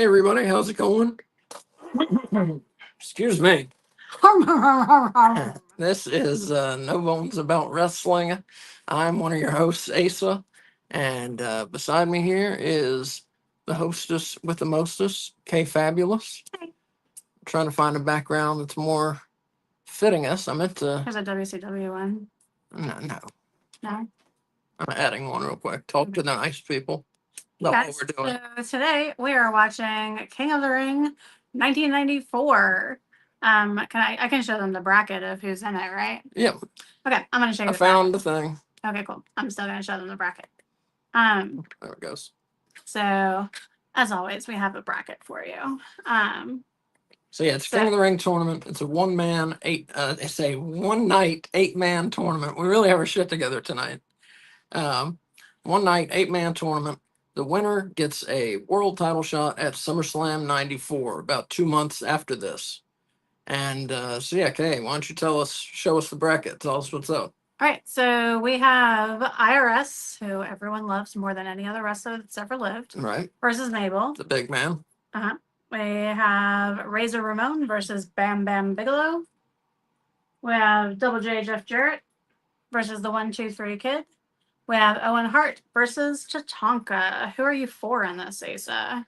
Hey everybody, how's it going? Excuse me. This is No Bones About Wrestling. I'm one of your hosts, Asa, and beside me here is the hostess with the mostest, K Fabulous. Hey. Trying to find a background that's more fitting us. I meant to. There's a WCW one. No. No? I'm adding one real quick. Talk to the nice people about Yes. what we're doing. So today we are watching King of the Ring 1994. I can show them the bracket of who's in it, right? Yep. Okay, I'm gonna show you I the found bracket. the thing. Okay, cool. I'm still gonna show them the bracket. There it goes. So as always, we have a bracket for you. So yeah, it's King of the Ring tournament. It's a one night 8-man tournament. We really have our shit together tonight. One night 8-man tournament. The winner gets a world title shot at SummerSlam '94, about 2 months after this. And so yeah, Kay, why don't you show us the bracket, tell us what's up. All right, so we have IRS, who everyone loves more than any other wrestler that's ever lived, Right. versus Mabel. The big man. We have Razor Ramon versus Bam Bam Bigelow. We have Double J Jeff Jarrett versus the 1-2-3 Kid. We have Owen Hart versus Tatanka. Who are you for in this, Asa?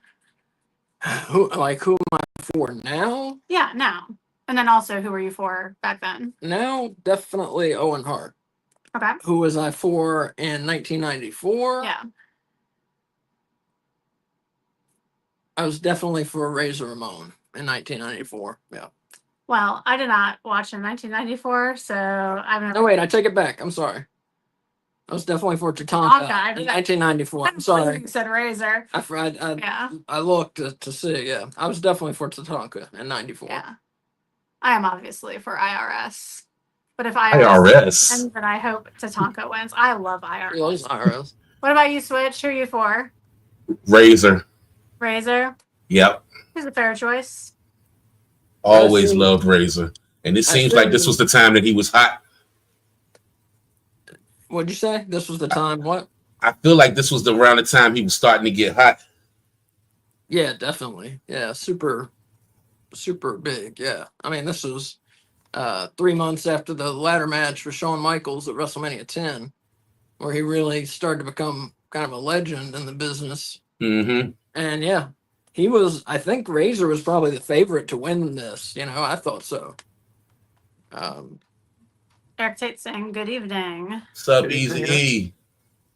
Who am I for now? Yeah, now. And then also, who were you for back then? Now, definitely Owen Hart. Okay. Who was I for in 1994? Yeah. I was definitely for Razor Ramon in 1994. Yeah. Well, I did not watch in 1994, so I've never. No, wait, I take it back. I'm sorry. I was definitely for Tatanka in 1994. I'm sorry. You said Razor. I looked to see. Yeah, I was definitely for Tatanka in '94. Yeah. I am obviously for IRS. But if IRS wins, then I hope Tatanka wins. I love IRS. He loves IRS. What about you, Switch? Who are you for? Razor. Razor? Yep. He's a fair choice. Always loved Razor. And it seems like this was the time that he was hot. What'd you say? This was the time what? I feel like this was around the time he was starting to get hot. Yeah, definitely. Yeah, super big. Yeah. I mean, this was 3 months after the ladder match with Shawn Michaels at WrestleMania 10, where he really started to become kind of a legend in the business. Mm-hmm. And yeah, I think Razor was probably the favorite to win this. I thought so. Eric Tate saying, good evening. Sub Easy E.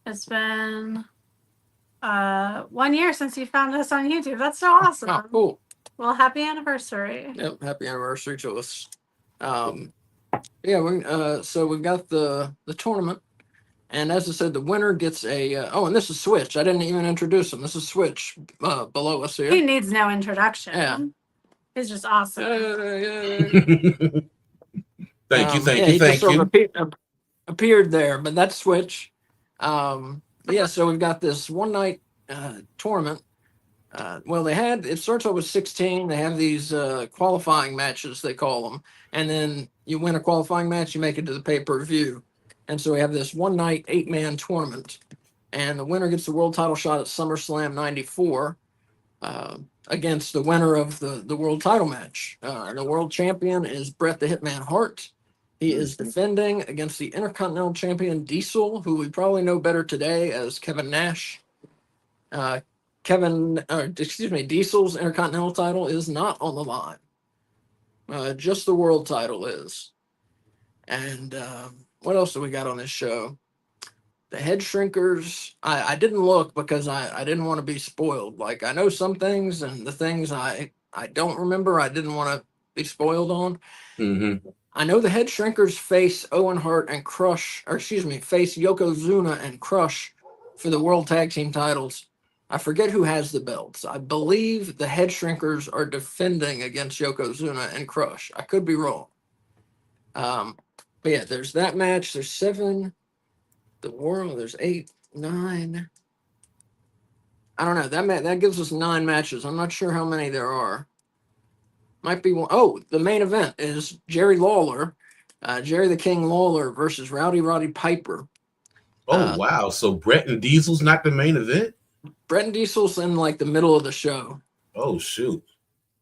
It's been 1 year since you found us on YouTube. That's so awesome. Oh, cool. Well, happy anniversary. Yep, happy anniversary to us. Yeah, so we've got the tournament. And as I said, the winner gets and this is Switch. I didn't even introduce him. This is Switch below us here. He needs no introduction. Yeah. He's just awesome. Thank you. He just sort of appeared there, but that's Switch. Yeah, so we've got this one night tournament. It starts off with 16. They have these qualifying matches, they call them. And then you win a qualifying match, you make it to the pay-per-view. And so we have this one night 8-man tournament. And the winner gets the world title shot at SummerSlam '94 against the winner of the world title match. The world champion is Bret the Hitman Hart. He is defending against the Intercontinental Champion Diesel, who we probably know better today as Kevin Nash. Diesel's Intercontinental title is not on the line. Just the world title is. And what else do we got on this show? The Head Shrinkers. I didn't look because I didn't want to be spoiled. Like, I know some things, and the things I don't remember, I didn't want to be spoiled on. Mm-hmm. I know the Head Shrinkers face Owen Hart and face Yokozuna and Crush for the World Tag Team titles. I forget who has the belts. I believe the Head Shrinkers are defending against Yokozuna and Crush. I could be wrong. But yeah, there's that match. There's 7. There's 8, 9. I don't know. That gives us 9 matches. I'm not sure how many there are. Might be one. Oh, the main event is Jerry the King Lawler versus Roddy Piper. Oh, wow. So Bret and Diesel's not the main event? Bret and Diesel's in like the middle of the show. Oh shoot.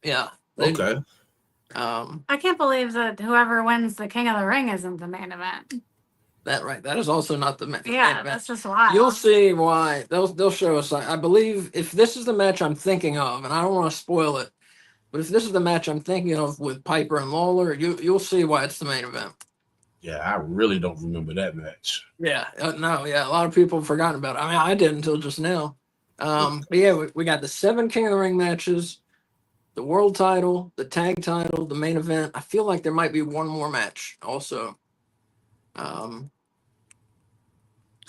Yeah. Okay. I can't believe that whoever wins the King of the Ring isn't the main event. That is also not the main Yeah, event. that's just wild. You'll see why. They'll show us. I believe if this is the match I'm thinking of, and I don't want to spoil it, but if this is the match I'm thinking of with Piper and Lawler, you'll see why it's the main event. Yeah, I really don't remember that match. Yeah, no, yeah, a lot of people have forgotten about it. I mean, I did until just now. But yeah, we got the 7 King of the Ring matches, the world title, the tag title, the main event. I feel like there might be one more match also.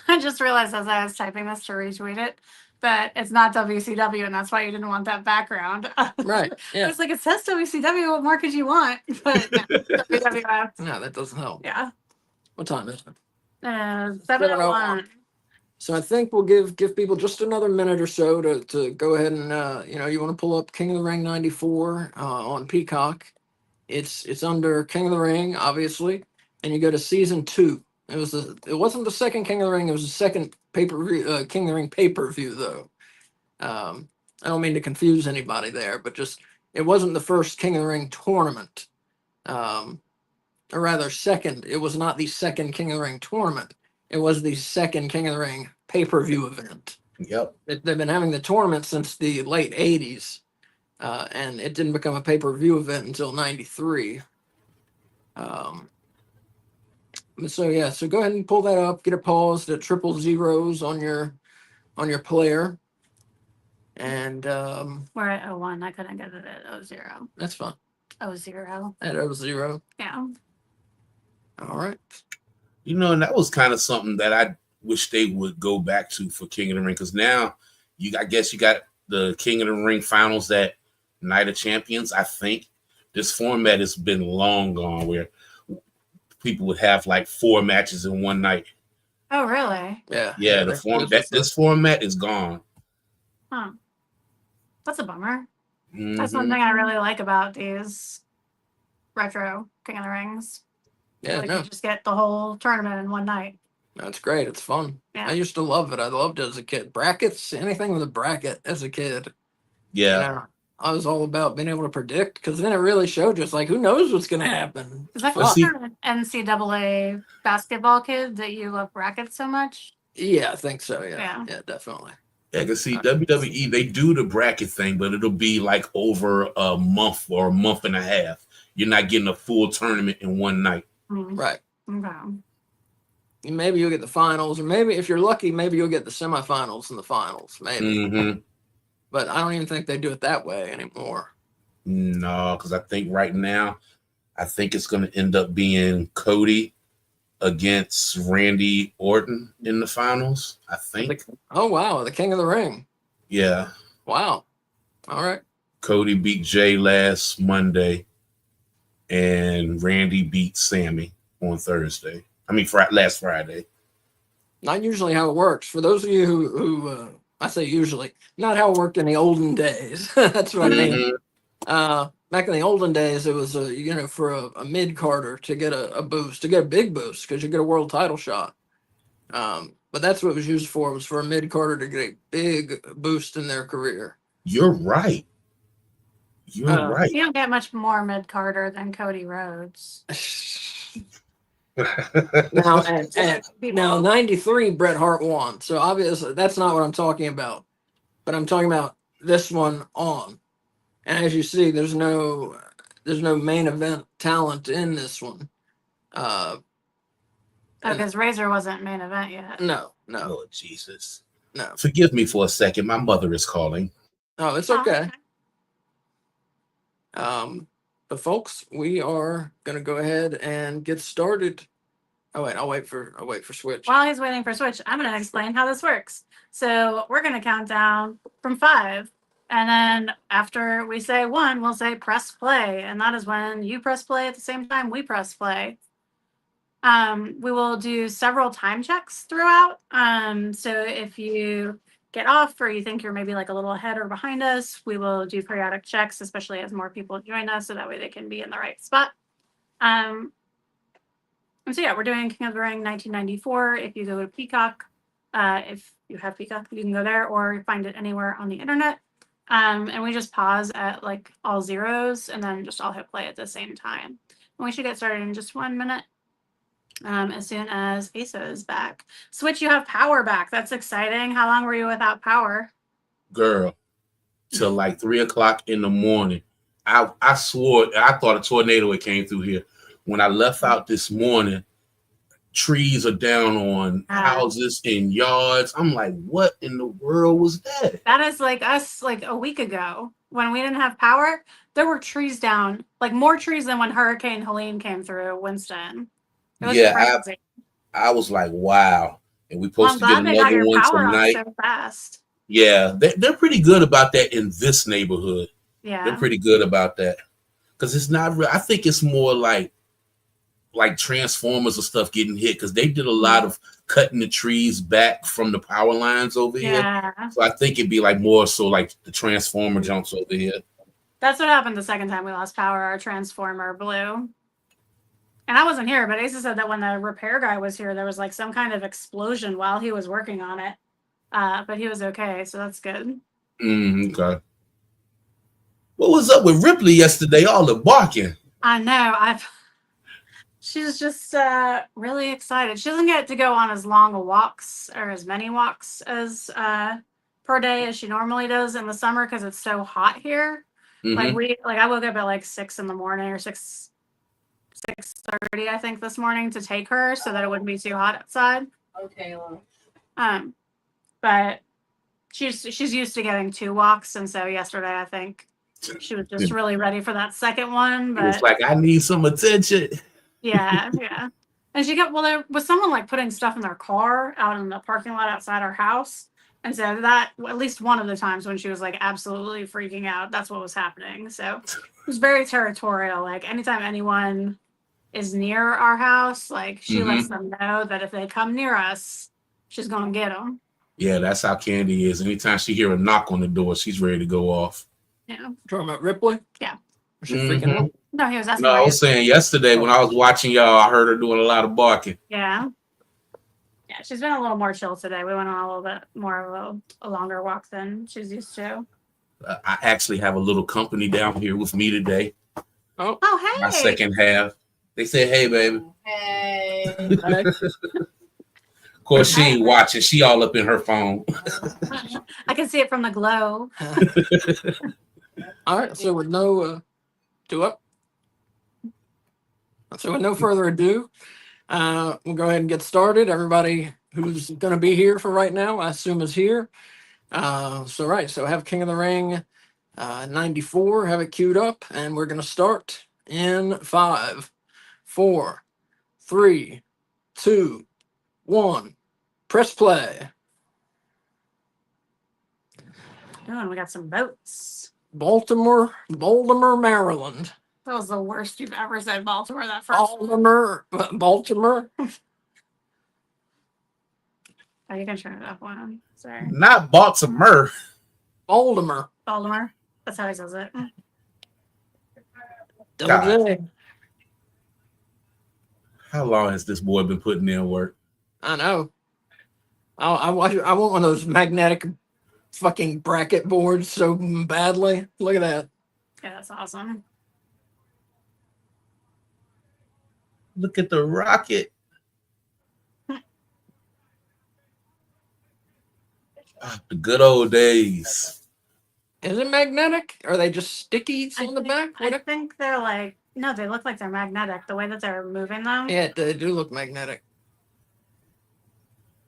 I just realized as I was typing this to retweet it that it's not WCW, and that's why you didn't want that background. Right. Yeah. It's like it says WCW. What more could you want? But no, WWF. No, that doesn't help. Yeah. What time is it? 7:01. So I think we'll give people just another minute or so to go ahead and you want to pull up King of the Ring 94 on Peacock. It's under King of the Ring, obviously, and you go to season 2. It wasn't the second King of the Ring. It was the second pay-per-view King of the Ring pay-per-view though. I don't mean to confuse anybody there, but just it wasn't the first King of the Ring tournament. Or rather, second. It was not the second King of the Ring tournament. It was the second King of the Ring pay-per-view event. Yep. They've been having the tournament since the late 80s, and it didn't become a pay-per-view event until 93. So yeah, so go ahead and pull that up, get it paused at 000 on your player. And We're at 01. I couldn't get it at 00. that's fine. 00. At 0. Yeah. All right. And that was kind of something that I wish they would go back to for King of the Ring, because now I guess you got the King of the Ring finals at Night of Champions. I think this format has been long gone where people would have like 4 matches in one night. Oh, really? Yeah. Yeah, this format is gone. Huh. That's a bummer. Mm-hmm. That's one thing I really like about these retro King of the Rings. Yeah, Like no, you just get the whole tournament in one night. that's great. It's fun. Yeah. I used to love it. I loved it as a kid. Brackets, anything with a bracket as a kid. Yeah. I was all about being able to predict, because then it really showed you. It's like, who knows what's going to happen? Is that Well, you're an NCAA basketball kid that you love brackets so much? Yeah, I think so. Yeah. Yeah, definitely. Yeah, because see, WWE, they do the bracket thing, but it'll be like over a month or a month and a half. You're not getting a full tournament in one night. Mm. Right. Okay. Maybe you'll get the finals, or maybe if you're lucky, maybe you'll get the semifinals and the finals. Maybe. Mm-hmm. But I don't even think they do it that way anymore. No, because I think right now, it's going to end up being Cody against Randy Orton in the finals, I think. Oh, wow. The King of the Ring. Yeah. Wow. All right. Cody beat Jay last Monday, and Randy beat Sammy on Thursday. I mean, last Friday. Not usually how it works. For those of you who I say usually, not how it worked in the olden days. That's what I mean. Back in the olden days, it was for a mid carder to get a boost, to get a big boost, because you get a world title shot. But that's what it was used for. It was for a mid carder to get a big boost in their career. You're right. You're right. You don't get much more mid Carter than Cody Rhodes. Now 93 Bret Hart won, so obviously that's not what I'm talking about, but I'm talking about this one on. And as you see, there's no main event talent in this one. Because Razor wasn't main event yet. No. Oh, Jesus. No. Forgive me for a second. My mother is calling. Oh, it's okay. But folks, we are gonna go ahead and get started. Oh wait, I'll wait for Switch. While he's waiting for Switch, I'm gonna explain how this works. So we're gonna count down from 5. And then after we say 1, we'll say press play. And that is when you press play at the same time we press play. We will do several time checks throughout. So if you get off or you think you're maybe like a little ahead or behind us, we will do periodic checks, especially as more people join us, so that way they can be in the right spot. And so yeah, we're doing King of the Ring 1994. If you go to Peacock, if you have Peacock, you can go there or find it anywhere on the internet. And we just pause at like all zeros and then just all hit play at the same time. And we should get started in just 1 minute. As soon as Asa is back. Switch, you have power back. That's exciting. How long were you without power? Girl, till like 3 o'clock in the morning. I swore I thought a tornado had came through here. When I left out this morning, trees are down on houses and yards. I'm like, what in the world was that? That is like us like a week ago when we didn't have power. There were trees down, like more trees than when Hurricane Helene came through Winston. It was crazy. I was like, wow. And we supposed to get they got another your one power tonight. on so fast. Yeah, they're pretty good about that in this neighborhood. Yeah, they're pretty good about that because it's not real. I think it's more like transformers or stuff getting hit because they did a lot of cutting the trees back from the power lines over here. So I think it'd be like more so like the transformer jumps over here. That's what happened the second time we lost power. Our transformer blew. And I wasn't here, but Asa said that when the repair guy was here, there was like some kind of explosion while he was working on it. But he was okay, so that's good. Okay. What was up with Ripley yesterday? All the barking. I know. She's just really excited. She doesn't get to go on as long walks or as many walks as per day as she normally does in the summer because it's so hot here. Like I woke up at like 6 in the morning or 6:30, I think, this morning to take her so that it wouldn't be too hot outside. Okay. But she's used to getting 2 walks, and so yesterday I think she was just really ready for that second one. But it's like I need some attention. Yeah. And there was someone like putting stuff in their car out in the parking lot outside our house. And so that, at least one of the times when she was like absolutely freaking out, that's what was happening. So it was very territorial. Like anytime anyone is near our house, like she lets them know that if they come near us, she's going to get them. Yeah, that's how Candy is. Anytime she hear a knock on the door, she's ready to go off. Yeah. Talking about Ripley? Yeah. Was she freaking out? No, he was asking. No, I was saying yesterday when I was watching y'all, I heard her doing a lot of barking. Yeah. Yeah, she's been a little more chill today. We went on a little bit more of a longer walk than she's used to. I actually have a little company down here with me today. Oh, hey. My second half. They said, hey, baby. Hey. Of course, she ain't watching. She all up in her phone. I can see it from the glow. All right, so with no further ado, we'll go ahead and get started. Everybody who's going to be here for right now, I assume, is here. So have King of the Ring 94, have it queued up, and we're going to start in 5, 4, 3, 2, 1. Press play. Oh, and we got some boats. Baltimore, Maryland. That was the worst you've ever said Baltimore, that first. Baltimore. Oh, you can turn it up one. Sorry. Not Baltimore. Baltimore. That's how he says it. Double J. How long has this boy been putting in work? I know. I want one of those magnetic fucking bracket boards so badly. Look at that. Yeah, that's awesome. Look at the rocket. The good old days. Is it magnetic? Are they just stickies on the back? I think they're like, no, they look like they're magnetic. The way that they're moving them. Yeah, they do look magnetic.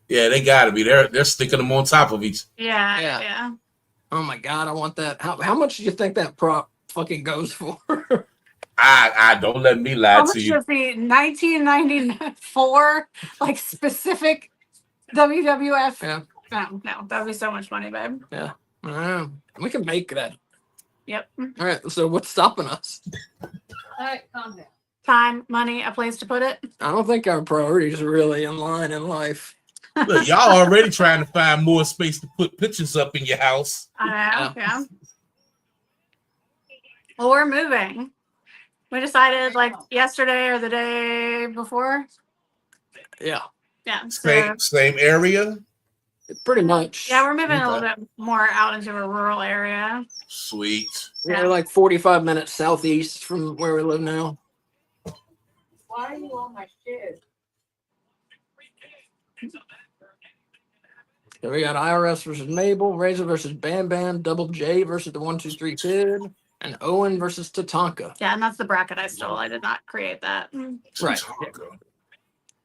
Yeah, they gotta be. They're sticking them on top of each. Yeah. Oh my god, I want that. How much do you think that prop fucking goes for? I don't let me lie to you. How much does the 1994 like specific WWF? Yeah. No, that would be so much money, babe. Yeah. We can make that. Yep. All right. So what's stopping us? All right, calm down. Time, money, a place to put it. I don't think our priorities are really in line in life. Look, y'all already trying to find more space to put pictures up in your house. I know. Yeah. Well, we're moving. We decided like yesterday or the day before. Yeah. Yeah. Same area. Pretty much. Yeah, we're moving a Okay. little bit more out into a rural area. Sweet. We're like 45 minutes southeast from where we live now. Why are you on my shit? So we got IRS versus Mabel, Razor versus Bam Bam, Double J versus the 123 Kid, and Owen versus Tatanka. Yeah, and that's the bracket I stole. I did not create that. Right.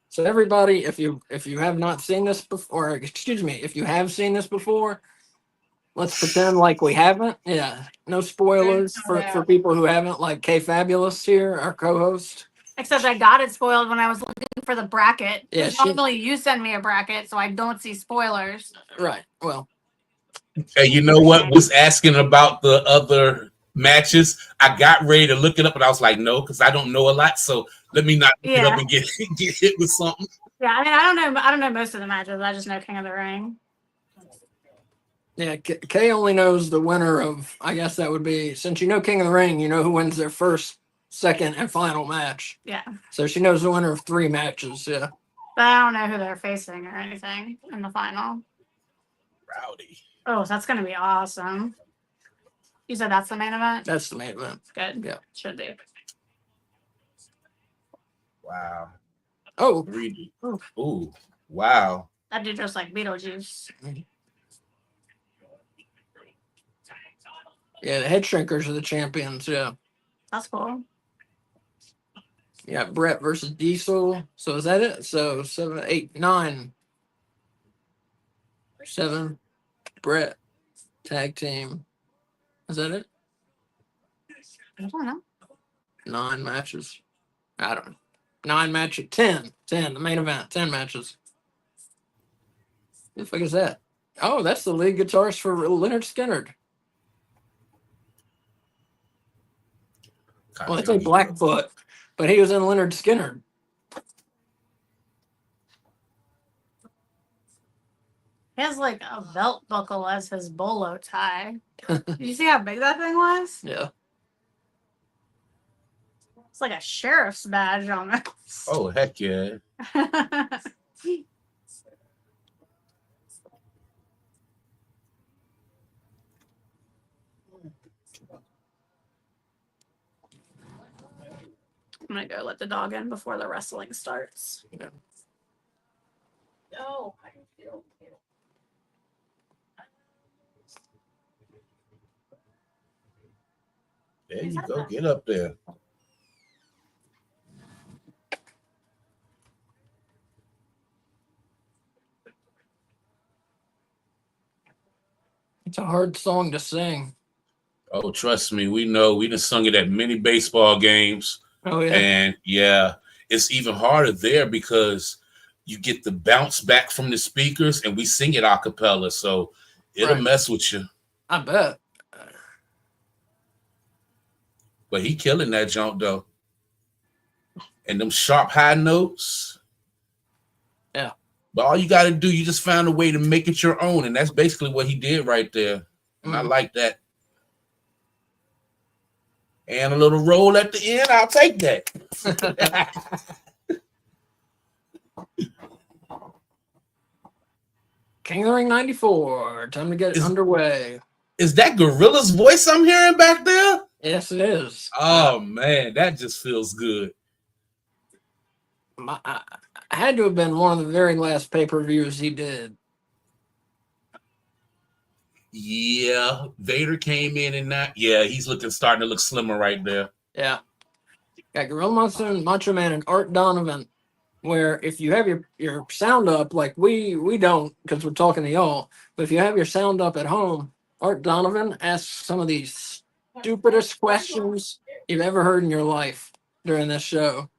So everybody, if you have not seen this before, or excuse me, if you have seen this before, let's pretend like we haven't. Yeah, no spoilers for people who haven't, like K Fabulous here, our co-host. Except I got it spoiled when I was looking for the bracket. Yeah, Normally you send me a bracket, so I don't see spoilers. Right. Well, Hey, you know what? Was asking about the other matches. I got ready to look it up, and I was like, no, because I don't know a lot. So let me not look it up and get hit with something. Yeah, I mean, I don't know most of the matches. I just know King of the Ring. yeah, Kay only knows the winner of, I guess that would be, since you know King of the Ring, you know who wins their first, second, and final match. Yeah. So she knows the winner of 3 matches. Yeah. But I don't know who they're facing or anything in the final. Rowdy. Oh, that's going to be awesome. You said that's the main event? That's the main event. Good. Yeah. Should be. Wow. Oh. 3D. Ooh. Wow. That dude just like Beetlejuice. Yeah, the head shrinkers are the champions. Yeah. That's cool. Yeah, Brett versus Diesel. So is that it? So 7, 8, 9. 7. Brett. Tag team. Is that it? I don't know. 9 matches. I don't know. 9 matches. 10. 10. The main event. 10 matches. What the fuck is that? Oh, that's the lead guitarist for Leonard Skinner. Well, it's a Blackfoot, but he was in Leonard Skinner. He has like a belt buckle as his bolo tie. Did you see how big that thing was? Yeah. It's like a sheriff's badge on it. Oh, heck yeah. I'm gonna go let the dog in before the wrestling starts. Yeah. No, I don't feel it. There you go. Get up there. It's a hard song to sing. Oh, trust me. We know. We just sung it at many baseball games. Oh, yeah. And yeah, it's even harder there because you get the bounce back from the speakers and we sing it a cappella. So it'll mess with you. I bet. But he killing that jump though. And them sharp high notes. Yeah. But all you got to do, you just find a way to make it your own. And that's basically what he did right there. And I like that. And a little roll at the end, I'll take that. King of the Ring 94. Time to get underway. Is that Gorilla's voice I'm hearing back there? Yes, it is. Oh, man, that just feels good. I had to have been one of the very last pay-per-views he did. Yeah, Vader came in and that. Yeah, he's starting to look slimmer right there. Yeah. Got Gorilla Monsoon, Macho Man, and Art Donovan. Where if you have your sound up, like we don't because we're talking to y'all, but if you have your sound up at home, Art Donovan asks some of these stupidest questions you've ever heard in your life during this show.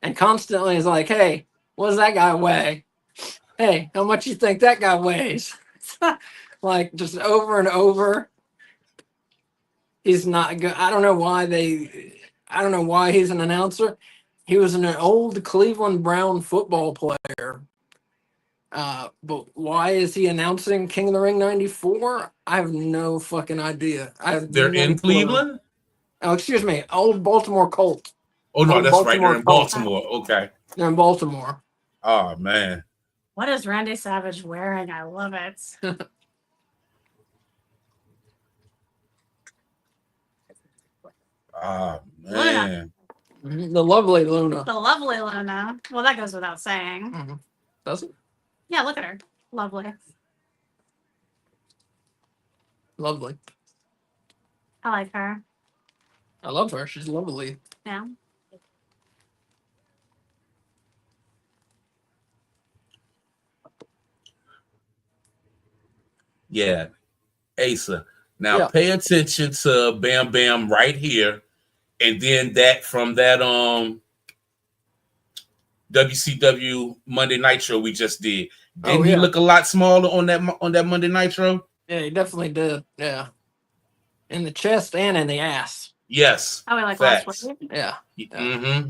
And constantly is like, hey, what does that guy weigh? Hey, how much you think that guy weighs? Like just over and over. He's not good. I don't know why he's an announcer. He was an old Cleveland Brown football player. But why is he announcing King of the Ring 94? I have no fucking idea. They're in Cleveland? Oh, excuse me. Old Baltimore Colt. Oh, no, Old that's right. They're in Colt. Baltimore. Okay. They're in Baltimore. Oh, man. What is Randy Savage wearing? I love it. Oh man. The lovely Luna. The lovely Luna. Well, that goes without saying. Mhm. Does it? Yeah, look at her. Lovely. Lovely. I like her. I love her. She's lovely. Yeah. Yeah. Asa. Now Yeah. pay attention to Bam Bam right here. And then that from that WCW Monday Nitro we just did. Didn't he look a lot smaller on that Monday Nitro? Yeah, he definitely did. Yeah. In the chest and in the ass. Yes. Oh, we like facts. last week. Yeah. Mm-hmm.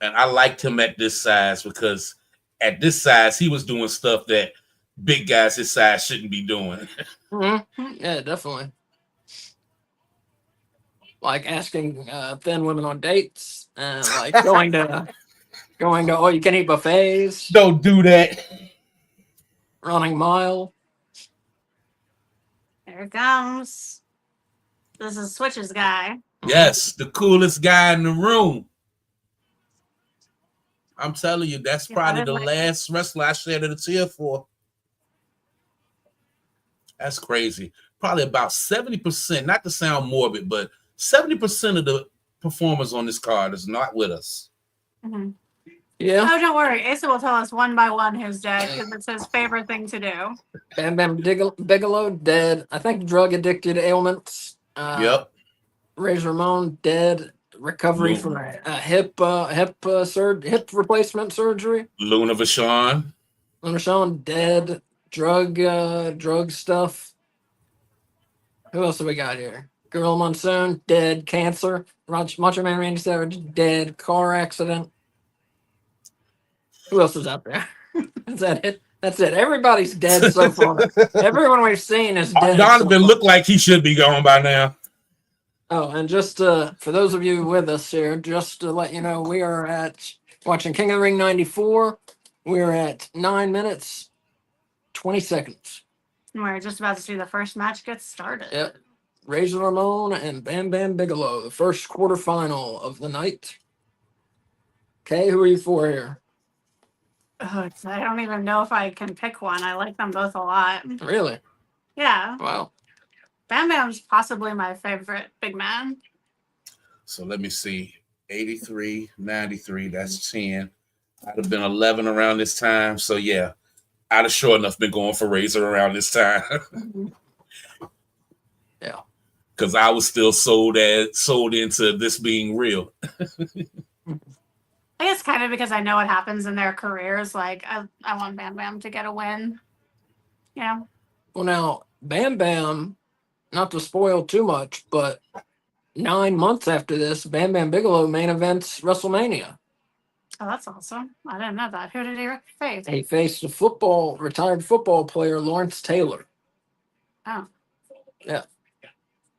And I liked him at this size because at this size he was doing stuff that big guys his size shouldn't be doing. Mm-hmm. Yeah, definitely. Like asking thin women on dates and like going to all you can eat buffets, Don't do that. running mile. Here it comes. This is Switch's guy. Yes, the coolest guy in the room. I'm telling you, that's probably the last wrestler I shed a tear for. That's crazy. Probably about 70%, not to sound morbid, but 70% of the performers on this card is not with us. Mm-hmm. Yeah. Oh, don't worry. Asa will tell us one by one who's dead because it's his favorite thing to do. Bam Bam Bigelow, dead. I think drug addicted ailments. Yep. Razor Ramon, dead. Recovery from a hip replacement surgery. Luna Vachon. Luna Vachon, dead. Drug stuff. Who else have we got here? Gorilla Monsoon, dead. Cancer. Macho Man Randy Savage, dead. Car accident. Who else is out there? Is that it? That's it. Everybody's dead so far. Everyone we've seen is dead. Donovan looked like he should be gone by now. Oh, and just for those of you with us here, just to let you know, we are at watching King of the Ring 94. We're at 9 minutes, 20 seconds. We're just about to see the first match get started. Yep. Razor Ramon and Bam Bam Bigelow, the first quarterfinal of the night. Okay, who are you for here? Oh, I don't even know if I can pick one. I like them both a lot. Really? Yeah. Wow. Bam Bam's possibly my favorite big man. So let me see. 83, 93, that's 10. I'd have been 11 around this time. So yeah, I'd have sure enough been going for Razor around this time. Yeah. Because I was still sold into this being real. I guess kind of because I know what happens in their careers. Like, I want Bam Bam to get a win. You know? Well, now, Bam Bam, not to spoil too much, but 9 months after this, Bam Bam Bigelow main events WrestleMania. Oh, that's awesome. I didn't know that. Who did he face? He faced a retired football player, Lawrence Taylor. Oh. Yeah.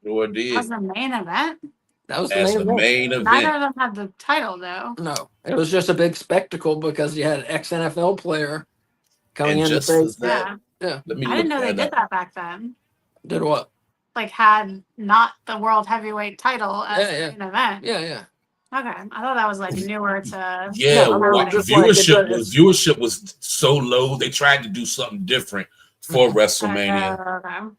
Sure That did. was the main event? That was That's the main event. Neither of them had the title, though. No, it was just a big spectacle because you had an ex-NFL player coming And in to just for face. Yeah. Yeah. Let me I didn't know they look did that up. that back then. Did what? Like, had not the world heavyweight title as Yeah, the main event. Yeah, yeah. Okay. I thought that was, like, newer to... Yeah, No, well, just like viewership was so low. They tried to do something different for WrestleMania. Okay.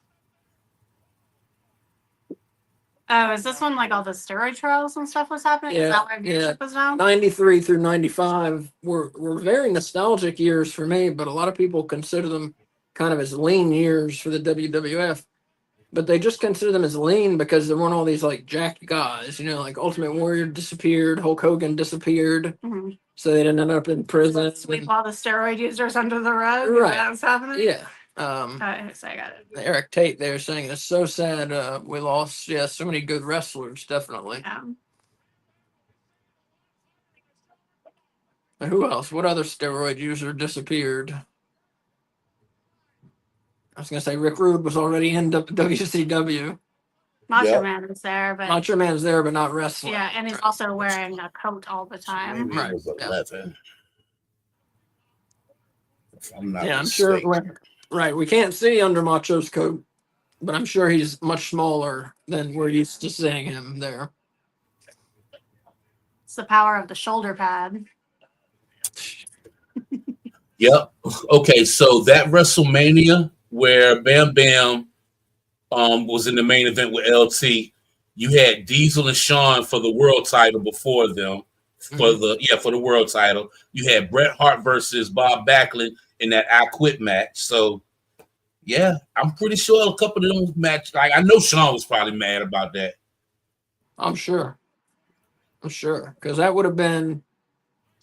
Oh, is this one like all the steroid trials and stuff was happening? Is that why viewership was down? 93 through 95 were very nostalgic years for me, but a lot of people consider them kind of as lean years for the WWF. But they just consider them as lean because there weren't all these like jacked guys, like Ultimate Warrior disappeared, Hulk Hogan disappeared, so they didn't end up in prison. Sweep all the steroid users under the rug. Right. That was happening. Yeah. So I got it. Eric Tate, they were saying it's so sad we lost, so many good wrestlers, definitely. Yeah. Who else? What other steroid user disappeared? I was going to say Rick Rude was already in WCW. Macho Yep. Man is there, but Macho Man's there, but not wrestling. yeah, and he's also wearing a coat all the time. Maybe Right, it was yeah. 11. If I'm not Yeah, I'm sure. mistaken. Right, we can't see under Macho's coat, but I'm sure he's much smaller than we're used to seeing him there. It's the power of the shoulder pad. Yep. Okay, so that WrestleMania where Bam Bam was in the main event with LT, you had Diesel and Shawn for the world title before them. For the world title. You had Bret Hart versus Bob Backlund in that I Quit match. So yeah, I'm pretty sure a couple of those matches, like I know Shawn was probably mad about that. I'm sure. Because that would have been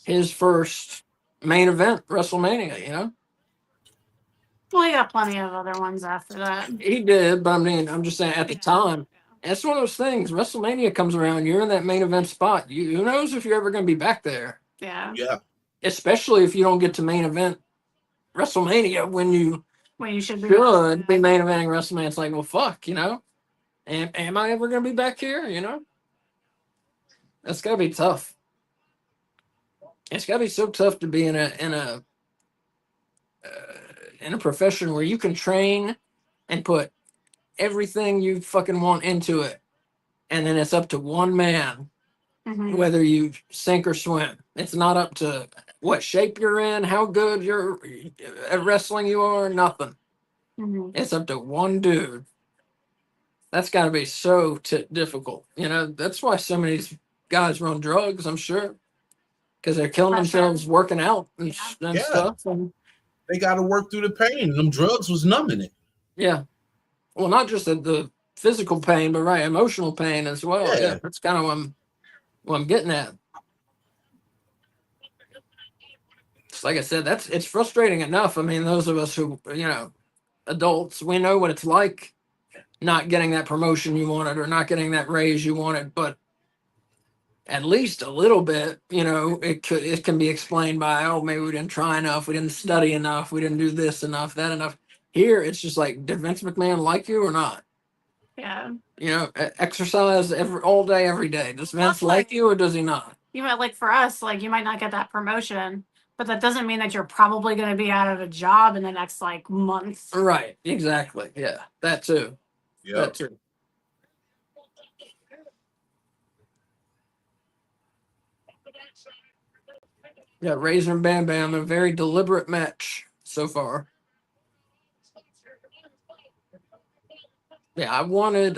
his first main event WrestleMania, you know? Well, he got plenty of other ones after that. He did, but I mean, I'm just saying at the Yeah. time, it's one of those things. WrestleMania comes around, you're in that main event spot. Who knows if you're ever going to be back there? Yeah. Yeah. Especially if you don't get to main event WrestleMania when you When you should be. should be main eventing WrestleMania. It's like, well, fuck, you know? Am I ever going to be back here, you know? That's got to be tough. It's got to be so tough to be in a profession where you can train and put everything you fucking want into it, and then it's up to one man Mhm. whether you sink or swim. It's not up to what shape you're in, how good you're at wrestling you are, nothing. Mhm. It's up to one dude. That's got to be so difficult. You know, that's why so many of these guys run drugs, I'm sure, because they're killing Pressure. themselves working out and, and Yeah. stuff. And They got to work through the pain. Them drugs was numbing it. yeah, well, not just the physical pain, but right, emotional pain as well. Yeah. Yeah, that's kind of what I'm getting at. It's like I said, it's frustrating enough. I mean, those of us who, you know, adults, we know what it's like not getting that promotion you wanted or not getting that raise you wanted, but at least a little bit, you know, it can be explained by, oh, maybe we didn't try enough, we didn't study enough, we didn't do this enough, that enough. Here, it's just like, did Vince McMahon like you or not? Yeah. You know, exercise all day, every day. Does Vince like you or does he not? You might, like, for us, like, you might not get that promotion, but that doesn't mean that you're probably going to be out of a job in the next, like, month. Right, exactly. Yeah, that too. That Yep. too. Yeah, Razor and Bam Bam, a very deliberate match so far. Yeah, I wanted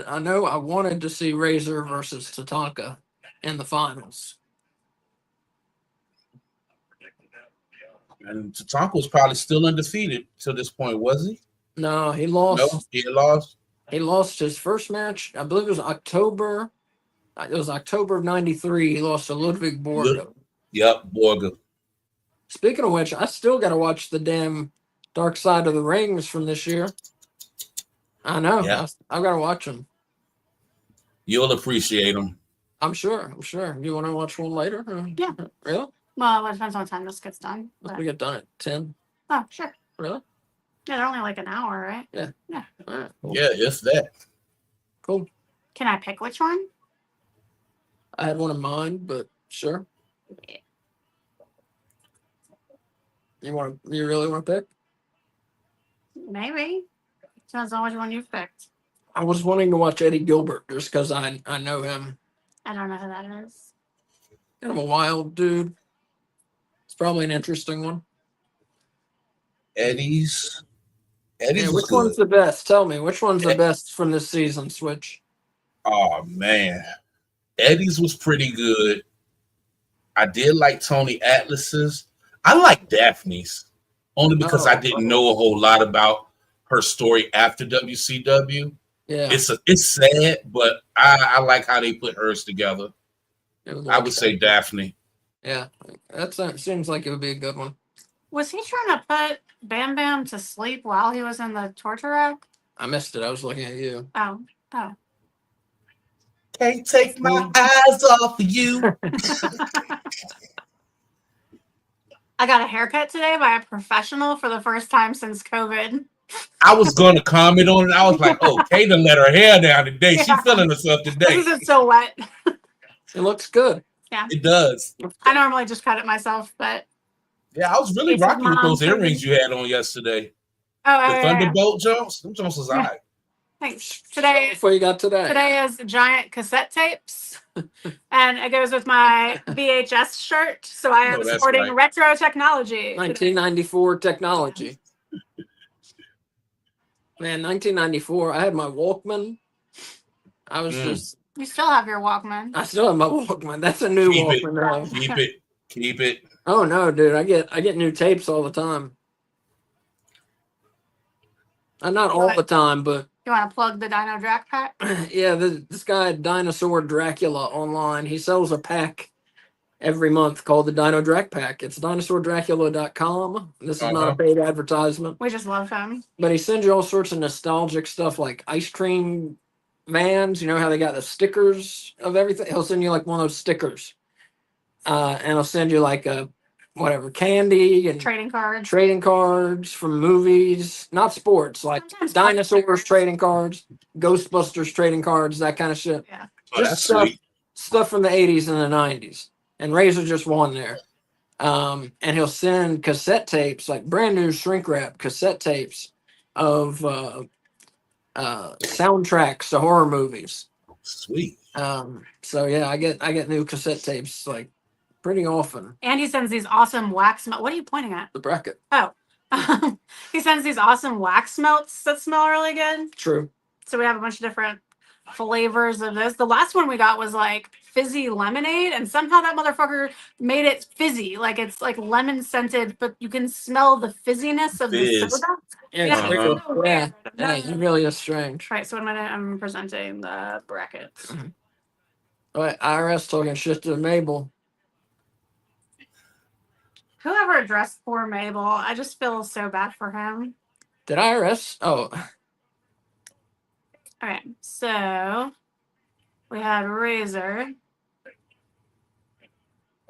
to see Razor versus Tatanka in the finals. And Tatanka was probably still undefeated to this point, was he? No, he No, lost. he had lost. He lost his first match. I believe it was October. It was October of '93. He lost to Ludwig Borga. Yep, Borga. Speaking of which, I still got to watch the damn Dark Side of the Rings from this year. I know. Yeah. I've got to watch them. You'll appreciate him. I'm sure. You want to watch one later? Yeah. Really? Well, it depends on what time this gets done. Let's But, get done at 10. oh, sure. Really? Yeah, they're only like an hour, right? All right. Cool. Yeah, if that. Cool. Can I pick which one? I had one in mind, but sure. You really want to pick? Maybe. Depends on which one you've picked. I was wanting to watch Eddie Gilbert just because I know him. I don't know who that is. Kind of a wild dude. It's probably an interesting one. Eddie's Yeah, was which good. one's the best? Tell me, which one's the best from this season, Switch? Oh man, Eddie's was pretty good. I did like Tony Atlas's. I like Daphne's only because I didn't know a whole lot about her story after WCW. Yeah. It's sad, but I like how they put hers together. I would say Daphne. Yeah, that seems like it would be a good one. Was he trying to put Bam Bam to sleep while he was in the torture rack? I missed it. I was looking at you. Oh. Can't take my eyes off of you. I got a haircut today by a professional for the first time since COVID. I was going to comment on it. I was like, oh, Kayla let her hair down today. She Yeah. feeling herself This today. isn't so wet. It looks good. It does. I normally just cut it myself, but Yeah, I was really Casey's rocking with mom those told earrings me- you had on yesterday. oh, The yeah. Thunderbolt jumps. Them jumps was all right. Thanks. Today Before you got today. Today is giant cassette tapes, and it goes with my VHS shirt. So I am No, that's sporting right. retro technology. 1994 technology. Man, 1994. I had my Walkman. I was just. You still have your Walkman. I still have my Walkman. That's a new Keep it. Walkman now. Keep it. Keep it. Oh no, dude! I get new tapes all the time. Not all the time, but You want to plug the Dino Drac pack? yeah, this guy Dinosaur Dracula online. He sells a pack every month called the Dino Drac Pack. It's dinosaurdracula.com. This is not a paid advertisement, We just love him. but he sends you all sorts of nostalgic stuff like ice cream vans. You know how they got the stickers of everything? He'll send you like one of those stickers. And he'll send you like a whatever candy and Trading cards. trading cards from movies, not sports, like Sometimes dinosaurs stickers. trading cards, Ghostbusters trading cards, that kind of shit. Yeah. Oh, that's Just stuff, sweet. stuff from the 80s and the 90s. And Razor just won there. And he'll send cassette tapes, like brand new shrink wrap cassette tapes of soundtracks to horror movies. Sweet. So yeah, I get new cassette tapes like pretty often. And he sends these awesome wax melt. What are you pointing at? The bracket. Oh. He sends these awesome wax melts that smell really good. True. So we have a bunch of different flavors of this. The last one we got was like fizzy lemonade, and somehow that motherfucker made it fizzy. Like it's like lemon scented, but you can smell the fizziness of the Fizz. soda. Yeah, Yeah, it's Uh-huh. weird. it's so weird. Yeah, it really is strange. Right, so I'm presenting the brackets. All right, IRS talking shit to Mabel. Whoever addressed poor Mabel, I just feel so bad for him. Did IRS? Oh, All right, so we had Razor.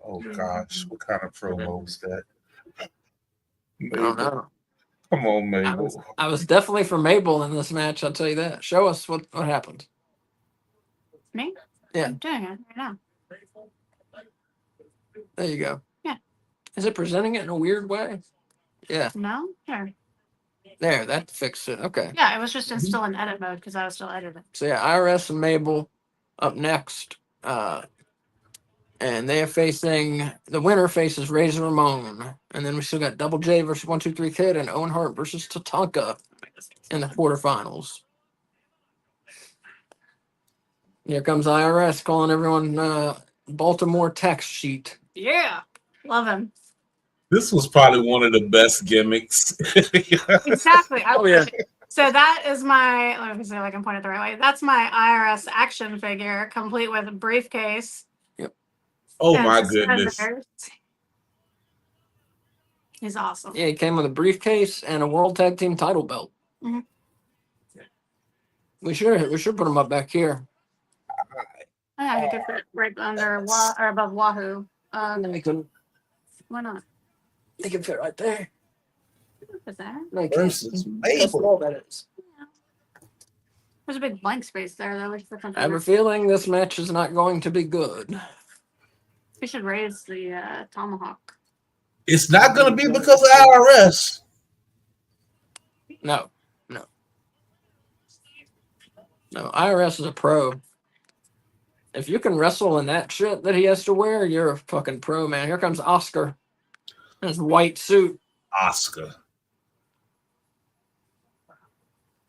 Oh gosh, what kind of promo was that? I don't know. Come on, Mabel. I was definitely for Mabel in this match. I'll tell you that. Show us what happened. Me? Yeah. I'm doing it right now. There you go. Yeah. Is it presenting it in a weird way? Yeah. No? Here. There, that fixed it. Okay. Yeah, it was just still in edit mode because I was still editing. So yeah, IRS and Mabel up next. And they are facing the winner faces Razor Ramon. And then we still got Double J versus 123 Kid and Owen Hart versus Tatanka in the quarterfinals. Here comes IRS calling everyone Baltimore tax sheet. Yeah. Love him. This was probably one of the best gimmicks. Exactly. Oh, yeah. So that is my, let me see if I can point it the right way. That's my IRS action figure, complete with a briefcase. Oh and my goodness. suspenders. He's awesome. Yeah, he came with a briefcase and a World Tag Team title belt. Mhm. We should put him up back here. Oh, yeah, he could fit right under or above Wahoo. And then we can Why not? they can fit right there. Is there? No, he can't. Versus That's Mabel. all that is. There's a big blank space there, though. I have a feeling this match is not going to be good. We should raise the tomahawk. It's not going to be because of IRS. No. IRS is a pro. If you can wrestle in that shit that he has to wear, you're a fucking pro, man. Here comes Oscar in his white suit. Oscar.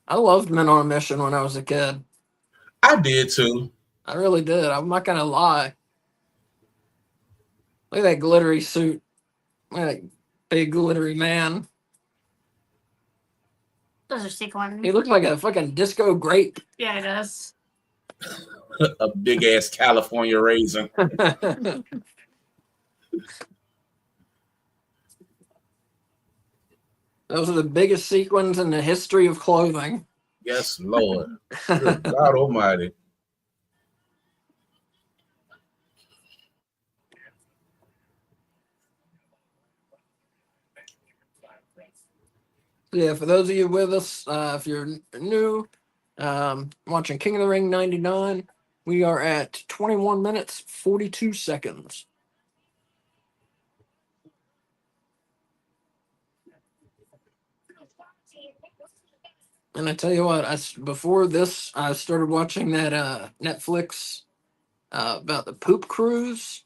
I loved Men on a Mission when I was a kid. I did too. I really did. I'm not gonna lie. Look at that glittery suit. Look at that big glittery man. Those are sequins. He looks like a fucking disco grape. Yeah, it does. A big ass California raisin. Those are the biggest sequins in the history of clothing. Yes, Lord. Good God Almighty. Yeah, for those of you with us, if you're new, watching King of the Ring 99, we are at 21 minutes, 42 seconds. And I tell you what, before this, I started watching that Netflix about the poop cruise.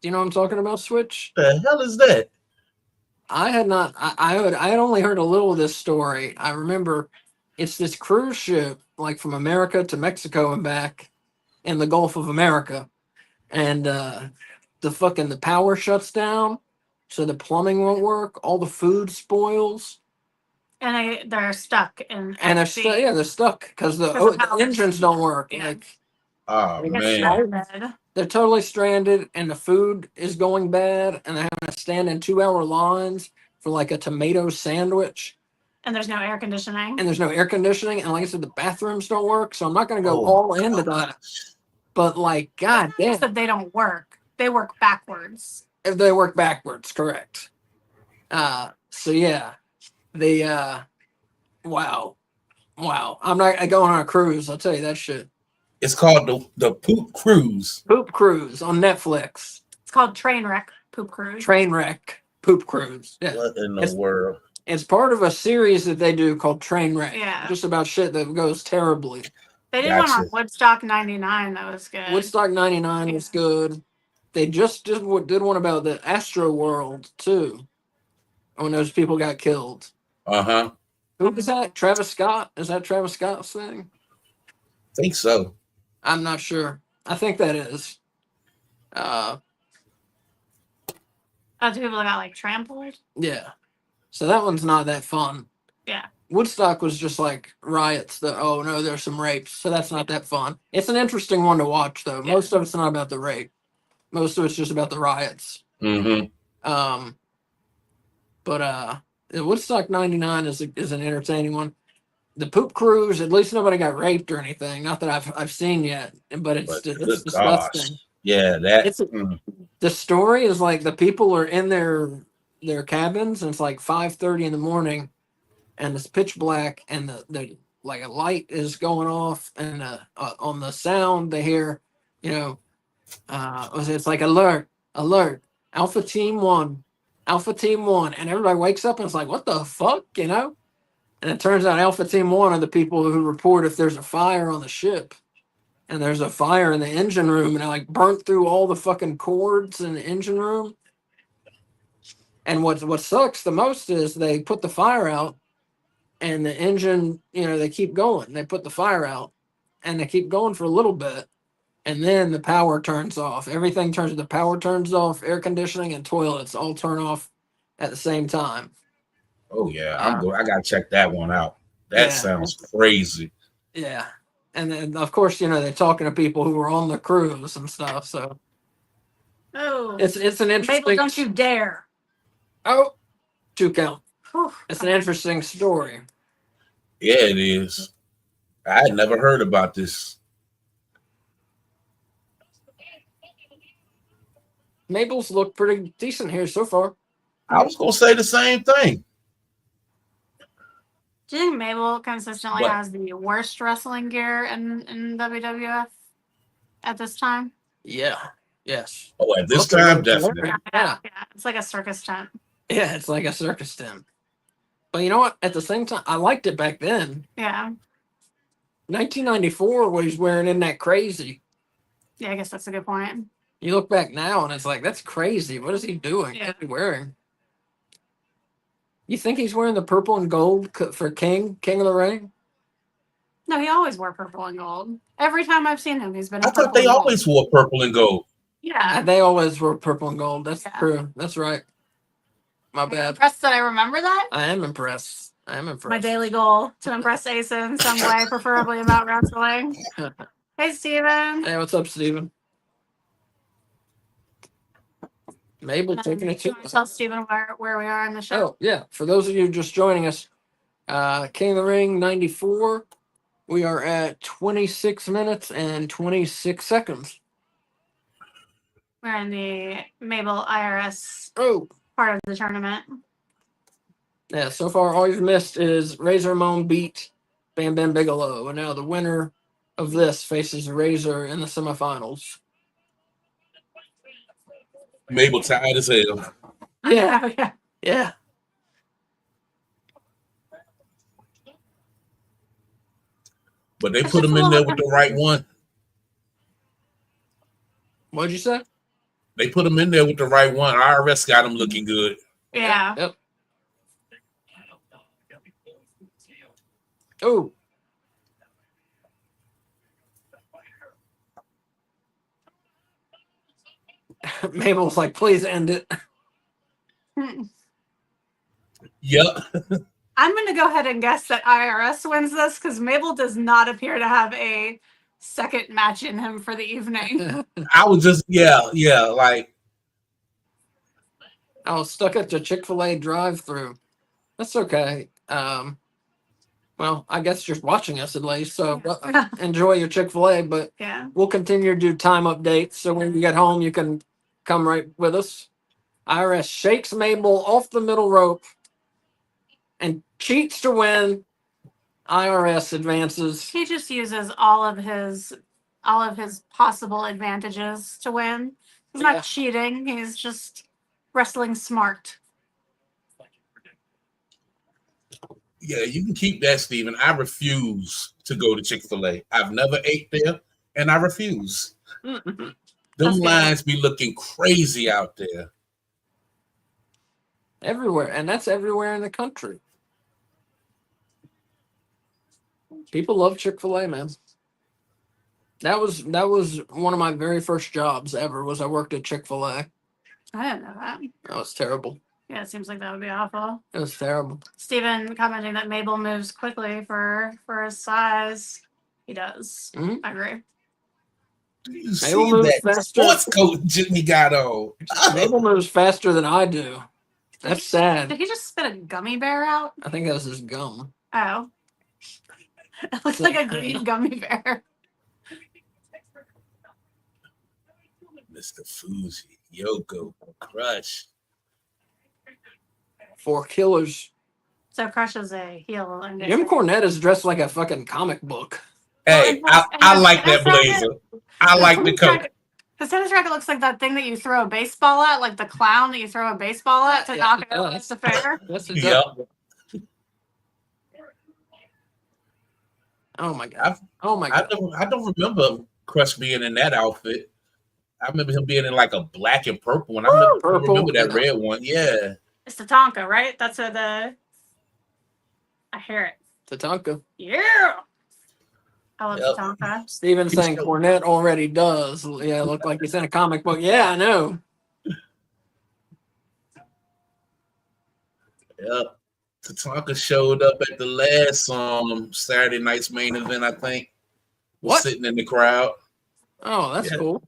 Do you know what I'm talking about, Switch? The hell is that? I had not. I had only heard a little of this story. I remember it's this cruise ship, like from America to Mexico and back, in the Gulf of America, and the power shuts down, so the plumbing won't work. All the food spoils, And they're stuck in and at sea. they're stuck because the 'Cause the power- engines don't work. Yeah. Like Oh They get man. stranded. they're totally stranded, and the food is going bad, and they're having to stand in 2 hour lines for like a tomato sandwich. And there's no air conditioning. And there's no air conditioning, and like I said, the bathrooms don't work. So I'm not going to go Oh, all into that. But like, god damn, That they don't work. They work backwards. if they work backwards, correct. So yeah, the wow. I'm not going on a cruise. I'll tell you that shit. it's called the Poop Cruise. Poop cruise on Netflix. It's called Trainwreck Poop Cruise. Trainwreck poop cruise. Yeah, What in the It's- world? it's part of a series that they do called Trainwreck. Yeah. Just about shit that goes terribly. They did one Gotcha. on Woodstock 99 that was good. Woodstock 99 was good. They just did one about the Astro World too. When those people got killed. Uh-huh. Who was that? Travis Scott? Is that Travis Scott's thing? Think so. I'm not sure. I think that is. Two people that got like trampled. Yeah. So that one's not that fun. Yeah. Woodstock was just like riots that, oh no, there's some rapes. So that's not that fun. It's an interesting one to watch though. Yeah. Most of it's not about the rape. Most of it's just about the riots. Mm-hmm. But Woodstock 99 is an entertaining one. The poop cruise, at least nobody got raped or anything. Not that I've seen yet, but it's But good disgusting. gosh. Yeah, that It's the story is like the people are in their cabins and it's like 5:30 in the morning, and it's pitch black, and the like a light is going off, and on the sound they hear, it's like alert, Alpha Team 1, and everybody wakes up and it's like, what the fuck, And it turns out Alpha Team 1 are the people who report if there's a fire on the ship. And there's a fire in the engine room, and it like burnt through all the fucking cords in the engine room. And what sucks the most is they put the fire out, and the engine, they keep going. They put the fire out, and they keep going for a little bit, and then the power turns off. The power turns off, air conditioning and toilets all turn off at the same time. oh yeah, I gotta check that one out. That Yeah. sounds crazy. Yeah. And then, of course, they're talking to people who were on the cruise and stuff. So Oh. it's an interesting. Mabel, don't you dare. Oh, 2 count. Whew. It's an interesting story. Yeah, it is. I had never heard about this. Mabel's look pretty decent here so far. I was gonna say the same thing. Do you think Mabel consistently What? has the worst wrestling gear in WWF at this time? Yeah. Yes. Oh, at this Okay, time, well, definitely. Yeah. It's like a circus tent. Yeah, it's like a circus tent. But you know what? At the same time, I liked it back then. Yeah. 1994, what he's wearing isn't that crazy. Yeah, I guess that's a good point. You look back now and it's like, that's crazy. What is he doing? Yeah. What is he wearing? You think he's wearing the purple and gold for King of the Ring? No, he always wore purple and gold. Every time I've seen him, he's been. I in purple thought they and gold. always wore purple and gold. Yeah. They always were purple and gold. That's Yeah. true. That's right. My I'm bad. impressed that I remember that. I am impressed. My daily goal to impress Asa in some way, preferably about wrestling. Hey, Steven. Hey, what's up, Steven? Mabel taking it Do you to. want to tell Steven where we are in the show? Oh, yeah. For those of you just joining us, King of the Ring 94, we are at 26 minutes and 26 seconds. We're in the Mabel IRS Oh, part of the tournament. Yeah, so far all you've missed is Razor Ramon beat Bam Bam Bigelow, and now the winner of this faces Razor in the semifinals. Mabel tired as hell. Yeah, Oh, yeah. yeah. But they It's put just him a in there little with the right one. What'd you say? They put him in there with the right one. IRS got him looking good. Yeah. Yep. Oh. Mabel's like, please end it. Yep. I'm going to go ahead and guess that IRS wins this because Mabel does not appear to have a second match in him for the evening. I was just like I was stuck at the Chick-fil-A drive-through. That's okay. Well, I guess you're watching us at least, so enjoy your Chick-fil-A, but Yeah. we'll continue to do time updates. So when you get home, you can come right with us. IRS shakes Mabel off the middle rope and cheats to win. IRS advances. He just uses all of his possible advantages to win. He's Yeah. not cheating. He's just wrestling smart. yeah, you can keep that, Steven. I refuse to go to Chick-fil-A. I've never ate there, and I refuse. Them That's good. lines be looking crazy out there. Everywhere, and that's everywhere in the country. People love Chick-fil-A, man. That was one of my very first jobs ever. Was I worked at Chick-fil-A. I didn't know that. That was terrible. Yeah, it seems like that would be awful. It was terrible. Steven commenting that Mabel moves quickly for his size. He does. Mhm. I agree. You see Mabel moves that faster. sports coat Jimmy got on. Mabel moves faster than I do. That's sad. Did he just spit a gummy bear out? I think that was his gum. Oh. It looks like a green gummy bear. Mr. Fuji, Yoko, Crush. 4 killers. So Crush is a heel. I'm Jim guessing. Cornette is dressed like a fucking comic book. Hey, I like that blazer. I like the coat. The tennis racket looks like that thing that you throw a baseball at, like the clown that you throw a baseball at to knock it over the fair. That's a Yep. Oh my god. Oh my god. I don't remember Crush being in that outfit. I remember him being in like a black and purple one. I remember that yeah. red one. Yeah. It's Tatanka, right? That's what I hear it. Tatanka. Yeah. I love Yep. Tatanka. Steven saying Cornette already does. Yeah, look like he's in a comic book. Yeah, I know. Yep. Tatanka showed up at the last Saturday night's main event, I think. Was What? sitting in the crowd. Oh, that's Yeah. cool.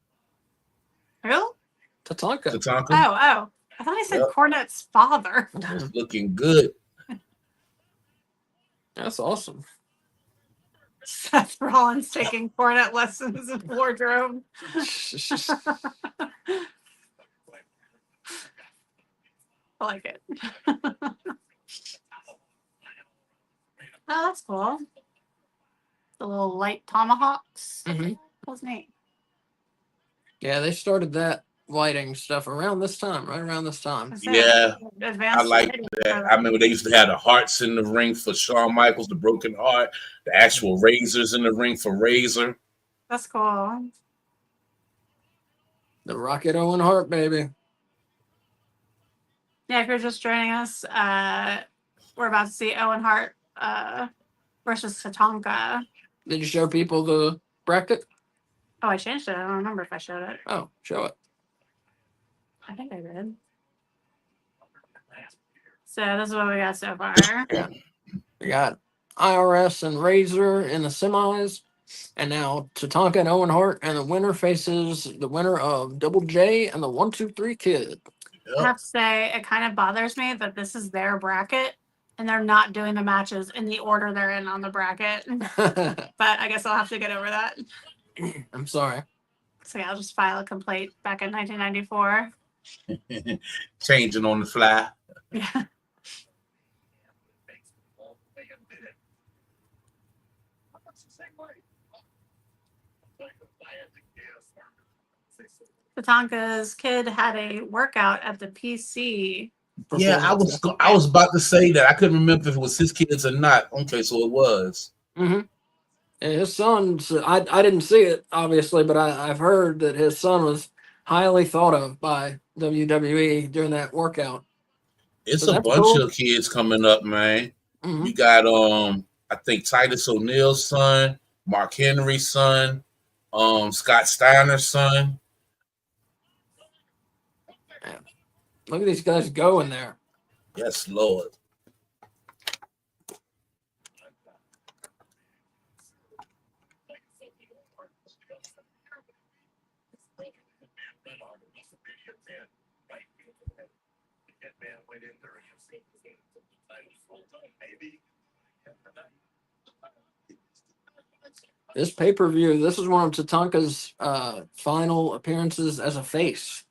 Who? Tatanka. Tatanka Oh. I thought he said Yep. Cornette's father. was looking good. That's awesome. Seth Rollins taking Cornette lessons in wardrobe. I like it. Oh, that's cool. The little light tomahawks. Mhm. That's neat. Yeah, they started that lighting stuff around this time, right around this time. Yeah, Advanced I like lighting that. for I remember they used to have the hearts in the ring for Shawn Michaels, the broken heart, the actual razors in the ring for Razor. That's cool. The Rocket Owen Hart, baby. Yeah, if you're just joining us, we're about to see Owen Hart versus Tatanka. Did you show people the bracket? Oh, I changed it. I don't remember if I showed it. Oh, show it. I think I did. So this is what we got so far. We got IRS and Razor in the semis. And now Tatanka and Owen Hart, and the winner faces the winner of Double J and the 1-2-3 Kid. I have to say, it kind of bothers me that this is their bracket and they're not doing the matches in the order they're in on the bracket. But I guess I'll have to get over that. I'm sorry. So yeah, I'll just file a complaint back in 1994. Changing on the fly. Yeah. Tatanka's kid had a workout at the PC. Yeah, performance. I was about to say that. I couldn't remember if it was his kids or not. Okay, so it was. Mm-hmm. And his son's, I didn't see it, obviously, but I've heard that his son was highly thought of by WWE during that workout. It's So a that's bunch cool. of kids coming up, man. Hmm. You got I think Titus O'Neil's son, Mark Henry's son, Scott Steiner's son. Look at these guys going there. Yes, Lord. This pay-per-view, this is one of Tatanka's final appearances as a face.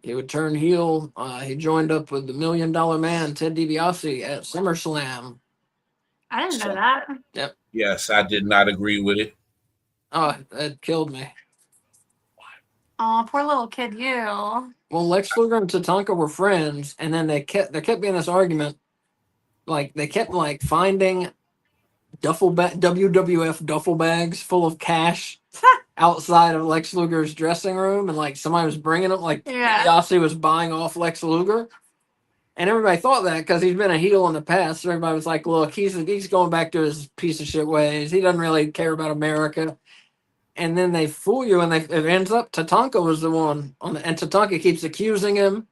He would turn heel. He joined up with the $1 Million Man, Ted DiBiase, at SummerSlam. I didn't know that. Yep. Yes, I did not agree with it. Oh, that killed me. Oh, poor little kid, you. Well, Lex Luger and Tatanka were friends, and then there kept being this argument. Like they kept like finding WWF duffel bags full of cash outside of Lex Luger's dressing room, and like somebody was bringing them. Like Yeah. Yossi was buying off Lex Luger, and everybody thought that because he's been a heel in the past. So everybody was like, "Look, he's going back to his piece of shit ways. He doesn't really care about America." And then they fool you, and it ends up Tatanka was the one on the, and Tatanka keeps accusing him,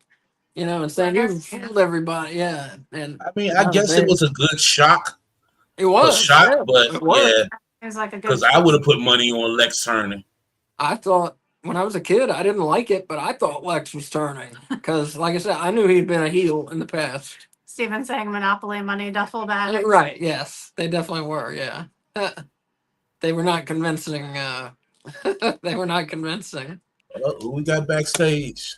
and saying you fooled everybody. Yeah, and I mean, I guess it was a good shock. It was shock, yeah, but it was. yeah, It was like a good. because I would have put money on Lex turning. I thought when I was a kid, I didn't like it, but I thought Lex was turning because, like I said, I knew he'd been a heel in the past. Steven saying Monopoly money duffel bag. Right? Yes, they definitely were. Yeah, they were not convincing. They were not convincing. Who we got backstage?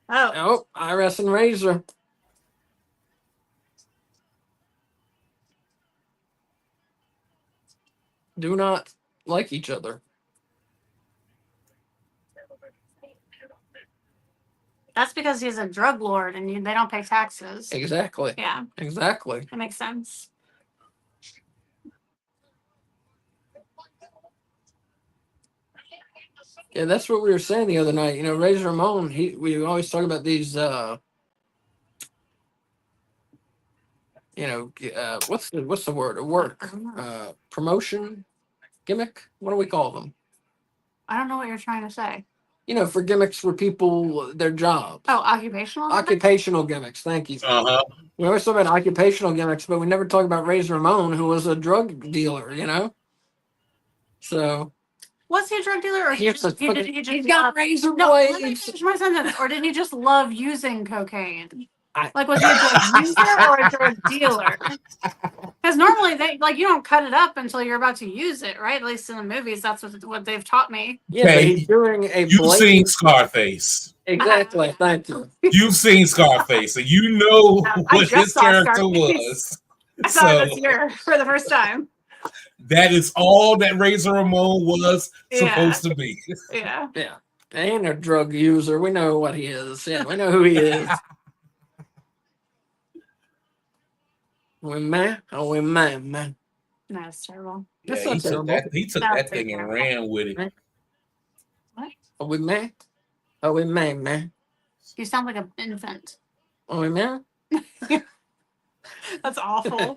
Oh, Iris and Razor. Do not like each other. that's because he's a drug lord and they don't pay taxes. Exactly. Yeah, Exactly. that makes sense. Yeah, that's what we were saying the other night. Razor Ramon. We always talk about these. What's the word? Work. Promotion, gimmick. What do we call them? I don't know what you're trying to say. For gimmicks for people, their jobs. Oh, occupational. Occupational gimmicks. Thank you. We always talk about occupational gimmicks, but we never talk about Razor Ramon, who was a drug dealer. So. Was he a drug dealer, or He's got razor no, let me blades. finish my sentence. Or did he just love using cocaine? Was he a drug user or a drug dealer? Because normally you don't cut it up until you're about to use it, right? At least in the movies, that's what they've taught me. Yeah, but he's doing a You've seen Scarface. Exactly. Thank you. You've seen Scarface, and you know what his character Scarface. was. I saw it this year for the first time. That is all that Razor Ramon was supposed to be. Yeah. Yeah. He ain't a drug user. We know what he is. Yeah, we know who he is. We man. No, it's terrible. Yeah, That's not he took terrible. that thing and ran with it. What? Are we man? Are we man? You sound like an infant. Are we man? That's awful.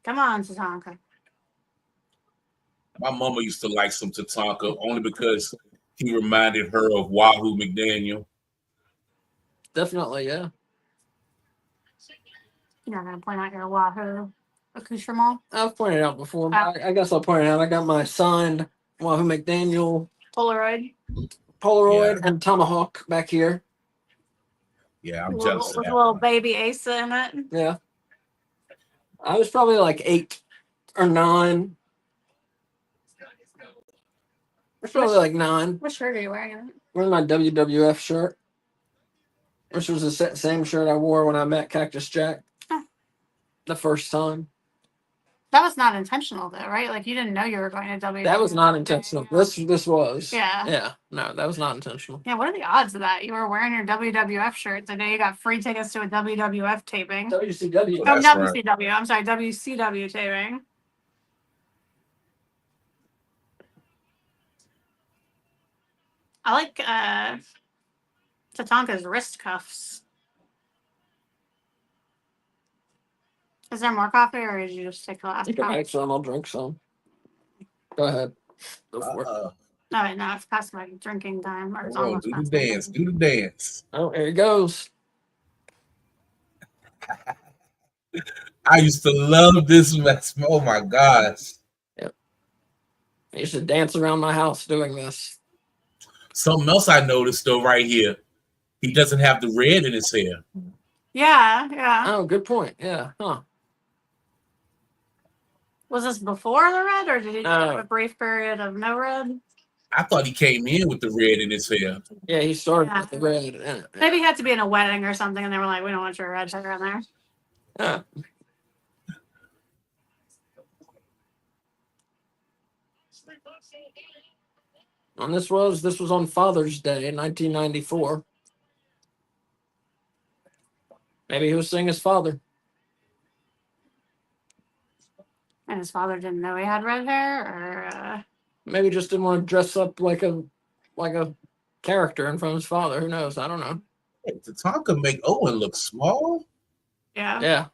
Come on, Tatanka. My mama used to like some Tatanka only because he reminded her of Wahoo McDaniel. Definitely, yeah. You're not going to point out your Wahoo accoutrement? I've pointed out before, but I guess I'll point it out. I got my signed Wahoo McDaniel Polaroid and Tomahawk back here. Yeah, I'm jealous of with that. a little One. baby Asa in it. Yeah. I was probably like 8 or 9. It's probably like 9. What shirt are you wearing? Wearing my WWF shirt. which was the same shirt I wore when I met Cactus Jack Huh. the first time. That was not intentional, though, right? Like you didn't know you were going to WWF. That was not intentional. This was. Yeah. Yeah. No, that was not intentional. Yeah, what are the odds of that? You were wearing your WWF shirt the day you got free tickets to a WWF taping. WCW. Oh, That's not right. WCW. I'm sorry, WCW taping. I like Tatanka's wrist cuffs. Is there more coffee, or did you just take the last You can cup? make some. I'll drink some. Go ahead. Go for it. No, wait, no, it's past my drinking time. Or it's Oh, almost do the past my dance. drinking. Do the dance. Oh, here he goes. I used to love this mess. Oh my gosh. I used to dance around my house doing this. Something else I noticed though, right here, he doesn't have the red in his hair. Yeah, yeah. Oh, good point. Yeah. Huh. Was this before the red, or did he have No. a brief period of no red? I thought he came in with the red in his hair. Yeah, he started Yeah. with the red. Yeah. Maybe he had to be in a wedding or something, and they were like, "We don't want your red hair in there." Yeah. And this was on Father's Day, 1994. Maybe he was seeing his father. And his father didn't know he had red hair, or Maybe just didn't want to dress up like a character in front of his father. Who knows? I don't know. Hey, Tatanka make Owen look small. yeah. Yeah.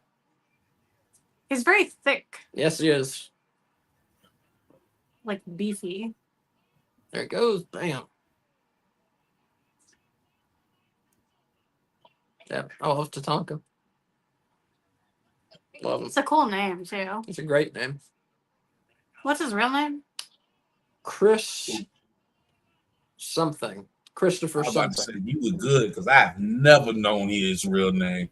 He's very thick, Yes, he is. like beefy. There it goes. Bam. Yeah. I love Tatanka. Love him. It's a cool name too. It's a great name. What's his real name? Chris something. Christopher I was about to something. say you were good because I've never known his real name.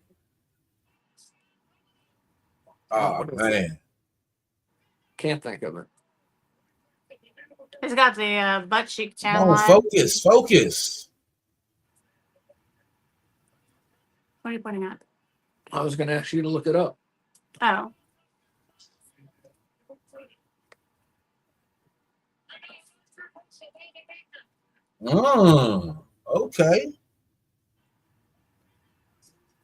Oh What is man. Can't think of it. He's got the butt cheek tan Come on, line. focus. What are you pointing at? I was going to ask you to look it up. Oh, Okay.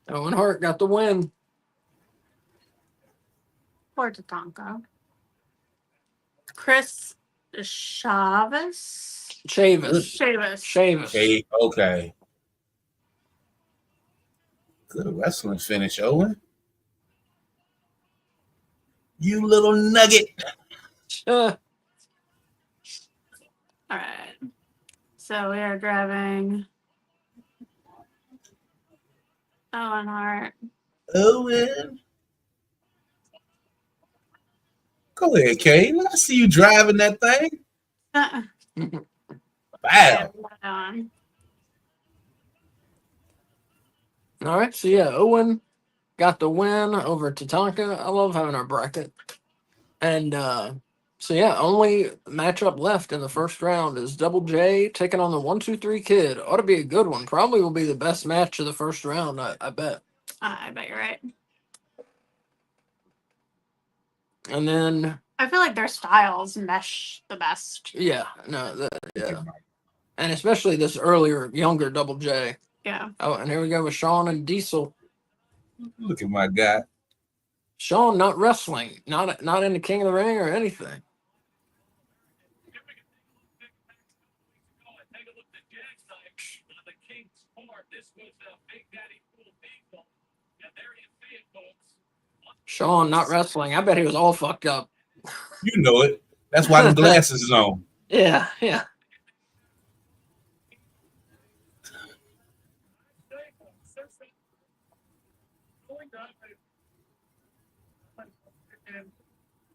Owen Hart got the win. poor Tatanka. Chris Chavez. Chavis. Hey, okay. Good wrestling finish, Owen. You little nugget. Uh, All right. So we are grabbing Owen Hart. Owen. Go ahead, Kane. I see you driving that thing. Wow. all right. So, yeah, Owen got the win over Tatanka. I love having our bracket. And so, yeah, only matchup left in the first round is Double J taking on the 1-2-3 Kid. Ought to be a good one. Probably will be the best match of the first round, I bet. I bet you're right. And then, I feel like their styles mesh the best. yeah. And especially this earlier, younger Double J. Yeah. Oh, and here we go with Sean and Diesel. Look at my guy. Sean not wrestling, not in the King of the Ring or anything. Sean not wrestling. I bet he was all fucked up. You know it. That's why the glasses is on. Yeah.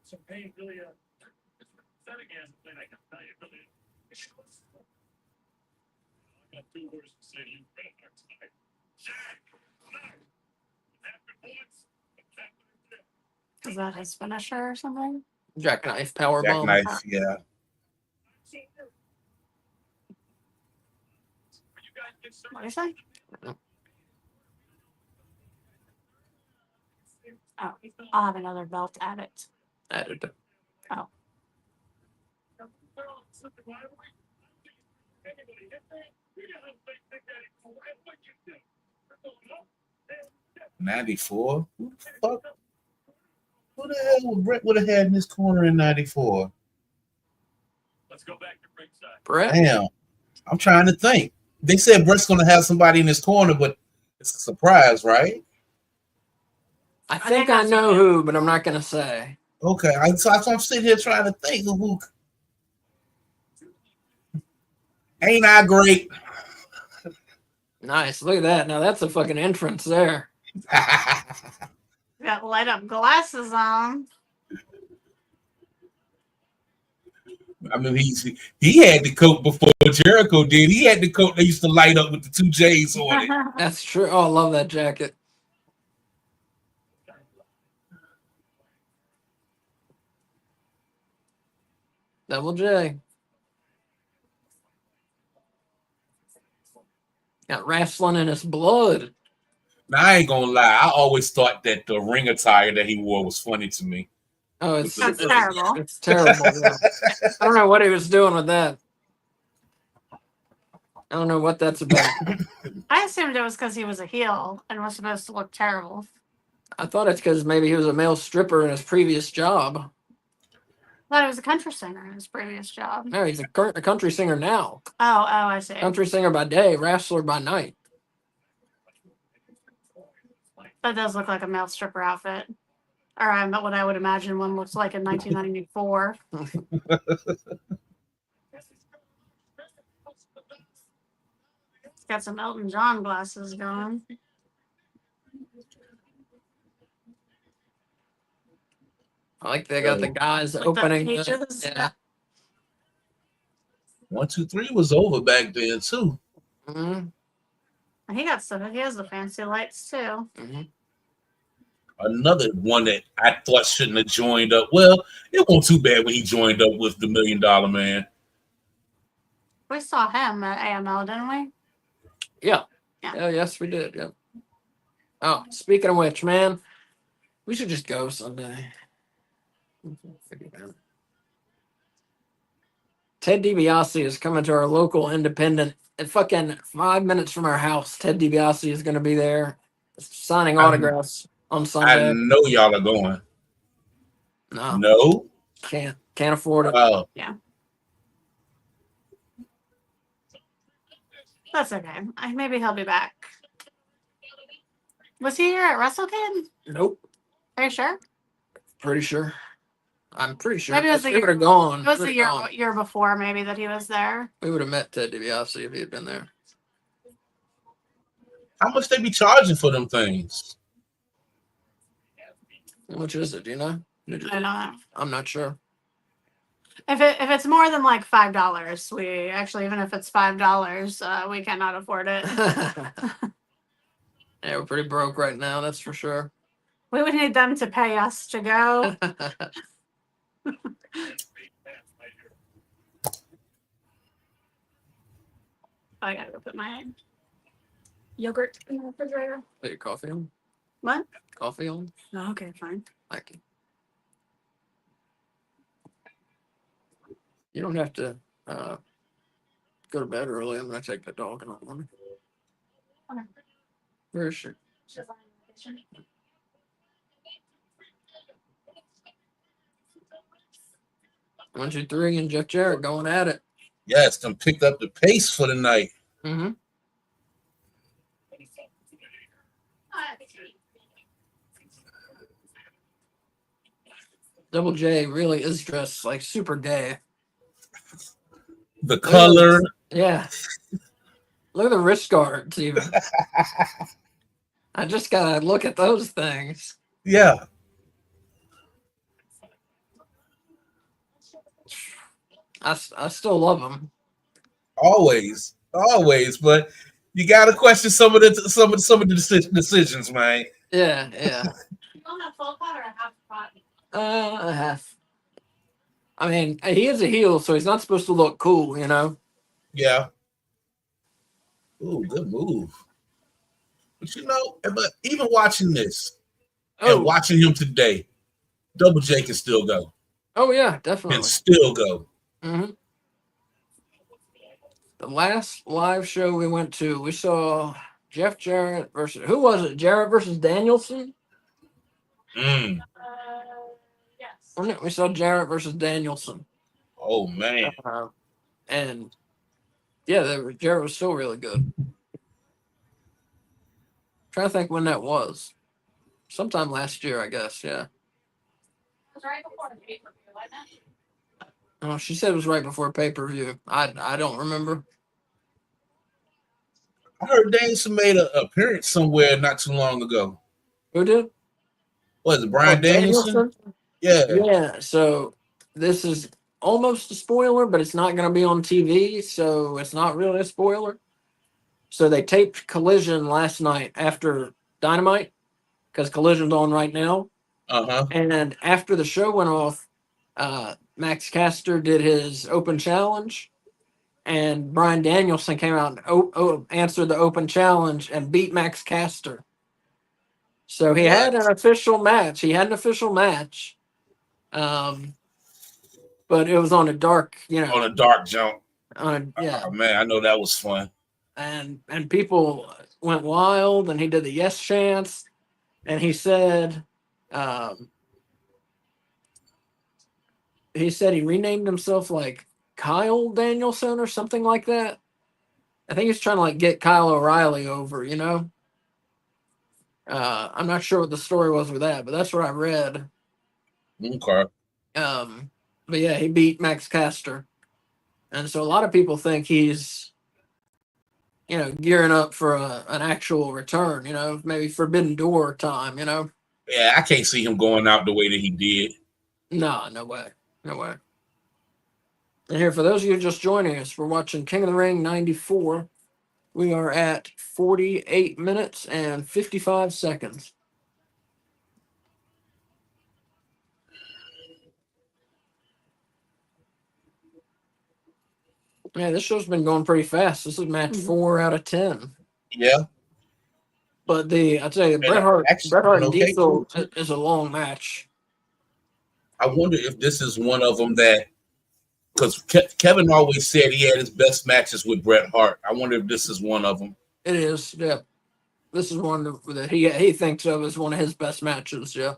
Some pain really that again, then I can tell you really. I got 2 words to say to you right tonight. Is that his finisher or something? Jackknife power bomb. Jackknife, yeah. What do you say? Oh, I'll have another belt added. Added. Oh. Anybody hit that? You know how they think that it's what you do. 94? Who the fuck? Who the hell would Brett would have had in this corner in 94? Let's go back to ringside. Brett? Damn. I'm trying to think. They said Brett's going to have somebody in this corner, but it's a surprise, right? I think think I that's know okay. who, but I'm not going to say. Okay. So I'm sitting here trying to think of who. Ain't I great? Nice. Look at that. Now that's a fucking entrance there. Got light up glasses on. I mean, he had the coat before Jericho did. He had the coat that used to light up with the 2 J's on it. That's true. Oh, I love that jacket. Double J. Got wrestling in his blood. Now, I ain't gonna lie. I always thought that the ring attire that he wore was funny to me. Oh, it's That's terrible. It's terrible. Yeah. I don't know what he was doing with that. I don't know what that's about. I assumed it was because he was a heel and was supposed to look terrible. I thought it's because maybe he was a male stripper in his previous job. I thought he was a country singer in his previous job. No, he's a country singer now. Oh, I see. Country singer by day, wrestler by night. That does look like a male stripper outfit. Or what I would imagine one looks like in 1994. It's got some Elton John glasses going. I like they got the guys Like the opening. peaches? Yeah. 1, 2, 3 was over back then too. Mm-hmm. And he got stuff. He has the fancy lights too. Mm-hmm. Another one that I thought shouldn't have joined up. Well, it wasn't too bad when he joined up with the $1 Million Man. We saw him at AML, didn't we? Yeah. Yeah. Yeah. Yes, we did. Yeah. Oh, speaking of which, man, we should just go someday. Ted DiBiase is coming to our local independent. At fucking 5 minutes from our house, Ted DiBiase is going to be there signing autographs on I Sunday. know y'all are going. No, No? can't afford it. Oh, That's okay. Maybe he'll be back. Was he here at Wrestle Kid? Nope. Are you sure? Pretty sure. I'm pretty sure. Maybe it was the we year- would have gone. It was the Would've year gone. year before, maybe, that he was there. We would have met Ted DiBiase if he had been there. how much they be charging for them things? How much is it? Do you know? I don't know. I'm not sure. If it's more than like $5, we actually, even if it's $5, we cannot afford it. Yeah, we're pretty broke right now. That's for sure. We would need them to pay us to go. I gotta go put my yogurt in the refrigerator. Put your coffee on. What? Coffee on. Oh, okay, fine. Thank you. You don't have to go to bed early. I'm gonna take the dog in the morning. Okay. Where is she? She's on vacation. 1, 2, 3, and Jeff Jarrett going at it. Yes, them picked up the pace for the night. Mm-hmm. Double J really is dressed like super gay. The color. Yeah. Look at the wrist guards, even. I just gotta look at those things. Yeah. I still love them. Always. But you gotta question some of the decisions, man. Yeah. You want a full pot or a half pot? A half. I mean, he is a heel, so he's not supposed to look cool, you know? Yeah. Ooh, good move. But you know, but even watching this, And Oh, watching him today, Double J can still go. oh yeah, Can definitely. still go. hmm The last live show we went to, we saw Jeff Jarrett versus who was it? Jarrett versus Danielson. Mm. Yes. Wasn't it? We saw Jarrett versus Danielson, Oh man. and yeah, Jarrett was still really good. Trying to think when that was. Sometime last year, I guess. Yeah. It was right before the pay-per-view, wasn't it? Oh, she said it was right before pay per view. I don't remember. I heard Danielson made an appearance somewhere not too long ago. Who did? Was it Oh, Brian Danielson? Danielson. Yeah. Yeah. So this is almost a spoiler, but it's not going to be on TV, so it's not really a spoiler. So they taped Collision last night after Dynamite because Collision's on right now. Uh-huh. And after the show went off, Max Caster did his open challenge, and Brian Danielson came out and answered the open challenge and beat Max Caster. So he had an What? official match. He had an official match, but it was on a dark, On a dark jump. yeah, Oh man, I know that was fun. and people went wild, and he did the yes chants, and um, he said he renamed himself like Kyle Danielson or something like that. I think he's trying to like get Kyle O'Reilly over, I'm not sure what the story was with that, but that's what I read. Okay. But yeah, he beat Max Caster. And so a lot of people think he's, gearing up for an actual return, maybe Forbidden Door time. Yeah, I can't see him going out the way that he did. No, no way. No way. And here, for those of you just joining us, we're watching King of the Ring 94. We are at 48 minutes and 55 seconds. Yeah, this show's been going pretty fast. This is match 4 out of 10. Yeah. But I tell you, And Bret Hart and okay, Diesel too. is a long match. I wonder if this is one of them that, because Kevin always said he had his best matches with Bret Hart. I wonder if this is one of them. It is, yeah. This is one that he thinks of as one of his best matches, yeah.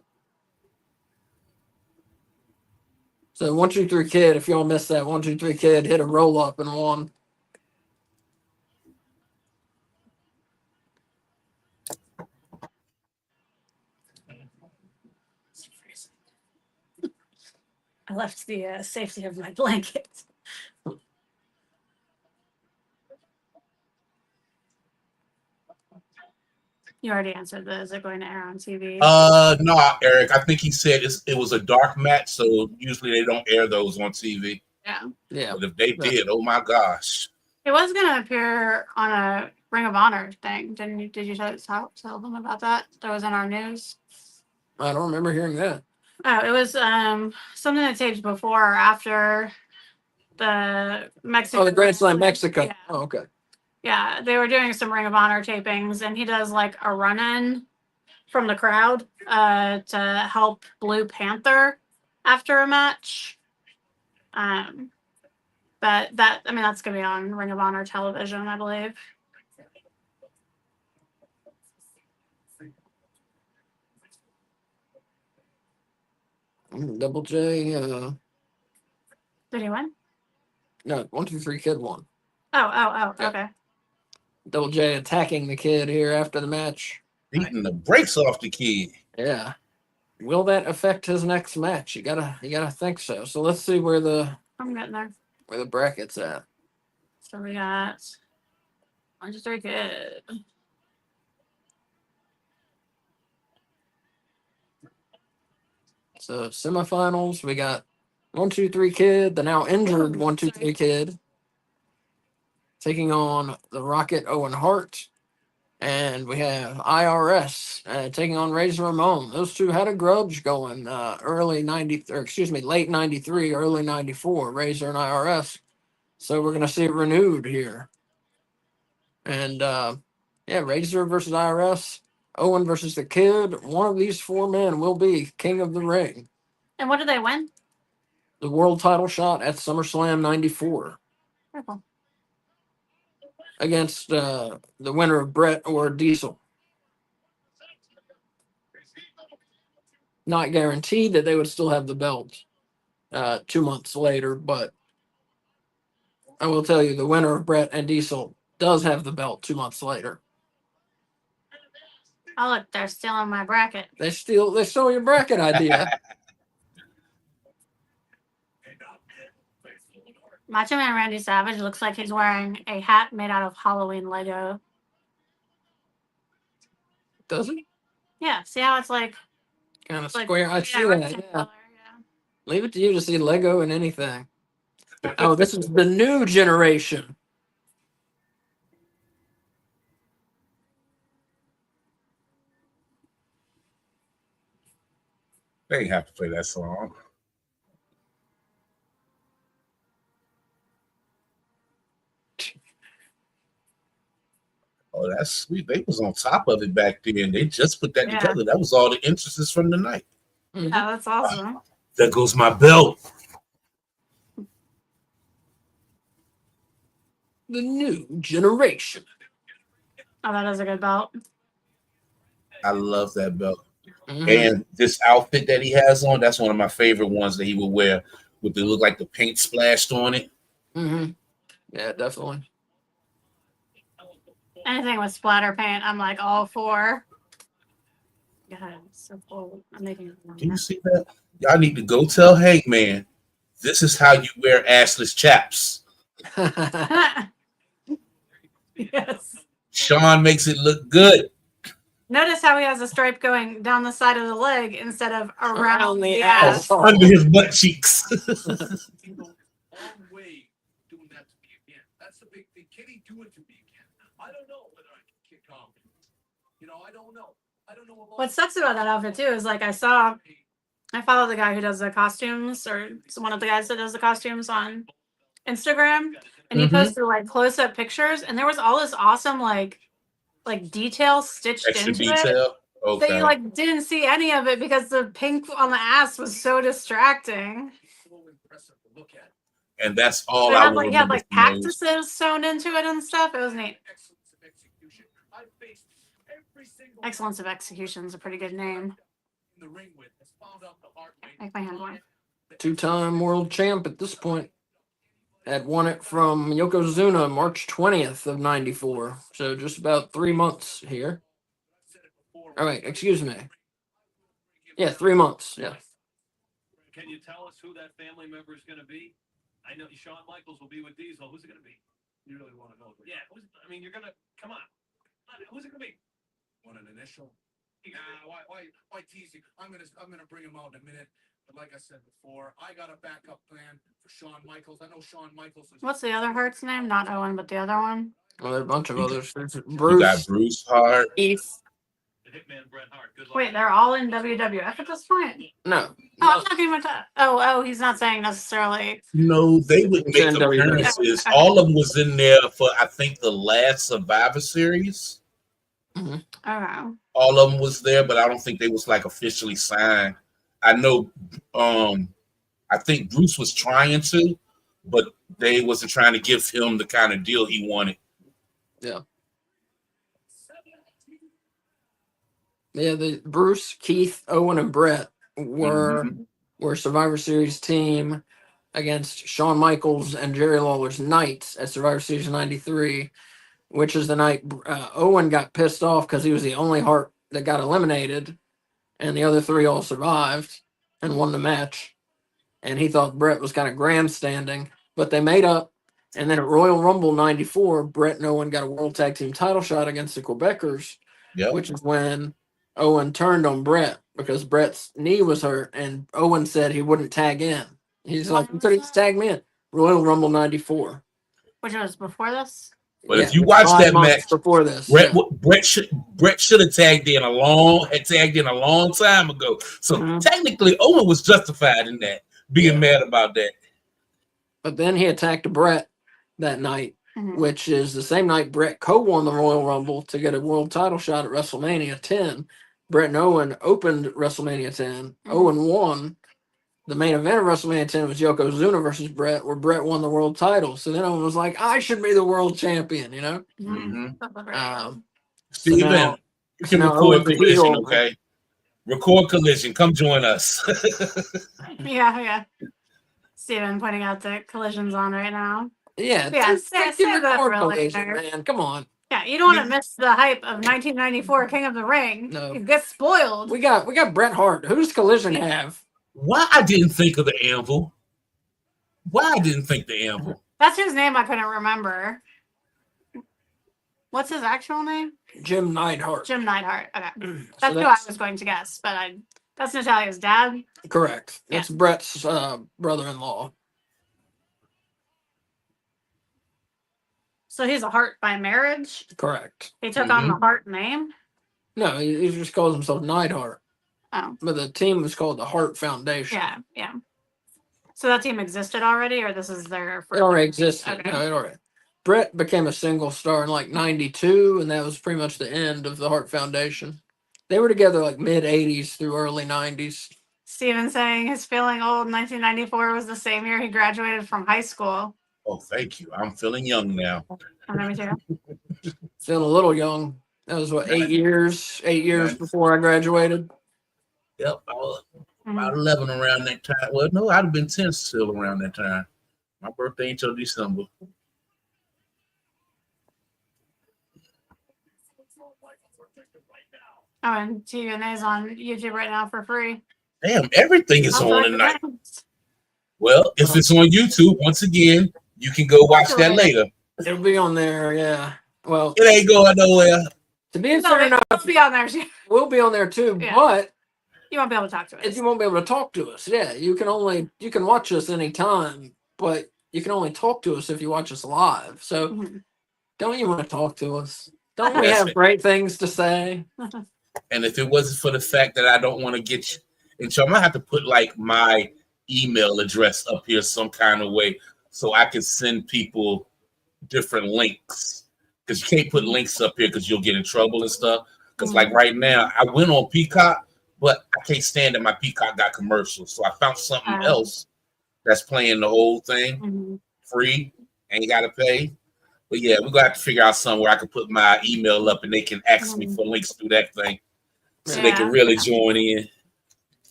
So 1-2-3 Kid, if y'all missed that, 1-2-3 Kid hit a roll up and won. I left the safety of my blanket. You already answered the, is it going to air on TV? No, Eric. I think he said it was a dark match, so usually they don't air those on TV. Yeah. But if they did, oh my gosh. It was going to appear on a Ring of Honor thing. Did you tell them about that? That was in our news. I don't remember hearing that. Oh, it was something that taped before or after the Mexico. Oh, the Grand Slam Mexico. Yeah. Oh, okay. Yeah, they were doing some Ring of Honor tapings, and he does like a run-in from the crowd to help Blue Panther after a match. But that's gonna be on Ring of Honor television, I believe. Double J. Did he win? No, 1-2-3 Kid won. Oh, Yeah. okay. Double J attacking the Kid here after the match. Beating the brakes off the kid. Yeah. Will that affect his next match? You gotta think so. So let's see where the I'm getting there. bracket's at. So we got 1-2-3 Kid. So semifinals, we got 1-2-3 Kid, the now injured 1-2-3 Kid, taking on the Rocket Owen Hart, and we have IRS taking on Razor Ramon. Those two had a grudge going late '93, early '94, Razor and IRS. So we're gonna see it renewed here, and Razor versus IRS. Owen versus the Kid. One of these four men will be King of the Ring. And what did they win? The world title shot at SummerSlam 94 Purple. against the winner of Brett or Diesel. Not guaranteed that they would still have the belt 2 months later, but I will tell you the winner of Brett and Diesel does have the belt 2 months later. Oh, look, they're stealing my bracket. They stole your bracket idea. Macho Man Randy Savage looks like he's wearing a hat made out of Halloween Lego. Does it? Yeah, see how it's like Kind of like square. I see that. rectangular, Yeah. yeah. Leave it to you to see Lego and anything. Oh, this is the new generation. They ain't have to play that song. Oh, that's sweet. They was on top of it back then. They just put that Yeah. together. That was all the entrances from the night. Mhm. Yeah, that's awesome. There goes my belt. The new generation. Oh, that is a good belt. I love that belt. Mhm. And this outfit that he has on, that's one of my favorite ones that he would wear with the look like the paint splashed on it. Mhm. Yeah, definitely. Anything with splatter paint, I'm like all for. God, it's so cold. I'm making it warm. Can you see that? Y'all need to go tell Hangman, this is how you wear assless chaps. Yes. Sean makes it look good. Notice how he has a stripe going down the side of the leg instead of around Around the the ass. ass. Under his butt cheeks. Long way doing that to me again. That's the big thing. Can he do it to me again? I don't know whether I can kick off. You know, I don't know. I don't know. What sucks about that outfit too is like I follow the guy who does the costumes, or one of the guys that does the costumes on Instagram, and he Mhm. posted like close up pictures, and there was all this awesome like detail stitched Extra into it. detail. That Okay. you like didn't see any of it because the pink on the ass was so distracting. So impressive to look at. And that's all It I had will like, he had remember like from those. cactuses sewn into it and stuff. It was neat. Excellence of execution. I faced every single Excellence of Execution is a pretty good name. in the ring with has found out the hard way. Make my hand warm. Two-time world champ at this point. Had won it from Yokozuna March 20th of 94. So just about 3 months here. All right, excuse me. Yeah, 3 months. Yeah. Can you tell us who that family member is going to be? I know Shawn Michaels will be with Diesel. Who's it going to be? You really want to know? Yeah. I mean, you're going to come on. Who's it going to be? Want an initial? Nah, why tease you? I'm gonna bring him out in a minute. But like I said before, I got a backup plan for Shawn Michaels. I know Shawn Michaels is. What's the other Hart's name? Not Owen, but the other one. Well, there are a bunch of You others. You got Bruce, Bruce Hart. Keith. The Hitman Bret Hart. Good luck. Wait, they're all in WWF at this point? No. Oh, I'm talking about that. Oh, he's not saying necessarily. No, they would make Saying WWE. appearances. Okay. All of them was in there for I think the last Survivor Series. Okay. All of them was there, but I don't think they was like officially signed. I know I think Bruce was trying to, but they wasn't trying to give him the kind of deal he wanted. Yeah. Yeah, the Bruce, Keith, Owen, and Brett were Survivor Series team against Shawn Michaels and Jerry Lawler's Knights at Survivor Series 93, which is the night Owen got pissed off because he was the only Hart that got eliminated, and the other three all survived and won the match. And he thought Brett was kind of grandstanding, but they made up. And then at Royal Rumble 94, Brett and Owen got a World Tag Team title shot against the Quebecers, Yep. which is when Owen turned on Brett because Brett's knee was hurt, and Owen said he wouldn't tag in. He's like, you could have tagged me in. Royal Rumble 94. Which was before this? But if you watch 5 that months match before this, Brett should have tagged in a long time ago. So Mhm. technically, Owen was justified in that, being mad about that. But then he attacked Brett that night Mhm. which is the same night Brett co-won the Royal Rumble to get a world title shot at WrestleMania 10. Brett and Owen opened WrestleMania 10. Owen won. The main event of WrestleMania 10 was Yokozuna versus Brett, where Brett won the world title. So then Owen was like, I should be the world champion, you know? Mhm. So Steven, now, you so can now record Owen's a Collision, heel. okay? Record Collision. Come join us. Yeah. Steven pointing out that Collision's on right now. Yeah, Yeah, just save give that record for Collision, later. man. Come on. Yeah, you don't want to miss the hype of 1994 King of the Ring. No. You get spoiled. We got Bret Hart. Who does Collision have? Why I didn't think of the anvil? Why I didn't think the anvil? That's his name I couldn't remember. What's his actual name? Jim Neidhart. Jim Neidhart. Okay. So That's who I was going to guess, but that's Natalia's dad. correct. Yeah. That's Brett's brother-in-law. So he's a Hart by marriage. Correct. He took on the Hart name. No, he just calls himself Neidhart. Oh. But the team was called the Hart Foundation. Yeah. So that team existed already, or this is their first? It already existed. Okay. No, it already. Brett became a single star in like '92, and that was pretty much the end of the Hart Foundation. They were together like mid '80s through early '90s. Steven saying his feeling old 1994 was the same year he graduated from high school. Oh, thank you. I'm feeling young now. And me too. Feeling a little young. That was what, 8 years? 8 years before I graduated. Yep, I was about 11 around that time. Well, no, I'd have been 10 still around that time. My birthday ain't till December. Oh, and TNA's on YouTube right now for free. Damn, everything is I'll on talk tonight. about it. Well, if it's on YouTube, once again, you can go watch that later. It'll be on there, yeah. Well, It ain't going nowhere. to be No, fair they enough, will be on there too. we'll be on there too, Yeah. but You won't be able to talk to us. you won't be able to talk to us. Yeah, you can watch us anytime, but you can only talk to us if you watch us live. So Mhm. don't you want to talk to us? Don't we Yes. have great things to say? And if it wasn't for the fact that I don't want to get you in trouble, I'm gonna have to put like my email address up here some kind of way so I can send people different links. Because you can't put links up here because you'll get in trouble and stuff. Because like right now, I went on Peacock, but I can't stand that my Peacock got commercials. So I found something else that's playing the whole thing free, ain't gotta pay. But yeah, we're gonna have to figure out something where I can put my email up and they can ask me for links through that thing. So they can really join in.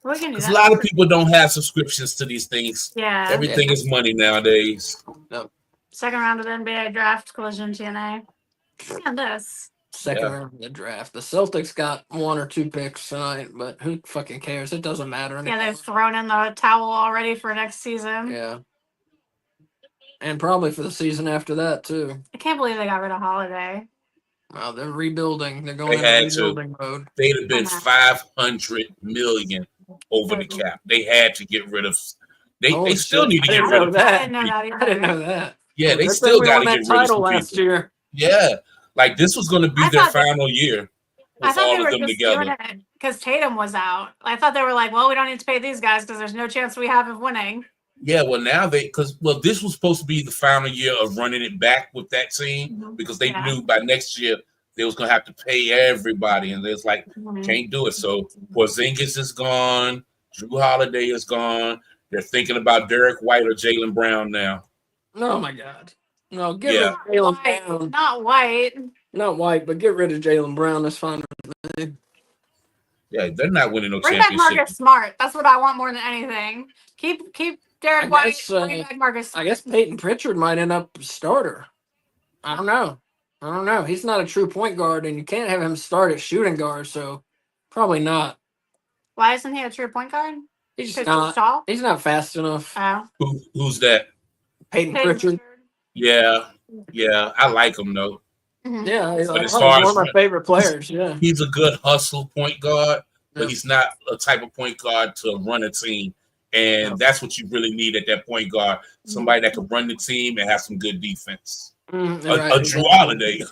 We can do Because that. a lot of people don't have subscriptions to these things. Yeah. Everything is money nowadays. Second round of the NBA draft, Collision TNA. And this. Second round of the draft. The Celtics got 1 or 2 picks tonight, but who fucking cares? It doesn't matter anymore. Yeah, they've thrown in the towel already for next season. Yeah. And probably for the season after that too. I can't believe they got rid of Holiday. Well, they're rebuilding. They're going They into had rebuilding mode. They'd have been 500 million over the cap. They had to get rid of. They still need to get rid of that. I didn't know that either. I didn't know that. Yeah, they That's still when we got to won get that rid of title some last people. year. Yeah, like this was going to be I their thought they- final year I with thought all they of were them just doing together. it because Tatum was out. I thought they were like, well, we don't need to pay these guys because there's no chance we have of winning. Yeah, well now this was supposed to be the final year of running it back with that team because they knew by next year they was going to have to pay everybody, and they was like, can't do it. So Porzingis is gone, Drew Holiday is gone. They're thinking about Derek White or Jaylen Brown now. Oh my God. No, get rid of Jaylen Brown. Not White. Not White, but get rid of Jaylen Brown. That's fine with me. Yeah, they're not winning no Bring back championship. Marcus Smart. That's what I want more than anything. Keep Derek White. Bring back Marcus. I guess Peyton Pritchard might end up starter. I don't know. He's not a true point guard, and you can't have him start at shooting guard, so probably not. Why isn't he a true point guard? He's Because not. he's tall. He's not fast enough. Oh. Who's that? Peyton Pritchard. Yeah, I like him though. Yeah, he's But as one far of as my favorite players. Yeah, he's a good hustle point guard, but Yeah. he's not a type of point guard to run a team. And that's what you really need at that point guard. Somebody that can run the team and have some good defense. A Drew Holiday.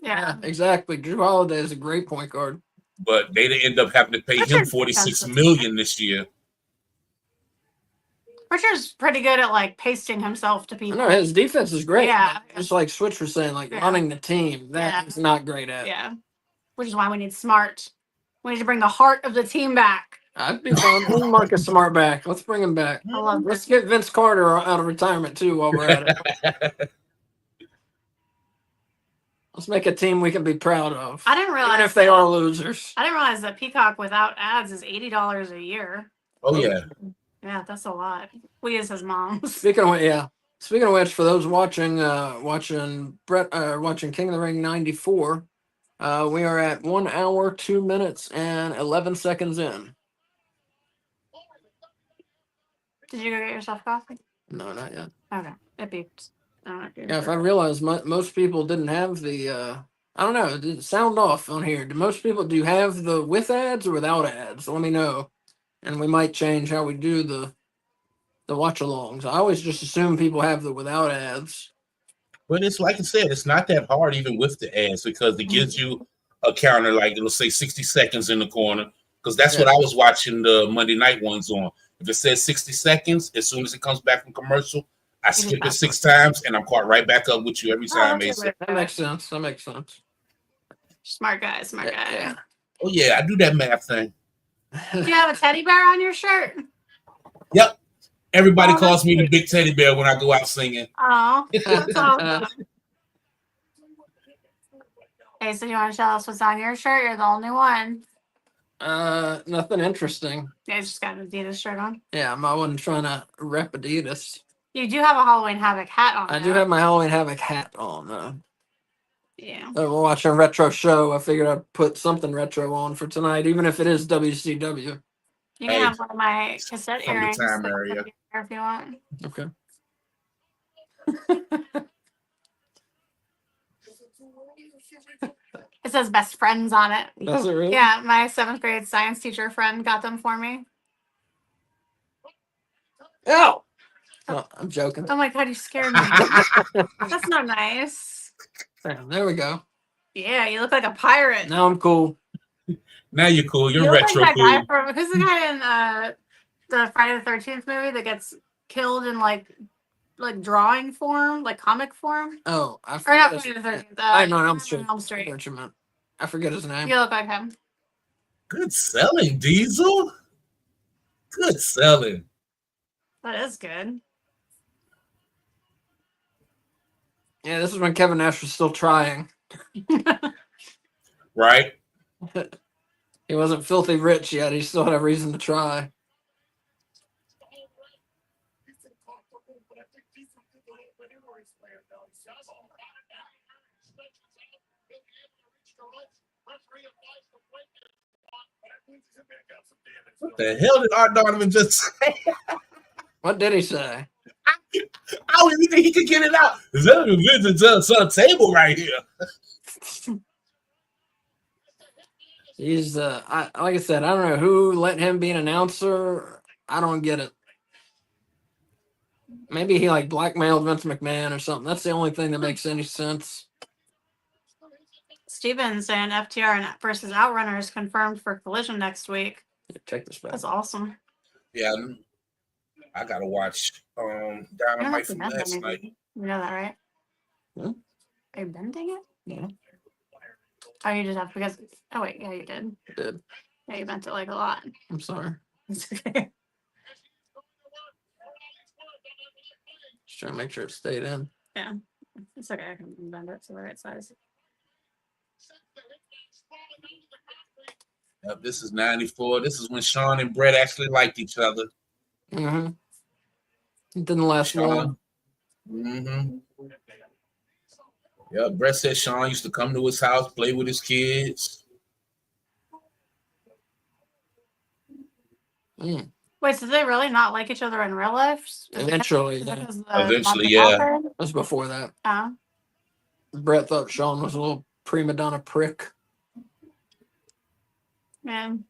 Yeah, exactly. Drew Holiday is a great point guard. But they end up having to pay him $46 million this year. Richard's pretty good at like pasting himself to I people. know his defense is great. Yeah. but Just like Switch was saying, like Yeah. running the team, that Yeah. he's not great at. Yeah. Which is why we need Smart. We need to bring the heart of the team back. I'd be fine. We can Marcus Smart back. Let's bring him back. I love Let's this. get Vince Carter out of retirement too while we're at it. Let's make a team we can be proud of. I didn't realize Even if they are losers. I didn't realize that Peacock without ads is $80 a year. Oh yeah. Yeah, that's a lot. We as his moms. Speaking of which, for those watching watching King of the Ring 94, we are at 1 hour, 2 minutes, and 11 seconds in. Did you go get yourself coffee? No, not yet. Okay. It beeped. I don't know if you Yeah, if I realized most people didn't have the, I don't know, did it sound off on here? Do most people, do you have the with ads or without ads? Let me know. And we might change how we do the watch alongs. I always just assume people have the without ads. But it's like I said, it's not that hard even with the ads because it gives you a counter, like it'll say 60 seconds in the corner. Because that's what I was watching the Monday night ones on. If it says 60 seconds, as soon as it comes back from commercial, I skip it 6 times and I'm caught right back up with you every time. Asa. That makes sense. That makes sense. Smart guy, smart guy. Yeah. Oh yeah, I do that math thing. Do you have a teddy bear on your shirt? Yep. Everybody Oh, calls me the that's big teddy bear when I go out singing. Oh, that's all. Hey, so you want to tell us what's on your shirt? You're the only one. Nothing interesting. Yeah, you just got an Adidas shirt on. Yeah, I wasn't trying to rep Adidas. You do have a Halloween Havoc hat on. I though. do have my Halloween Havoc hat on. Yeah. We're watching a retro show. I figured I'd put something retro on for tonight, even if it is WCW. You can Hey, have one of my cassette from the earrings time that area. can be there if you want. Okay. It says best friends on it. Does it really? Yeah, my 7th grade science teacher friend got them for me. Ow! Oh, I'm joking. Oh my god, you scared me. That's not nice. There we go. Yeah, you look like a pirate. Now I'm cool. Now you're cool. You're You look retro like that cool. guy from who's the guy in the Friday the 13th movie that gets killed in like drawing form, like comic form? Oh, I Or not forget. Friday the 13th. I know Elm Street. Elm I Street. know what you meant. I forget his name. You look like him. Good selling, Diesel. Good selling. That is good. Yeah, this is when Kevin Nash was still trying. Right? He wasn't filthy rich yet. He still had a reason to try. What the hell did Art Donovan just say? What did he say? I don't even think he could get it out. Is that a Vince's on table right here? He's like I said, I don't know who let him be an announcer. I don't get it. Maybe he like blackmailed Vince McMahon or something. That's the only thing that makes any sense. Steven saying FTR and versus Outrunners confirmed for Collision next week. Take this back. That's awesome. Yeah, I gotta watch You don't Dynamite have to from bend last anything. night. You know that, right? Hmm? Are you bending it? Yeah. Oh, you just have because. Oh wait, yeah, you did. I did. Yeah, you bent it like a lot. I'm sorry. It's okay. Just trying to make sure it stayed in. Yeah, it's okay. I can bend it to the right size. Yep, this is 94. This is when Sean and Brett actually liked each other. Mm-hmm. It didn't last long. Mm-hmm. Yeah, Brett said Sean used to come to his house, play with his kids. Mm. Wait, so they really not like each other in real life? Is it Eventually, because yeah. of the Eventually, Monte yeah. Carlo? That was before that. Oh, Brett thought Sean was a little prima donna prick. man.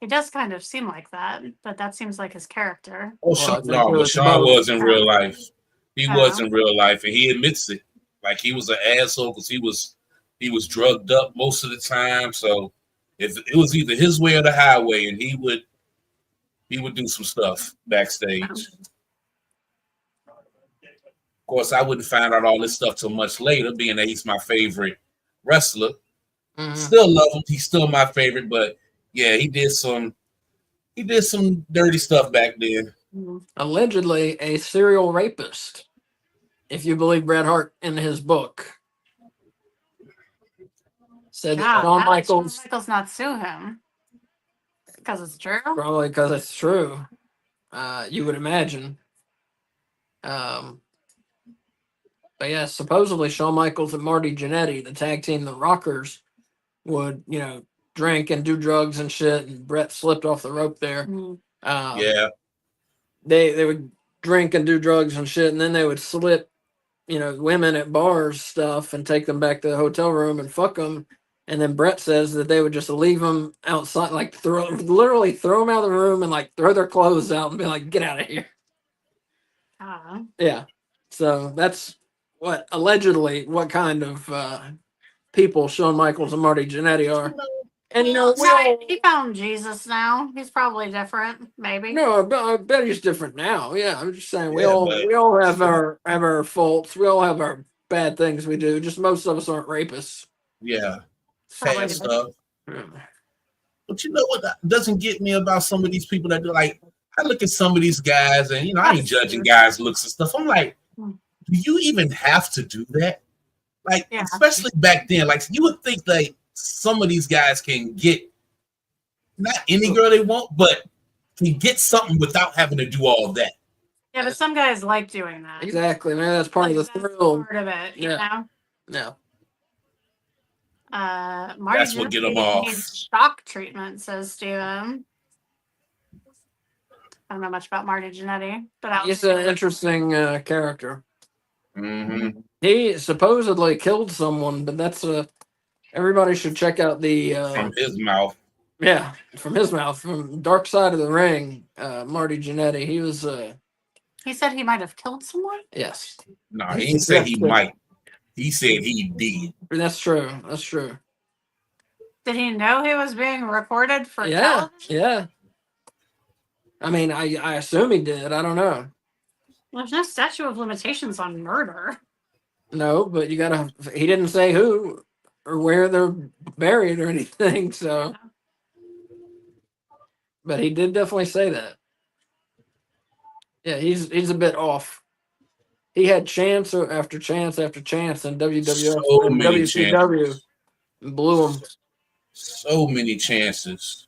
He does kind of seem like that, but that seems like his character. Oh, I Sean, think no, it but was Sean both. was in real life. He Oh. was in real life, and he admits it. Like he was an asshole because he was drugged up most of the time. So if it was either his way or the highway, and he would He would do some stuff backstage. Of course, I wouldn't find out all this stuff till much later, being that he's my favorite wrestler. Mhm. Still love him. He's still my favorite, but yeah, he did some dirty stuff back then. Allegedly a serial rapist, if you believe Bret Hart in his book. Said that God, Shawn how did Shawn Michaels, Michaels not sue him? Because it's true. probably because it's true. You would imagine. But yeah, supposedly Shawn Michaels and Marty Jannetty, the tag team, the Rockers, would drink and do drugs and shit, and Bret slipped off the rope there. Mhm. Yeah, They would drink and do drugs and shit, and then they would slip women at bars stuff and take them back to the hotel room and fuck them. And then Brett says that they would just leave them outside, like literally throw them out of the room and like throw their clothes out and be like, get out of here. Yeah. So that's allegedly what kind of people Shawn Michaels and Marty Jannetty are. And He found Jesus now. He's probably different, maybe. no, I bet he's different now. Yeah, I'm just saying we Yeah, all but- have our faults. We all have our bad things we do. Just most of us aren't rapists. yeah, Probably fat stuff. Yeah. But you know what doesn't get me about some of these people that do, like, I look at some of these guys and I ain't judging guys' looks and stuff. I'm like, do you even have to do that? Like, Yeah. especially back then, like you would think like some of these guys can get not any girl they want, but can get something without having to do all that. Yeah, but some guys like doing that. Exactly, man. That's part of the Like, that's thrill. part of it, you Yeah. know? No. Marty That's what get 'em Jannetty off. needs shock treatment, says Steven. I don't know much about Marty Jannetty, but He's an interesting character. Mm-hmm. He supposedly killed someone, but that's everybody should check out the From his mouth. yeah, from his mouth, from Dark Side of the Ring. Marty Jannetty. He was he said he might have killed someone. yes. No, he didn't say he might. He said he did. That's true. That's true. Did he know he was being recorded for Yeah, television? yeah. I mean, I assume he did. I don't know. There's no statute of limitations on murder. No, but you gotta. He didn't say who or where they're buried or anything. So, but he did definitely say that. Yeah, he's a bit off. He had chance after chance after chance in WWF So and many WCW, chances. and blew him. So many chances.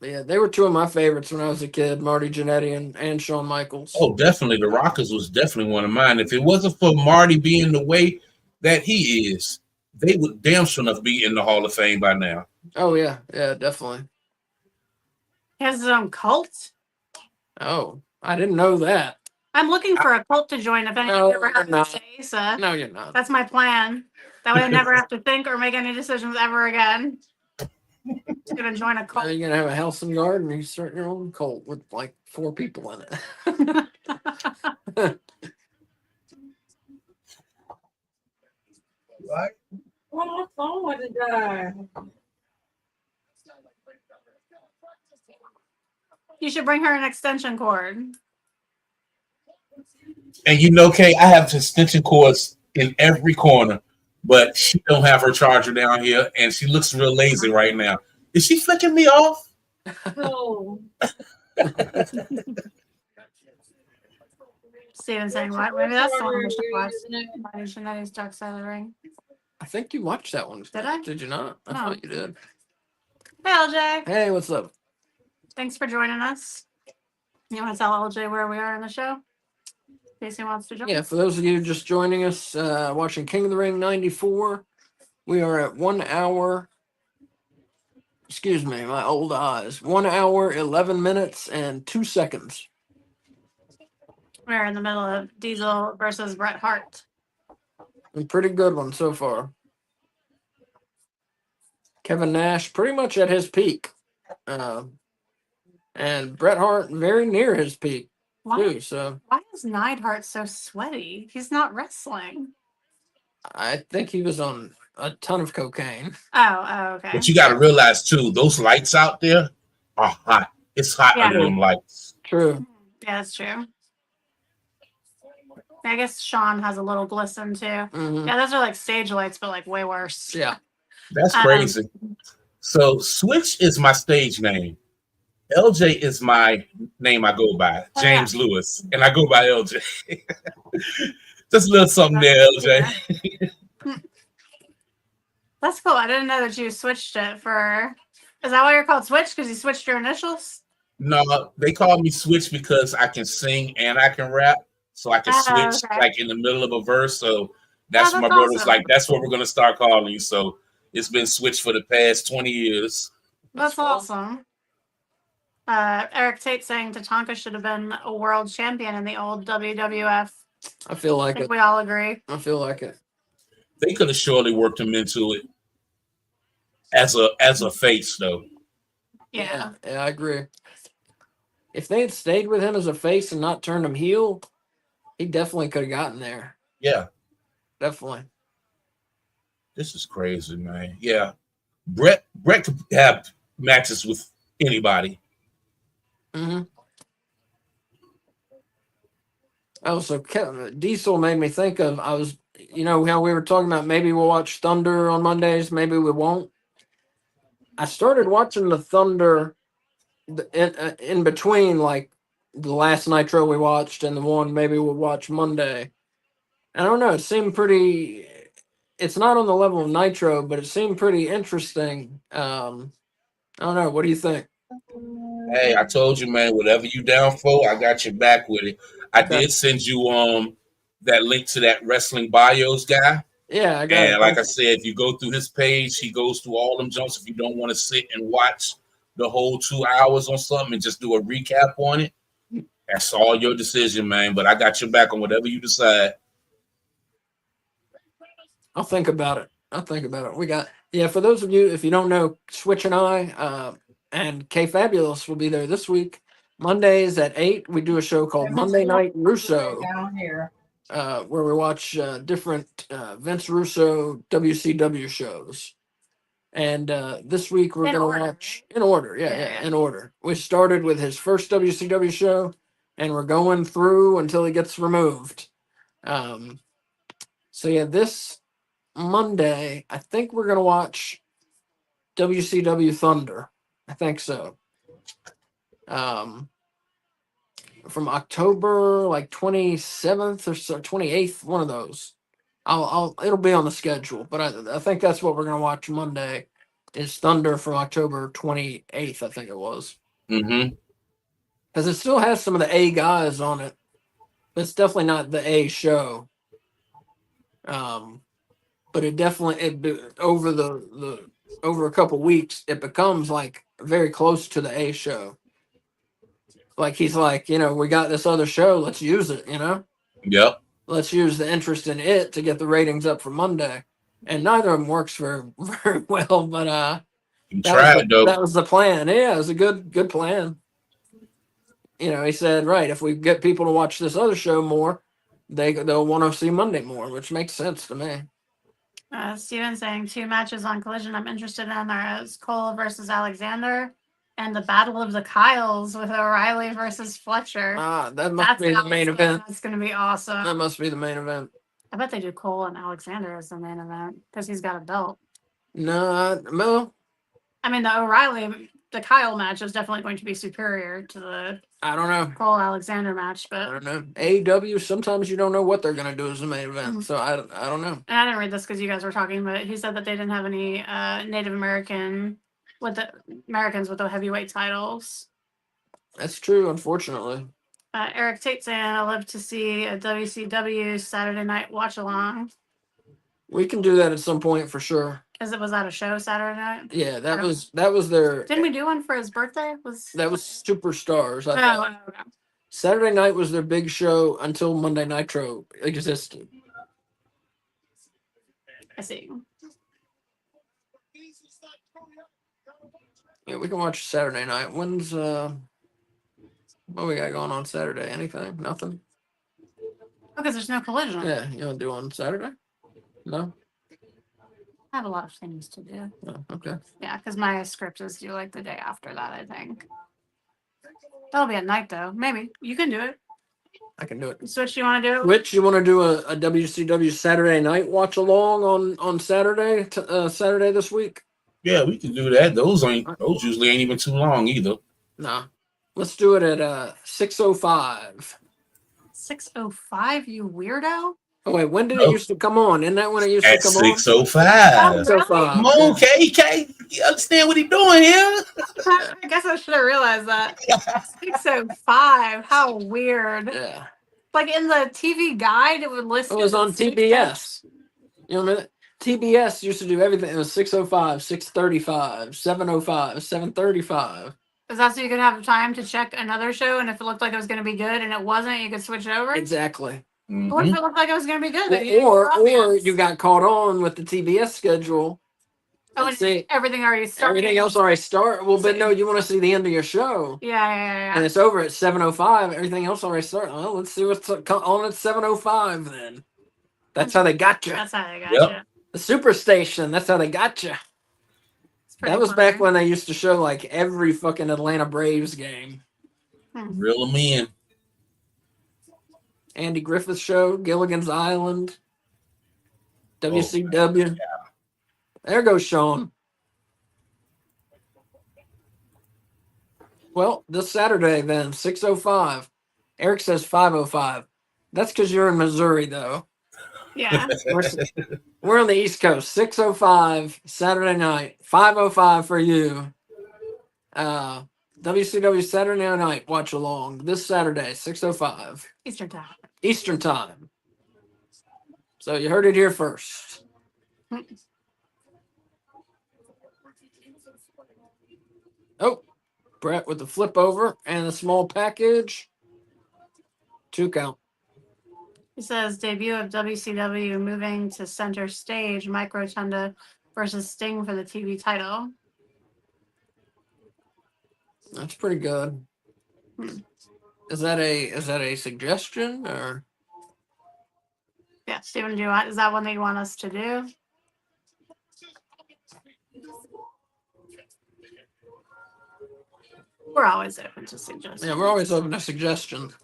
Yeah, they were two of my favorites when I was a kid, Marty Jannetty and Shawn Michaels. Oh, definitely. The Rockers was definitely one of mine. If it wasn't for Marty being the way that he is, they would damn sure enough be in the Hall of Fame by now. Oh yeah, definitely. He has his own cult. Oh, I didn't know that. I'm looking for a cult to join if anything No, ever you're happens not. to Asa. No, you're not. That's my plan. That way I never have to think or make any decisions ever again. Just gonna join a Now cult. you're gonna have a house and garden. You start your own cult with like 4 people in it. Right? Oh, my phone would have died. You should bring her an extension cord. And you know, Kay, I have extension cords in every corner, but she don't have her charger down here, and she looks real lazy right now. Is she flicking me off? No. Steven saying what? Maybe that's the one we should You're watch. using it. Marty Jannetty's Dark Side of the Ring. I think you watched that one. Did I? Did you not? I No. thought you did. Hey LJ. Hey, what's up? Thanks for joining us. You want to tell LJ where we are in the show? In case he wants to join. Yeah, for those of you just joining us, watching King of the Ring 94, we are at 1 hour. Excuse me, my old eyes. 1 hour, 11 minutes, and 2 seconds. We're in the middle of Diesel versus Bret Hart. A pretty good one so far. Kevin Nash pretty much at his peak. And Bret Hart very near his peak, Why, too. So why is Neidhart so sweaty? He's not wrestling. I think he was on a ton of cocaine. Oh, okay. But you got to realize too, those lights out there, are hot. It's hot Yeah. under them lights. True. Yeah, that's true. I guess Sean has a little glisten too. Hmm. Yeah, those are like stage lights, but like way worse. Yeah. That's Um, crazy. So Switch is my stage name. LJ is my name I go by, Oh, yeah. James Lewis, and I go by LJ. Just a little something there, LJ. That's cool. I didn't know that you switched it for. Is that why you're called Switch? Because you switched your initials? No, they call me Switch because I can sing and I can rap, so I can Oh, switch okay. like in the middle of a verse. So Oh, that's what that's my brother's awesome. like. That's what we're gonna start calling you. So it's been switched for the past 20 years. That's awesome. Eric Tate saying Tatanka should have been a world champion in the old WWF. I feel I like think it. we all agree. I feel like it. They could have surely worked him into it as a face though. Yeah. Yeah, I agree. If they had stayed with him as a face and not turned him heel, he definitely could have gotten there. Yeah, Definitely. this is crazy, man. Yeah, Brett could have matches with anybody. Hmm. Oh, so Diesel made me think of how we were talking about maybe we'll watch Thunder on Mondays, maybe we won't. I started watching the Thunder in between, like the last Nitro we watched and the one maybe we'll watch Monday. I don't know. It seemed pretty. It's not on the level of Nitro, but it seemed pretty interesting. I don't know. What do you think? Hey, I told you, man. Whatever you down for, I got your back with it. I Okay. did send you that link to that wrestling bios guy. Yeah, I got And it. like I said, if you go through his page, he goes through all them jumps. If you don't want to sit and watch the whole 2 hours on something and just do a recap on it, that's all your decision, man. But I got your back on whatever you decide. I'll think about it. We got for those of you if you don't know, Switch and I and K Fabulous will be there this week. Mondays at 8, we do a show called Monday Night Russo, Down here. where we watch different Vince Russo WCW shows. And this week we're In going order, to watch in order. Yeah. In order. We started with his first WCW show, and we're going through until he gets removed. So this Monday, I think we're going to watch WCW Thunder. I think so. From October like 27th or so, 28th, one of those. It'll be on the schedule, but I think that's what we're going to watch Monday is Thunder from October 28th, I think it was. Mm-hmm. Because it still has some of the A guys on it. But it's definitely not the A show. But it definitely over a couple weeks it becomes like very close to the A show. Like he's like, we got this other show, let's use it, Yep. let's use the interest in it to get the ratings up for Monday. And neither of them works very very well, but You tried though. that was the plan. Yeah, it was a good plan. He said, right, if we get people to watch this other show more, they'll want to see Monday more, which makes sense to me. Steven saying 2 matches on Collision I'm interested in are Cole versus Alexander and the Battle of the Kyles with O'Reilly versus Fletcher. That must be the main event. That's going to be awesome. That must be the main event. I bet they do Cole and Alexander as the main event because he's got a belt. No, I mean, the O'Reilly, the Kyle match is definitely going to be superior to the I don't know. Cole Alexander match, I but don't know. AEW, sometimes you don't know what they're going to do as the main event. Mhm. So I don't know. and I didn't read this because you guys were talking, but he said that they didn't have any Native Americans with the heavyweight titles. That's true, unfortunately. Eric Tate saying, I love to see a WCW Saturday night watch along. We can do that at some point for sure. Was that a show Saturday night? Yeah, that was their. Didn't we do one for his birthday? That was Superstars. I thought. Okay. Saturday night was their big show until Monday Nitro existed. I see. Yeah, we can watch Saturday night. When's what we got going on Saturday? Anything? Nothing? Because there's no Collision. Yeah, you want to do on Saturday? No? I have a lot of things to do. Oh, okay. Yeah, because my script is due like the day after that, I think. That'll be at night though. Maybe. You can do it. I can do it. Switch, you want to do it? Which you want to do a WCW Saturday night watch along on Saturday Saturday this week? Yeah, we can do that. Those usually ain't even too long either. Nah. Let's do it at 6:05. 6:05, you weirdo. Oh wait, when did it Oh. used to come on? Isn't that when it used At to come on? 6:05. 6:05. Come on, KK. You understand what he doing here? I guess I should have realized that. 6:05. How weird. Yeah. Like in the TV guide, it would list. It was on TBS. You know, TBS used to do everything. It was 6:05, 6:35, 7:05, 7:35. Is that so you could have time to check another show, and if it looked like it was going to be good and it wasn't, you could switch over? Exactly. What if it looked like it was going to be good? Or you got caught on with the TBS schedule. Oh, and see, everything already started. everything else already started. Well, but no, you want to see the end of your show. Yeah. And it's over at 7:05. Everything else already started. Well, let's see what's on at 7:05 then. That's how they got you. That's how they got Yep. you. The Superstation. That's how they got you. It's pretty That was funny. back when they used to show like every fucking Atlanta Braves game. Reel them in. Andy Griffith Show, Gilligan's Island, WCW. There goes Sean. Well, this Saturday then, 6:05. Eric says 5:05. That's because you're in Missouri, though. Yeah. We're on the East Coast. 6:05 Saturday night. 5:05 for you. WCW Saturday Night Watch Along this Saturday, 6:05 Eastern time. Eastern Time. So you heard it here first. Oh, Brett with the flip over and a small package. 2 count. He says debut of WCW moving to center stage, Mike Rotunda versus Sting for the TV title. That's pretty good. Is that a suggestion or? Yeah, Steven, is that one that you want us to do? We're always open to suggestions. Yeah, we're always open to suggestions.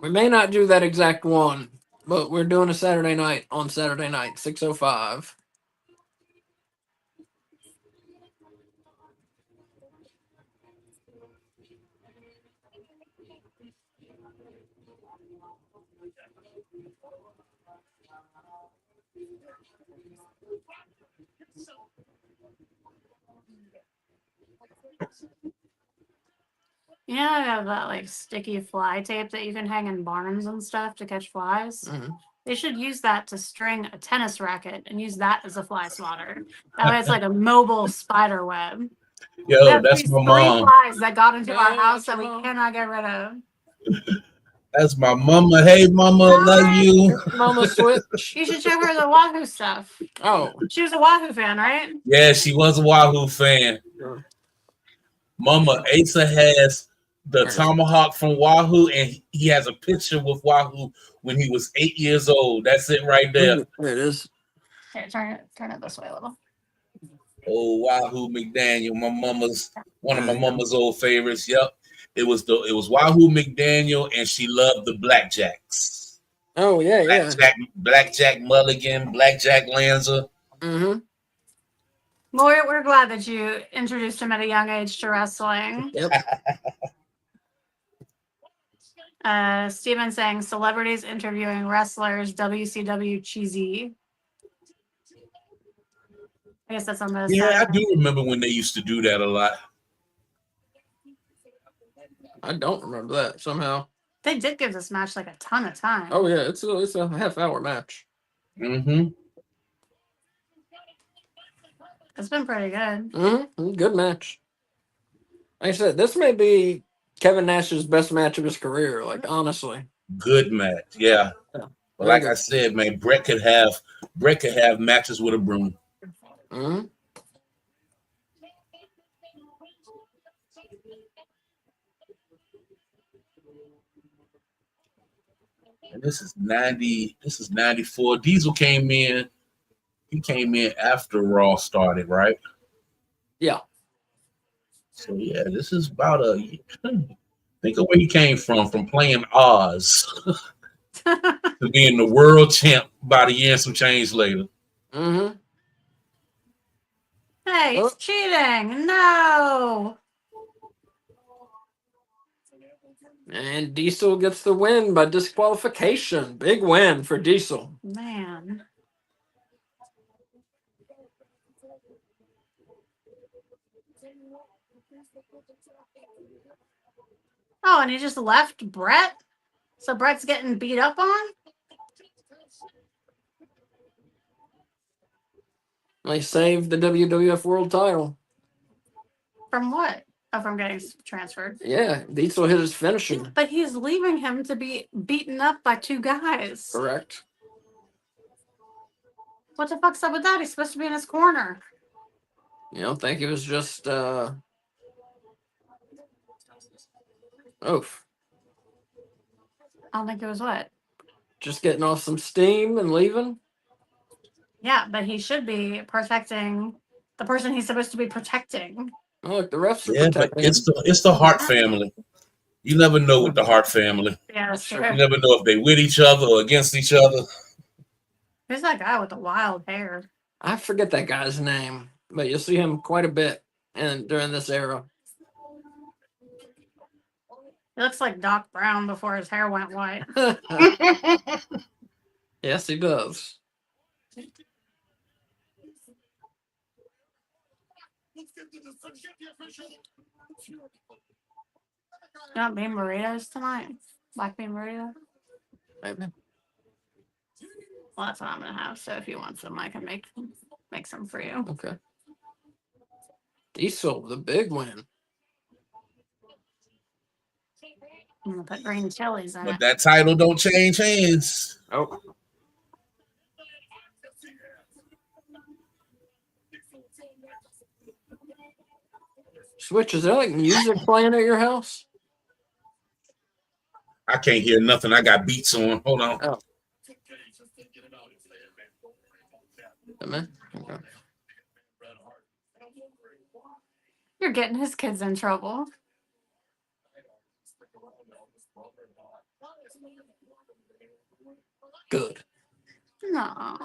We may not do that exact one, but we're doing a Saturday night on Saturday night, 6:05. You know, I have that like sticky fly tape that you can hang in barns and stuff to catch flies. Mhm. They should use that to string a tennis racket and use that as a fly swatter. That way, it's like a mobile spider web. We Yo, have that's these my 3 mom. flies that got into our Yeah, house that's that we your mom. cannot get rid of. That's my mama. Hey, mama, love you. Mama Switch. You should show her the Wahoo stuff. Oh, She was a Wahoo fan, right? Yeah, she was a Wahoo fan. Sure. Mama, Asa has the tomahawk from Wahoo, and he has a picture with Wahoo when he was 8 years old. That's it right there. There it is. Here, turn it this way a little. Oh, Wahoo McDaniel, one of my mama's old favorites. Yep, it was Wahoo McDaniel, and she loved the Blackjacks. Oh yeah. Blackjack Mulligan, Blackjack Lanza. Mm-hmm. Well, we're glad that you introduced him at a young age to wrestling. Yep. Steven saying celebrities interviewing wrestlers, WCW cheesy. I guess that's on the Yeah, I do remember when they used to do that a lot. I don't remember that somehow. They did give this match like a ton of time. Oh yeah, it's a half-hour match. Mm-hmm. It's been pretty good. Mm-hmm. Good match. Like I said, this may be Kevin Nash's best match of his career. Like honestly. Good match, yeah. But like I said, man, Brett could have matches with a broom. Mm-hmm. And this is 90. This is 94. Diesel came in. He came in after Raw started, right? Yeah. So yeah, this is about a think of where he came from playing Oz to being the world champ about a year and some change later. Mm-hmm. Hey, Oh. it's cheating. No. And Diesel gets the win by disqualification. Big win for Diesel. Man. Oh, and he just left Brett? So Brett's getting beat up on? They saved the WWF World title. From what? Oh, from getting transferred. Yeah, Diesel hit his finisher. But he's leaving him to be beaten up by two guys. Correct. What the fuck's up with that? He's supposed to be in his corner. You don't think it was just oof. I don't think it was what? Just getting off some steam and leaving? Yeah, but he should be protecting the person he's supposed to be protecting. Oh, look, the refs are Yeah, but protecting him. it's the Hart family. You never know with the Hart family. Yeah, that's Sure. true. You never know if they with each other or against each other. Who's that guy with the wild hair? I forget that guy's name, but you'll see him quite a bit during this era. He looks like Doc Brown before his hair went white. Yes, he does. You want bean burritos tonight? Black bean burrito? Maybe. Well, that's what I'm gonna have. So if you want some, I can make some for you. Okay. Diesel, the big win. I'm gonna put green chilies in But it. that title don't change hands. Oh. Switch, is there like music playing at your house? I can't hear nothing. I got beats on. Hold on. Oh. Man. Okay. You're getting his kids in trouble. Good. No.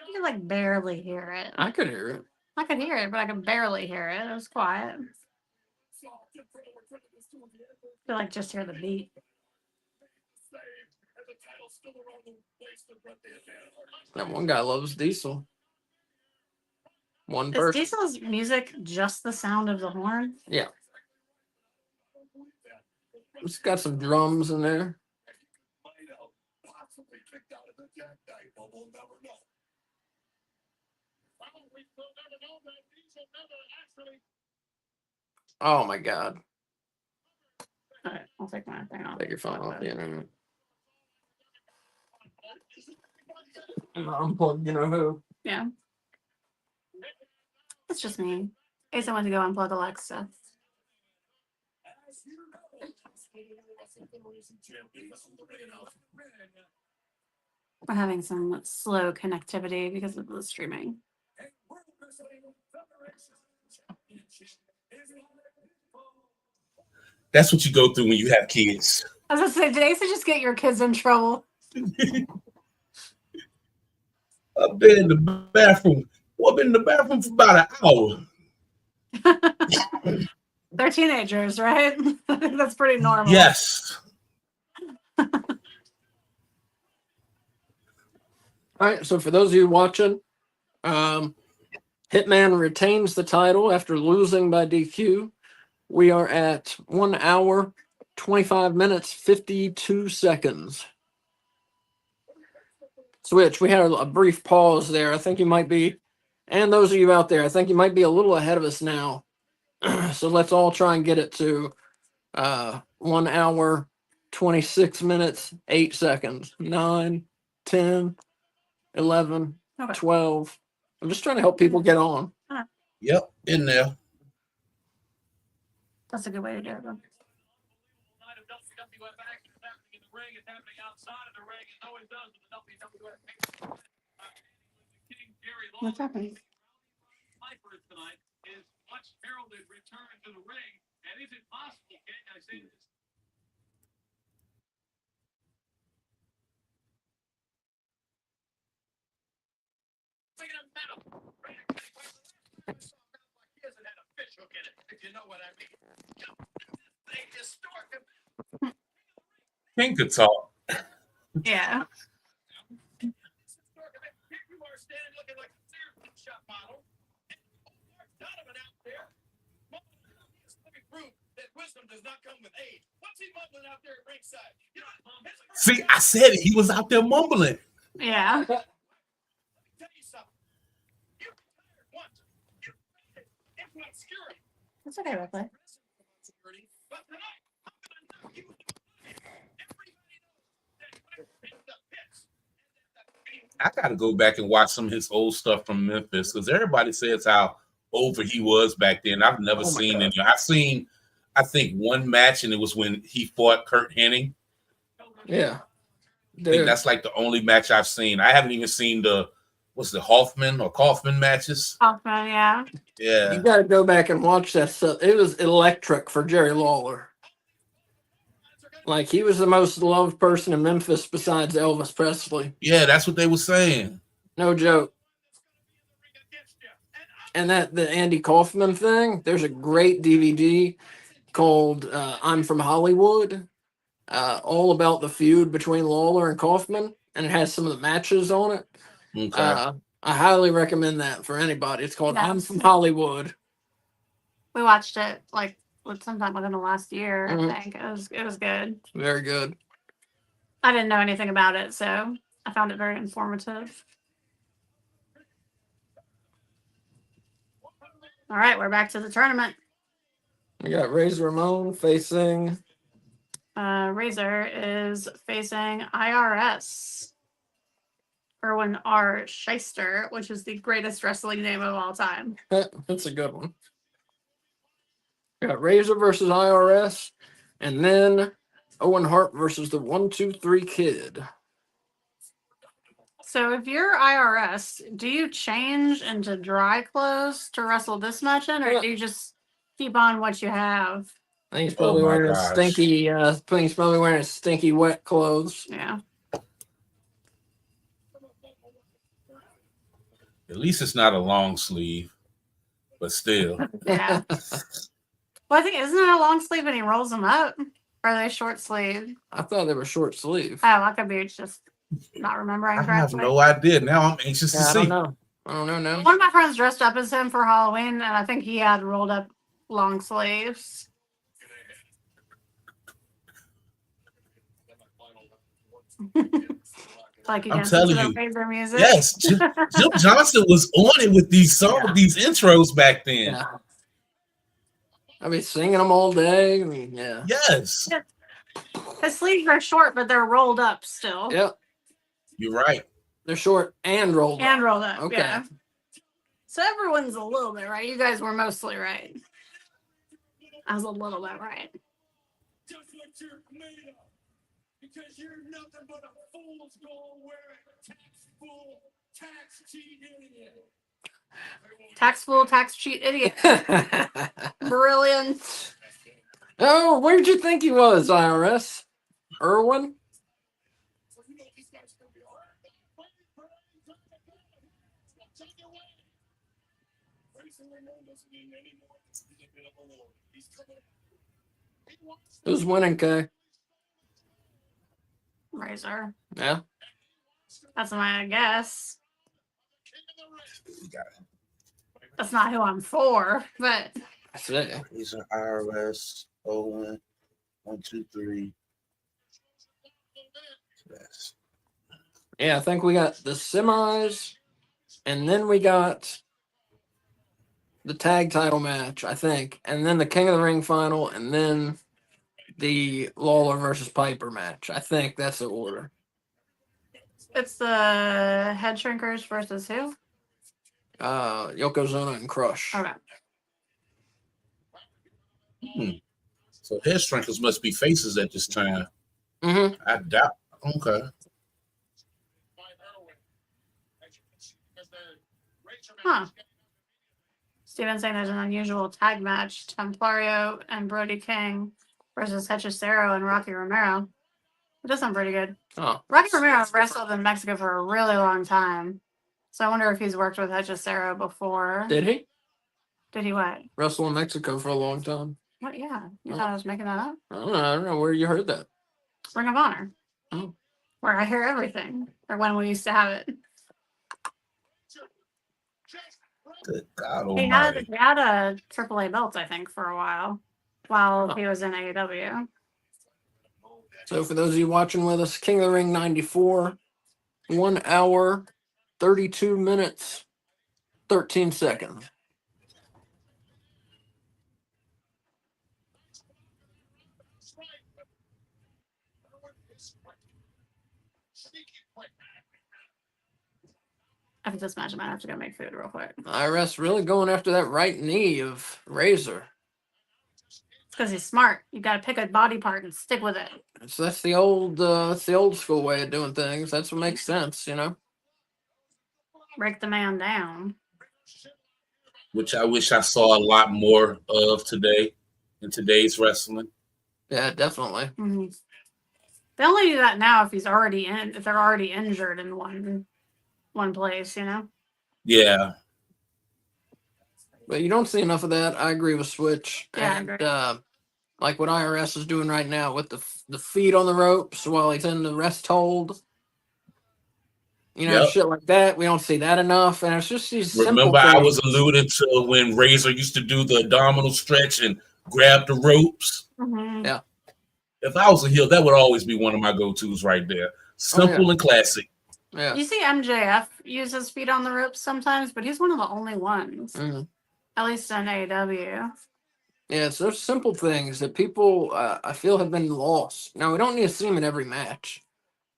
You could like barely hear it. I could hear it. I could hear it, but I could barely hear it. It was quiet. I feel like just hear the beat. That one guy loves Diesel. One Is person. Diesel's music just the sound of the horn? Yeah. It's got some drums in there. Oh my God. Alright, I'll take my thing off. Take your phone off the internet. Unplug, you know who? Yeah. It's just me. Asa went to go unplug Alexa. We're having some slow connectivity because of the streaming. That's what you go through when you have kids. I was gonna say, did Asa just get your kids in trouble? I've been in the bathroom. Well, I've been in the bathroom for about an hour. They're teenagers, right? I think that's pretty normal. Yes. All right. So for those of you watching, Hitman retains the title after losing by DQ. We are at 1 hour, 25 minutes, 52 seconds. Switch, we had a brief pause there. I think you might be, and those of you out there, I think you might be a little ahead of us now. So let's all try and get it to 1 hour, 26 minutes, 8 seconds, 9, 10, 11, Okay. 12. I'm just trying to help people get on. Yep. In there. That's a good way to do it. Though. WWF action is happening in the ring. It's happening outside of the ring. It always does with the WWF King, Jerry Lawler. What's happening? Piper tonight is much heralded return to the ring. And is it possible, King? I say this. He hasn't had a fish hook in it, if you know what I mean. They distort him. King could talk. Yeah. Here you are standing looking like a clear shot model. Donovan out there. Let me prove that wisdom does not come with age. What's he mumbling out there at ringside? You know, See, I said it. He was out there mumbling. Yeah. tell you something. You retired once. You made it. It's not scary. That's okay, Ripley. But tonight, I'm gonna knock you in the eye. Everybody knows that in the pits. I got to go back and watch some of his old stuff from Memphis because everybody says how over he was back then. I've never Oh my seen God. any. I've seen, I think, one match, and it was when he fought Kurt Hennig. Yeah. I think that's like the only match I've seen. I haven't even seen what's the Hoffman or Kaufman matches. Hoffman, yeah. Yeah. You got to go back and watch that stuff. It was electric for Jerry Lawler. Like, he was the most loved person in Memphis besides Elvis Presley. Yeah, that's what they were saying. No joke. And the Andy Kaufman thing, there's a great DVD called I'm From Hollywood, all about the feud between Lawler and Kaufman, and it has some of the matches on it. Okay. I highly recommend that for anybody. It's called I'm Yes. From Hollywood. We watched it sometime within the last year, Mhm. I think. It was good. Very good. I didn't know anything about it, so I found it very informative. All right, we're back to the tournament. We got Razor Ramon facing. Razor is facing IRS. Erwin R. Shyster, which is the greatest wrestling name of all time. That's a good one. We got Razor versus IRS, and then Owen Hart versus the 1-2-3 Kid. So if you're IRS, do you change into dry clothes to wrestle this match in, or do you just keep on what you have? I think he's Oh probably my wearing his gosh. stinky. I think he's probably wearing his stinky wet clothes. Yeah. At least it's not a long sleeve, but still. Yeah. Well, I think isn't it a long sleeve and he rolls them up? Or are they short sleeve? I thought they were short sleeve. Oh, I could be just not remembering I have correctly. no idea. Now I'm anxious to Yeah, I see. don't know. I don't know now. One of my friends dressed up as him for Halloween, and I think he had rolled up long sleeves. Like you I'm can telling listen to you. Razor music. Yes, Jim Johnson was on it with these songs, Yeah. these intros back then. Yeah. I'll be singing them all day. I mean, yeah. Yes, His sleeves are short, but they're rolled up still. Yep. you're right. They're short and rolled And up. rolled up. Okay. Yeah. So everyone's a little bit right. You guys were mostly right. I was a little bit right. Just what you're made of. Because you're nothing but a fool's gold wearing tax fool, tax cheat idiot. Tax fool, tax cheat idiot. Brilliant. Oh, where'd you think he was, IRS? Irwin? Who's winning, Kay? Razor. Yeah. That's my guess. We got it. That's not who I'm for, but I see. These are IRS, Owen, 1, 2, 3. Yes. Yeah, I think we got the semis, and then we got the tag title match, I think, and then the King of the Ring final, and then the Lawler versus Piper match. I think that's the order. it's the head shrinkers versus who? Yokozuna and Crush. Okay. So head strengthers must be faces at this time. Mm-hmm. I doubt. Okay. Huh. Steven saying there's an unusual tag match: Templario and Brody King versus Hechicero and Rocky Romero. It does sound pretty good. Oh, Rocky Romero wrestled in Mexico for a really long time, so I wonder if he's worked with Hechicero before. did he Did he what? wrestle in Mexico for a long time? What? Yeah, you thought I was making that up? I don't know where you heard that. Ring of Honor, Oh. where I hear everything, or when we used to have it. Good God He Almighty. had a AAA belt, I think, for a while he was in AEW. So for those of you watching with us, King of the Ring 94, 1 hour, 32 minutes, 13 seconds. After this match, I might have to go make food real quick. IRS really going after that right knee of Razor. Because he's smart. You got to pick a body part and stick with it. So that's the old school way of doing things. That's what makes sense, you know. Break the man down. Which I wish I saw a lot more of today in today's wrestling. Yeah, definitely. Mm-hmm. They only do that now if they're already injured in one place, you know. Yeah. But you don't see enough of that. I agree with Switch. Yeah, I and agree. like what IRS is doing right now with the feet on the ropes while he's in the rest hold. You know, Yep. shit like that. We don't see that enough. And it's just these simple Remember, I was things. alluding to when Razor used to do the abdominal stretch and grab the ropes. Mm-hmm. Yeah. If I was a heel, that would always be one of my go-tos right there. Simple and classic. Yeah. You see MJF use his feet on the ropes sometimes, but he's one of the only ones, Mhm. at least in AEW. Yeah, it's those simple things that people, I feel, have been lost. Now, we don't need to see them in every match,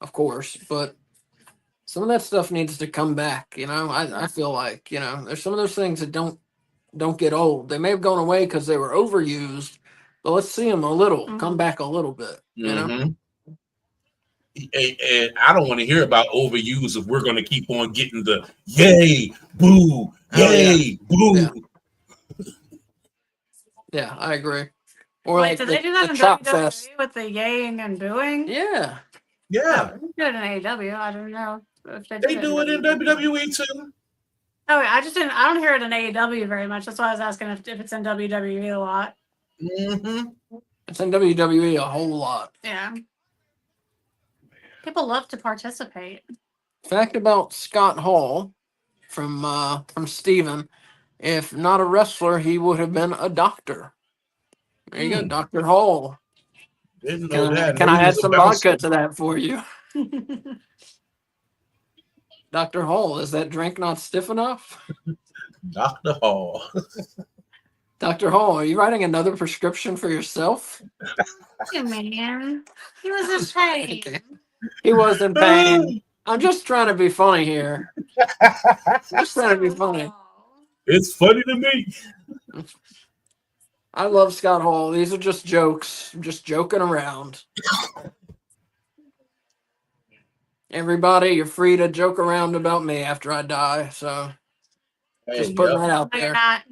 of course, but some of that stuff needs to come back, you know? I feel like, you know, there's some of those things that don't get old. They may have gone away because they were overused, but let's see them a little, come back a little bit, you know? And I don't want to hear about overuse if we're going to keep on getting the yay, boo, yay, boo. Yeah. Yeah, I agree. Or Wait, did they do that in chop WWE fest. with the yaying and booing? Yeah. Yeah. They did it in AEW. I don't know if they They do it in WWE too. Oh, I don't hear it in AEW very much. That's why I was asking if it's in WWE a lot. Mm-hmm. It's in WWE a whole lot. Yeah. People love to participate. Fact about Scott Hall from Steven, if not a wrestler, he would have been a doctor. There you go, Dr. Hall. Didn't know that. Can I add some vodka to that for you? Hey, Dr. Hall, is that drink not stiff enough? Dr. Hall. Dr. Hall, are you writing another prescription for yourself? man. He was just pain. Okay. He was in pain. I'm just trying to be funny here. Just trying to be funny. It's funny to me. I love Scott Hall. These are just jokes. I'm just joking around. Everybody, you're free to joke around about me after I die. So just putting that out No, you're there. not.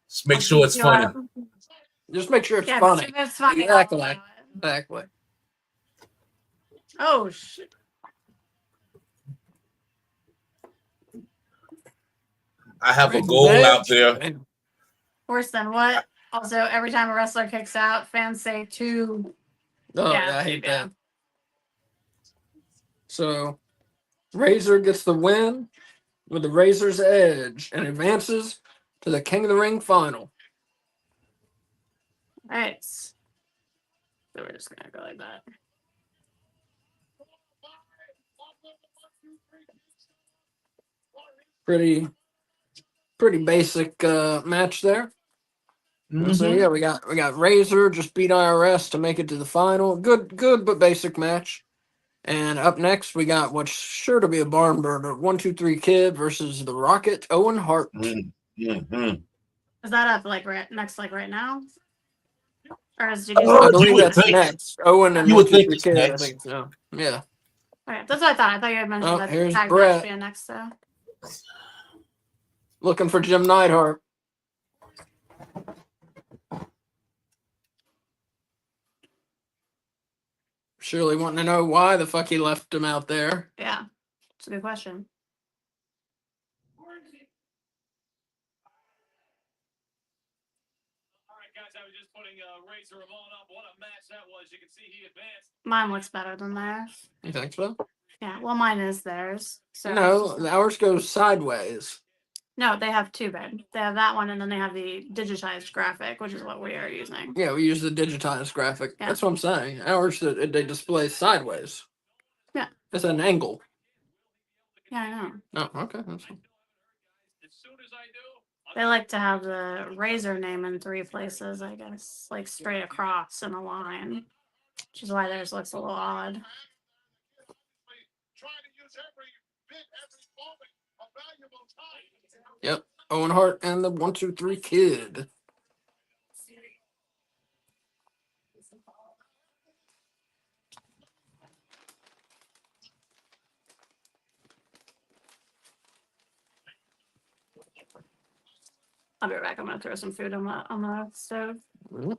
Just make sure it's funny. Just make sure it's Yeah, funny. It's funny. Exactly. Exactly. Oh, shit. I have a goal out there. Worse than what? Also, every time a wrestler kicks out, fans say two. Oh, yeah, I hate that. So, Razor gets the win with the Razor's Edge and advances to the King of the Ring final. All right. So we're just going to go like that. Pretty basic match there. So yeah, we got Razor just beat IRS to make it to the final. Good but basic match. And up next we got what's sure to be a barn burner: 1, 2, 3 Kid versus the Rocket Owen Hart. Mm-hmm. Is that up like right now? Or did you Oh, I say? believe you would that's think. next. Owen and You would think 123 it's Kid. I next. think so. Yeah. Okay, that's what I thought. I thought you had mentioned Oh, that here's tag Brett. match being next. So Looking for Jim Neidhart. Surely wanting to know why the fuck he left him out there. yeah, it's a good question. All right, guys, I was just putting Razor Ramon up. What a match that was. You can see he advanced. Mine looks better than theirs. You think so? Yeah, well, mine is theirs. So No, ours goes sideways. no, they have two, babe. They have that one, and then they have the digitized graphic, which is what we are using. Yeah, we use the digitized graphic. Yeah. That's what I'm saying. Ours, they display sideways. Yeah. It's an angle. Yeah, I know. Oh, okay. That's fine. As soon as I do, They like to have the Razor name in three places, I guess, like straight across in a line, which is why theirs looks a little odd. trying to use every bit, every moment of valuable time. Yep. Owen Hart and the 123 Kid. I'll be right back. I'm gonna throw some food on the stove. Mhm.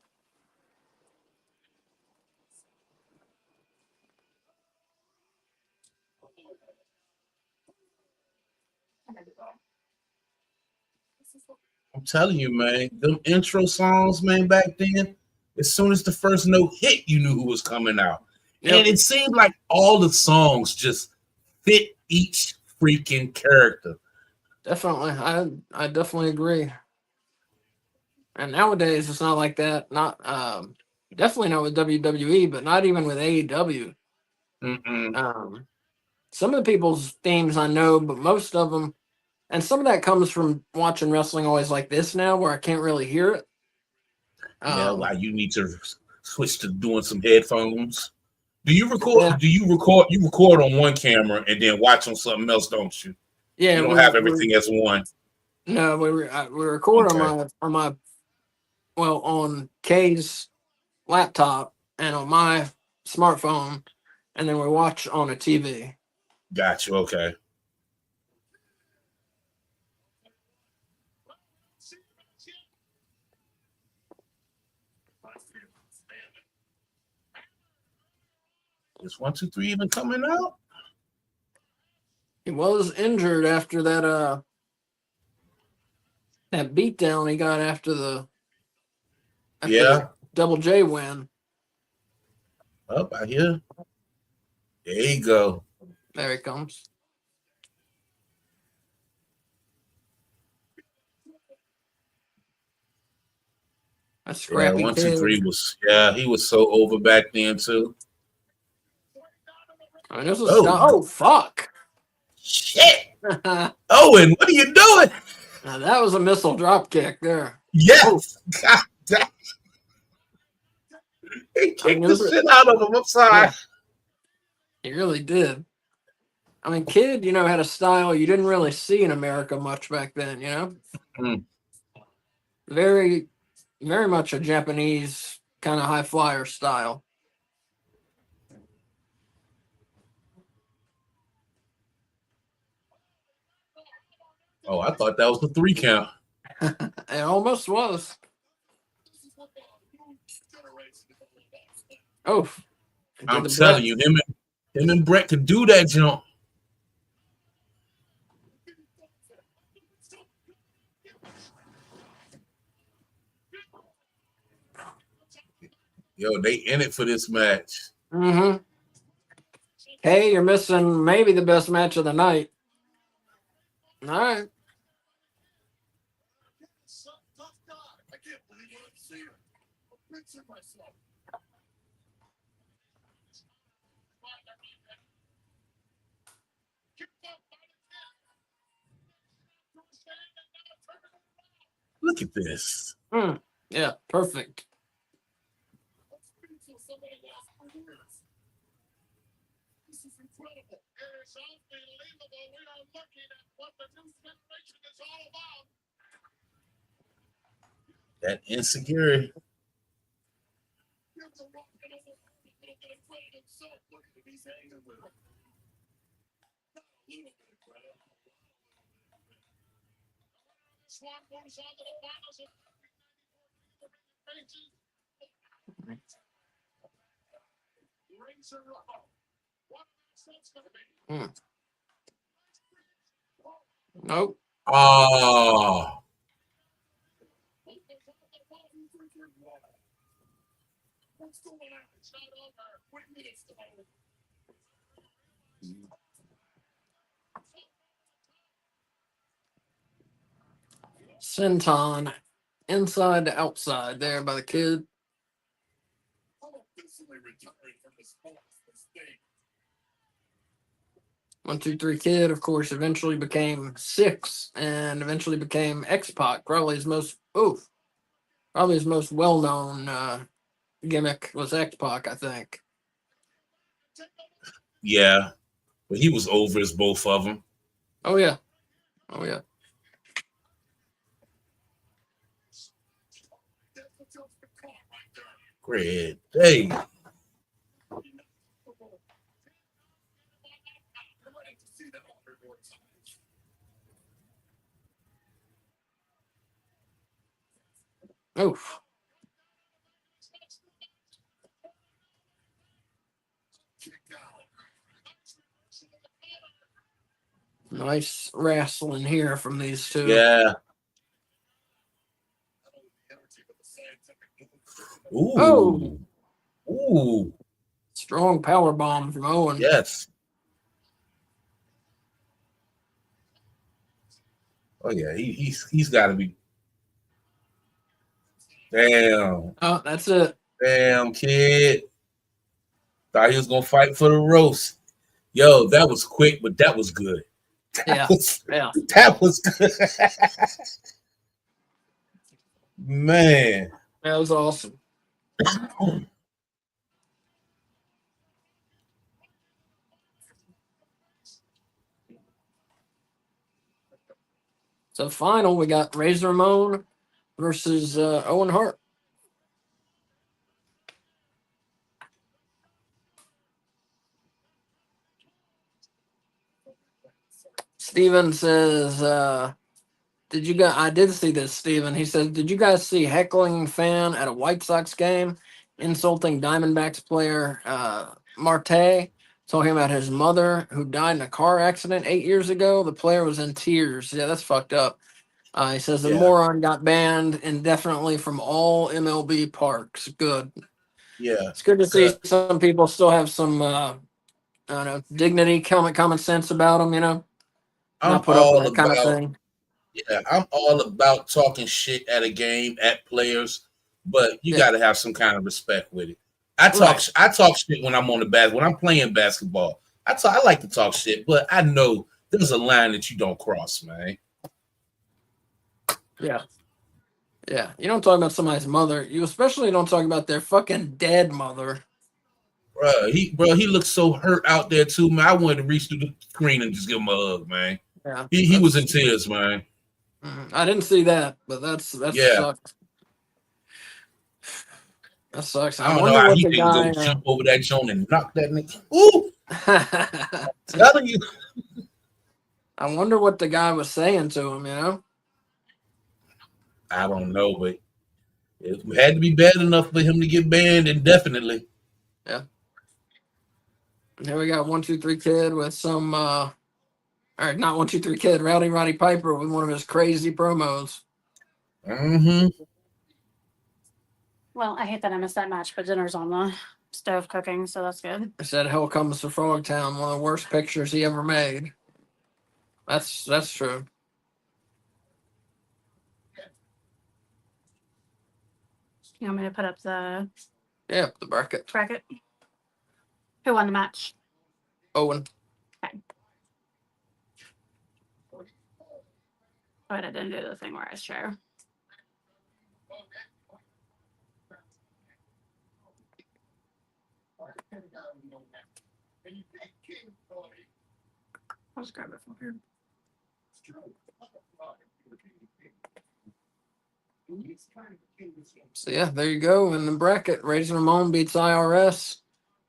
I'm telling you, man, them intro songs, man, back then, as soon as the first note hit, you knew who was coming out. Yep. And it seemed like all the songs just fit each freaking character. Definitely. I definitely agree. And nowadays it's not like that. Not definitely not with WWE, but not even with AEW. Mm-mm. Some of the people's themes I know, but most of them, and some of that comes from watching wrestling always like this now, where I can't really hear it. Yeah, like you need to switch to doing some headphones. Do you record? Yeah. Do you record? You record on one camera and then watch on something else, don't you? Yeah, You don't have everything as one. No, we record Okay. on my on Kay's laptop and on my smartphone, and then we watch on a TV. Got you. Okay. Is 123 even coming out? He was injured after that beatdown he got after the Double J win. Up out here. There you go. There he comes. That's Scrappy Yeah, Kid. 123 was he was so over back then too. I mean, this was oh fuck. Shit. Now, Owen, what are you doing? that was a missile drop kick there. Yes. God damn. He kicked the shit out of him. I'm sorry. Yeah, he really did. I mean, Kid, had a style you didn't really see in America much back then, Very, very much a Japanese kind of high flyer style. Oh, I thought that was the 3 count. It almost was. Oh, I'm telling you, him and Brett could do that jump. Yo, they in it for this match. Mm-hmm. Hey, you're missing maybe the best match of the night. All right. Look at this. Yeah, perfect. That insecurity. Nope. Oh, Senton inside to outside there by the kid. 1, 2, 3 kid, of course, eventually became 6 and eventually became X-Pac. Probably his most well known gimmick was X-Pac, I think. yeah. But he was over as both of them. Oh yeah. Oh yeah. Great. Hey. Oof. Nice wrestling here from these two. Yeah. Ooh. Oh, Ooh. strong power bomb from Owen. Yes. Oh yeah. He's got to be. Damn. Oh, that's it. Damn, kid. Thought he was gonna fight for the roast. Yo, that was quick, but that was good. Yeah. Yeah. That was good. Man. That was awesome. So final, we got Razor Ramon versus Owen Hart. Steven says, did you guys, I did see this, Steven. He says, did you guys see heckling fan at a White Sox game insulting Diamondbacks player Marte, talking about his mother who died in a car accident 8 years ago? The player was in tears. Yeah, that's fucked up. He says the Yeah. moron got banned indefinitely from all MLB parks. Good. Yeah. It's good to see some people still have some, I don't know, dignity, common sense about them, you know? I'm Not put up with all that kind of about thing. yeah, I'm all about talking shit at a game at players, but you Yeah. got to have some kind of respect with it. I talk shit when I'm on the when I'm playing basketball. I like to talk shit, but I know there's a line that you don't cross, man. Yeah. Yeah. You don't talk about somebody's mother. You especially don't talk about their fucking dead mother. He looks so hurt out there too, man. I wanted to reach through the screen and just give him a hug, man. Yeah. He was in tears, man. I didn't see that, but that's Yeah. sucks. That sucks. I I don't know wonder how what he the didn't guy. go jump over that joint and knock that nigga. Ooh, telling you. I wonder what the guy was saying to him. You know. I don't know, but it had to be bad enough for him to get banned indefinitely. Yeah. Here we got 1, 2, 3 kid with some. All right, not 1, 2, 3 kid. Roddy Piper with one of his crazy promos. Mm-hmm. Well, I hate that I missed that match, but dinner's on the stove cooking, so that's good. I said, "Hell comes to Frogtown." One of the worst pictures he ever made. That's true. You want me to put up the Yeah, the bracket. bracket? Who won the match? Owen. Okay. But I didn't do the thing where I share. I'll just grab it from here. So yeah, there you go. In the bracket, Razor Ramon beats IRS.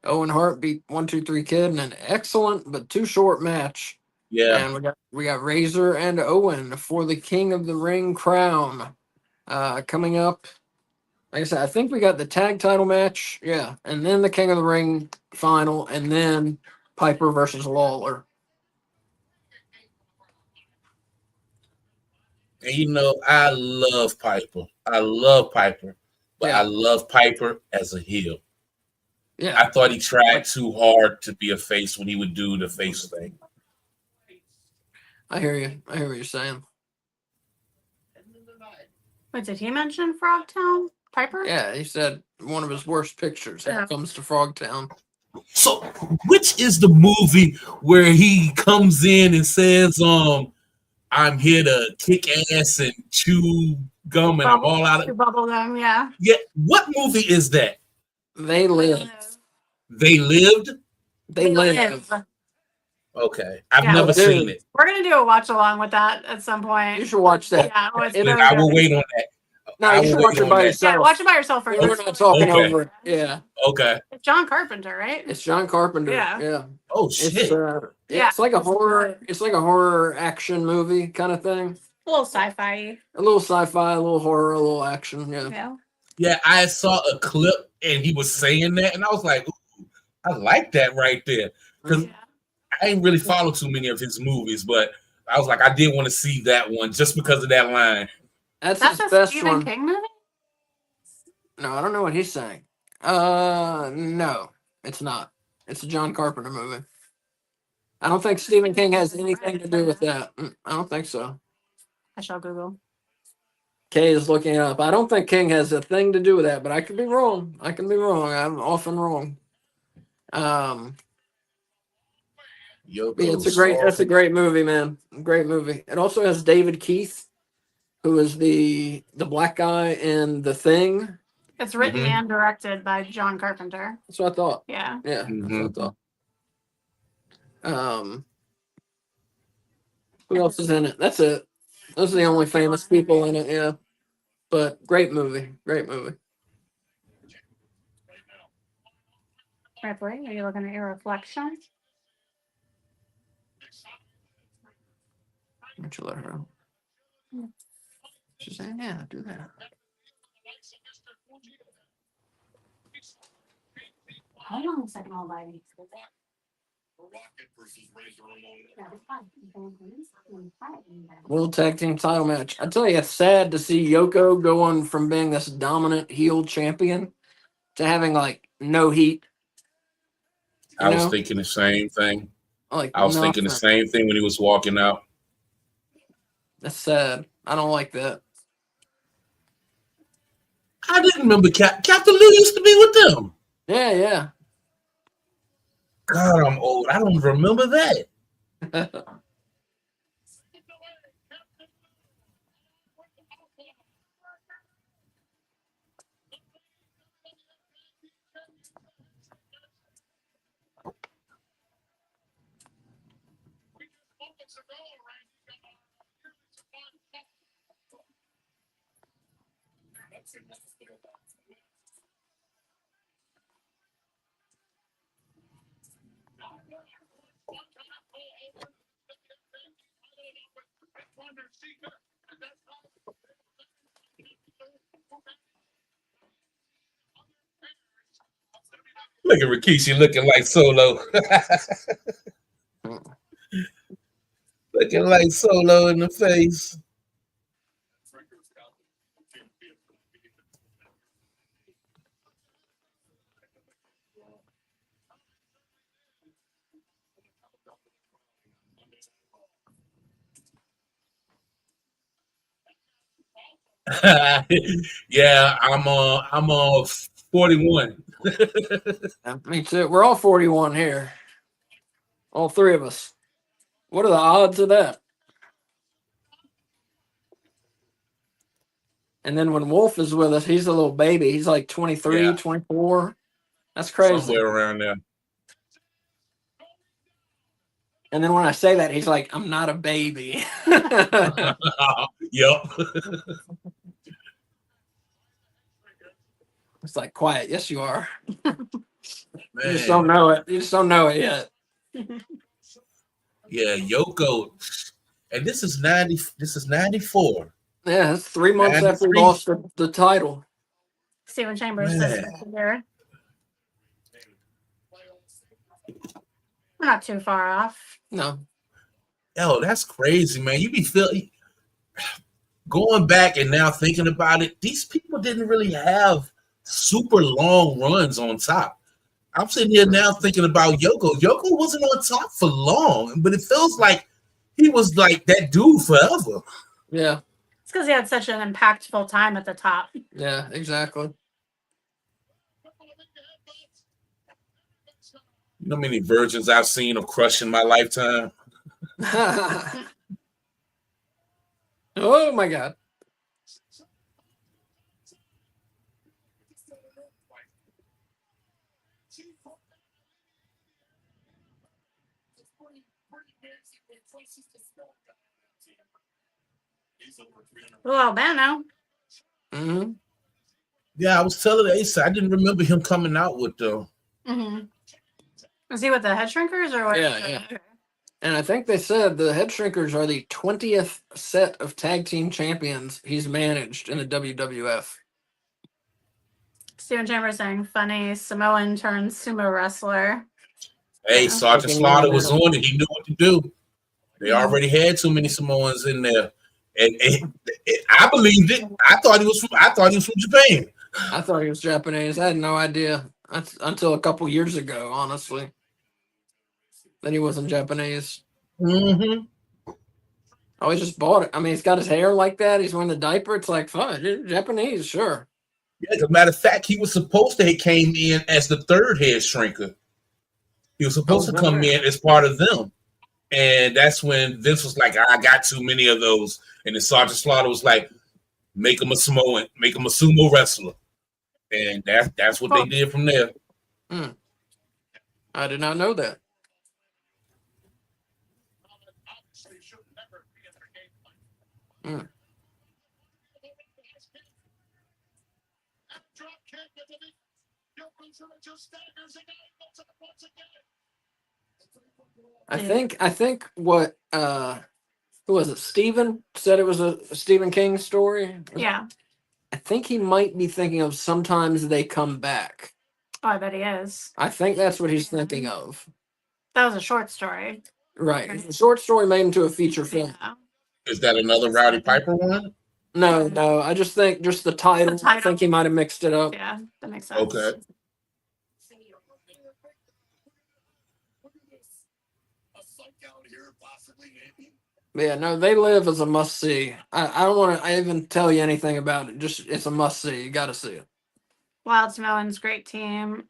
Owen Hart beat 1, 2, 3 kid in an excellent but too short match. Yeah. And we got Razor and Owen for the King of the Ring crown. Coming up, like I said, I think we got the tag title match, yeah, and then the King of the Ring final, and then Piper versus Lawler. And you know, I love Piper. I love Piper, but I Yeah, love Piper as a heel. yeah, I thought he tried too hard to be a face when he would do the face thing. I hear you. I hear what you're saying. Wait, did he mention Frogtown Piper? Yeah, he said one of his worst pictures when Yeah. it comes to Frogtown. So, which is the movie where he comes in and says, I'm here to kick ass and chew gum and I'm all out of Bubble gum, yeah. Yeah, what movie is that? They live. They lived? They live. Okay. I've Yeah. never Oh, seen dude. it. We're gonna do a watch along with that at some You point. should watch that. Yeah, oh, it's It- very I will good. wait on that. No, I you will should wait watch it on by that. yourself. Yeah, watch it by yourself first. We're not talking Okay. over it. Yeah, Okay. It's John Carpenter, right? it's John Carpenter. Yeah. Yeah. Oh It's shit. Yeah. it's like a horror. It's like a horror action movie kind of thing. A little sci-fi. A little sci-fi, a little horror, a little action. Yeah. Yeah. Yeah, I saw a clip and he was saying that, and I was like, ooh, I like that right there. Because Yeah. I ain't really follow too many of his movies, but I was like, I did want to see that one just because of that line. That's That's his a best Stephen one. King movie? No, I don't know what he's saying. No, it's not. It's a John Carpenter movie. I don't think Stephen King has anything to do with that. I don't think so. I shall Google. Kay is looking it up. I don't think King has a thing to do with that, but I could be wrong. I can be wrong. I'm often wrong. Yoko Yeah, that's a great movie, man. Great movie. It also has David Keith, who is the black guy in The Thing. It's written Mhm. and directed by John Carpenter. That's what I thought. Yeah. Yeah, that's what I thought. Who else is in it? That's it. Those are the only famous people in it. Yeah, but great movie. Great movie. Ripley, are you looking at your reflection? Why don't you let her know? She's saying, yeah, do that. Hold on a second, all lady. World Tag Team title match. I tell you, it's sad to see Yoko going from being this dominant heel champion to having like no heat. I was thinking the same thing. Like I was thinking the nothing. same thing when he was walking out. That's sad. I don't like that. I didn't remember Captain Lou used to be with them. Yeah, yeah. God, I'm old. I don't remember that. Look at Rikishi looking like Solo. Looking like Solo in the face. Yeah, I'm 41. Yeah, me too. We're all 41 here. All three of us. What are the odds of that? And then when Wolf is with us, he's a little baby. He's like 23, Yeah. 24. That's crazy. Somewhere around there. And then when I say that, he's like, I'm not a baby. Yep. It's like, quiet. Yes, you are. Man. You just don't know it. You just don't know it yet. Yeah, Yoko. And this is 90. This is 94. Yeah, it's 3 months after he 93. lost the title. Steven Chambers Man. says here. We're not too far off. No. Yo, that's crazy, man. You be feeling going back and now thinking about it, these people didn't really have super long runs on top. I'm sitting here now thinking about Yoko. Yoko wasn't on top for long, but it feels like he was like that dude forever. Yeah. It's because he had such an impactful time at the top. Yeah, exactly. You know how many versions I've seen of Crush in my lifetime? Oh my God. Well, Albano. Mm-hmm. Yeah, I was telling Ace, I didn't remember him coming out with the. Mm-hmm. Was he with the Head Shrinkers or what? Yeah, yeah. And I think they said the Head Shrinkers are the 20th set of tag team champions he's managed in the WWF. Steven Chambers saying funny Samoan turned sumo wrestler. Hey, Yeah. Sergeant Fucking Slaughter yeah, was man. on it. He knew what to do. They Mhm. already had too many Samoans in there, and I believed it. I thought he was from Japan. I thought he was Japanese. I had no idea until a couple years ago, honestly, that he wasn't Japanese. Mm-hmm. Oh, he just bought it. I mean, he's got his hair like that. He's wearing the diaper. It's like, fine, Japanese, sure. Yeah, as a matter of fact, he was supposed to have came in as the third head shrinker. He was supposed to come in as part of them. And that's when Vince was like, I got too many of those. And then Sergeant Slaughter was like, make him a Samoan, make him a sumo wrestler. And that's what they did from there. I did not know that. Mm. I think what who was it? Steven said it was a Stephen King story. Yeah. I think he might be thinking of Sometimes They Come Back. Oh, I bet he is. I think that's what he's thinking of. That was a short story. Right. It's a short story made into a feature film. Yeah. Is that another Rowdy Piper one? No, I just think just the title. I think he might have mixed it up. Yeah, that makes sense. Okay. But yeah, no, They Live as a must see. I don't want to even tell you anything about it. Just it's a must see. You got to see it. Wild Samoans, great team.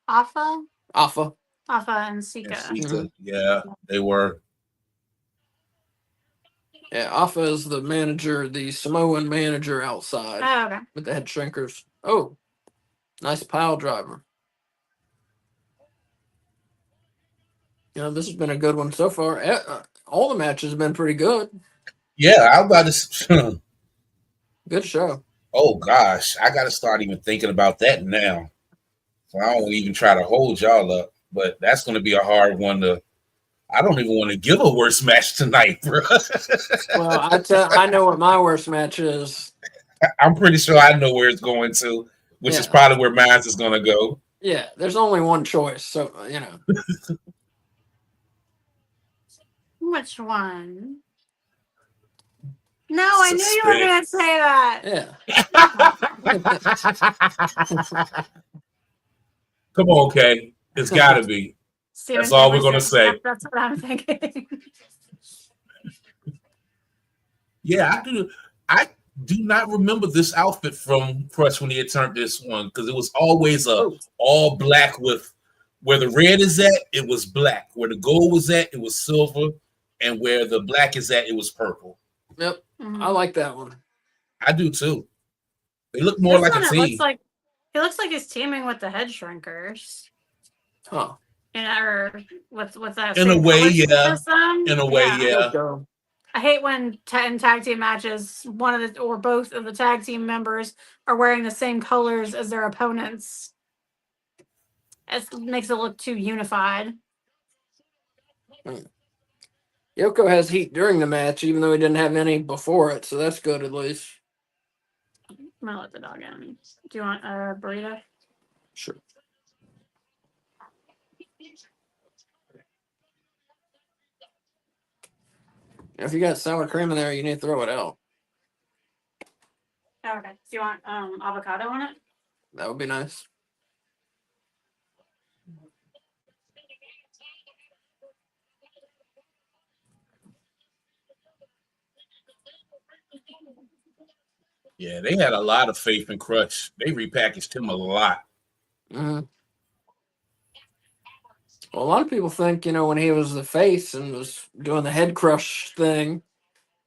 Alpha and Sika. And Sika, yeah, they were. Yeah, Alpha is the manager, the Samoan manager outside Oh, okay. with the Head Shrinkers. Oh, nice pile driver. You know, this has been a good one so far. All the matches have been pretty good. Yeah, I'm about to. Good show. Oh gosh, I got to start even thinking about that now. So I don't even try to hold y'all up, but that's going to be a hard one to. I don't even want to give a worse match tonight, bro. Well, I know what my worst match is. I'm pretty sure I know where it's going to, which is probably where mine is going to go. Yeah, there's only one choice, so you know. Which one? No, I knew you were going to say that. Yeah. Come on, Kay. It's got to be. That's all we're going to say. That's what I'm thinking. Yeah, I do not remember this outfit from Crush when he had turned this one because it was always all black with where the red is at, it was black. Where the gold was at, it was silver. And where the black is at, it was purple. Yep. Mm-hmm. I like that one. I do too. They look more like a team. He looks like he's teaming with the Head Shrinkers. Huh. Or with that. In a way, yeah. System. In a way, yeah. I hate when in tag team matches, one of the or both of the tag team members are wearing the same colors as their opponents. It makes it look too unified. Yoko has heat during the match, even though he didn't have any before it, so that's good at least. I'm gonna let the dog in. Do you want a burrito? Sure. If you got sour cream in there, you need to throw it out. Oh, okay. Do you want avocado on it? That would be nice. Yeah, they had a lot of faith in Crush. They repackaged him a lot. Mm-hmm. Well, a lot of people think, when he was the face and was doing the head crush thing,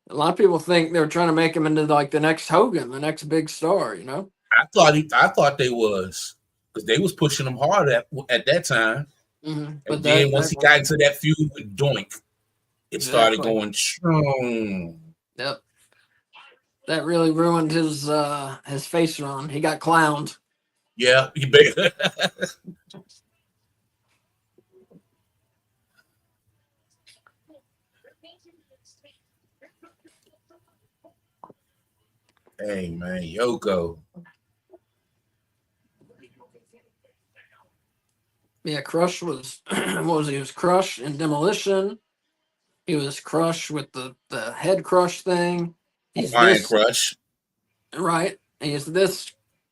a lot of people think they were trying to make him into like the next Hogan, the next big star, I thought they was because they was pushing him hard at that time. Mm-hmm. But And then once he got into that feud with Doink, it started Exactly. going strong. Yep. That really ruined his face run. He got clowned. Yeah, hey man, Yoko. Yeah, Crush was what was he? He was Crush in Demolition. He was Crush with the head crush thing. He's Hawaiian this Crush. right. He's this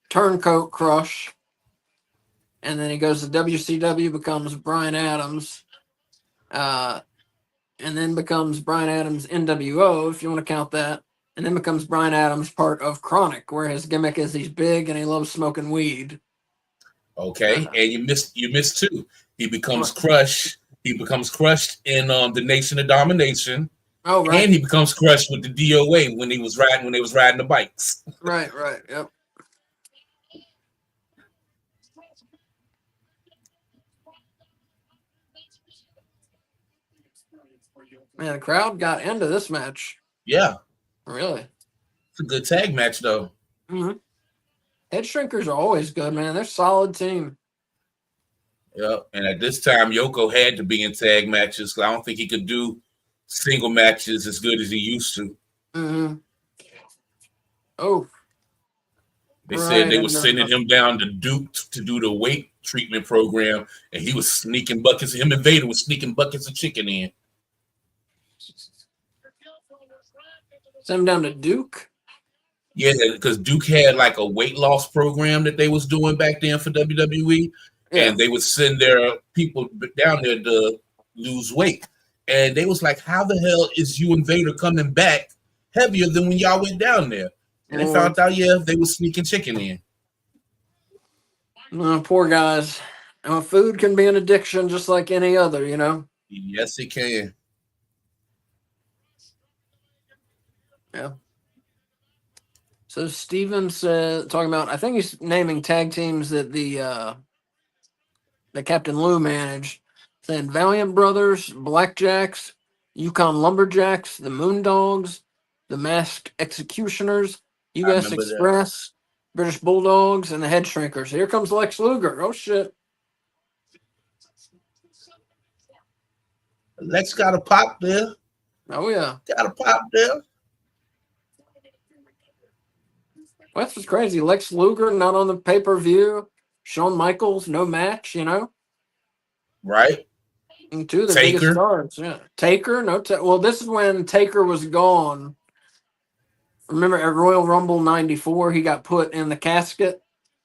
turncoat Crush. And then he goes to WCW, becomes Brian Adams, and then becomes Brian Adams NWO, if you want to count that, and then becomes Brian Adams part of Chronic, where his gimmick is he's big and he loves smoking weed. Okay, and you missed two. He becomes What? Crush. He becomes crushed in the Nation of Domination, Oh, right, and he becomes crushed with the DOA when they was riding the bikes. right, yep. Man, the crowd got into this match. Yeah, Really. it's a good tag match though. Mm-hmm. Head shrinkers are always good, man. They're a solid team. Yeah, and at this time, Yoko had to be in tag matches because I don't think he could do single matches as good as he used to. Mm-hmm. Oh, They said they right. were sending him down to Duke to do the weight treatment program, and he was sneaking buckets. Him and Vader was sneaking buckets of chicken in. Send him down to Duke. Yeah, because Duke had like a weight loss program that they was doing back then for WWE, Yeah. and they would send their people down there to lose weight. And they was like, "How the hell is you and Vader coming back heavier than when y'all went down there?" And they found out, yeah, they was sneaking chicken in. Poor guys. Food can be an addiction just like any other, Yes, it can. Yeah. So Steven said, talking about, I think he's naming tag teams that that Captain Lou managed, saying Valiant Brothers, Blackjacks, Yukon Lumberjacks, the Moondogs, the Masked Executioners, I U.S. remember that. Express, British Bulldogs, and the Head Shrinkers. Here comes Lex Luger. Oh, shit. Lex got a pop there. Oh, yeah. Got a pop there. Well, that's what's crazy. Lex Luger not on the pay-per-view. Shawn Michaels, no match, Right. And two of the Taker. biggest stars. Yeah. Taker, well, this is when Taker was gone. Remember at Royal Rumble 94, he got put in the casket.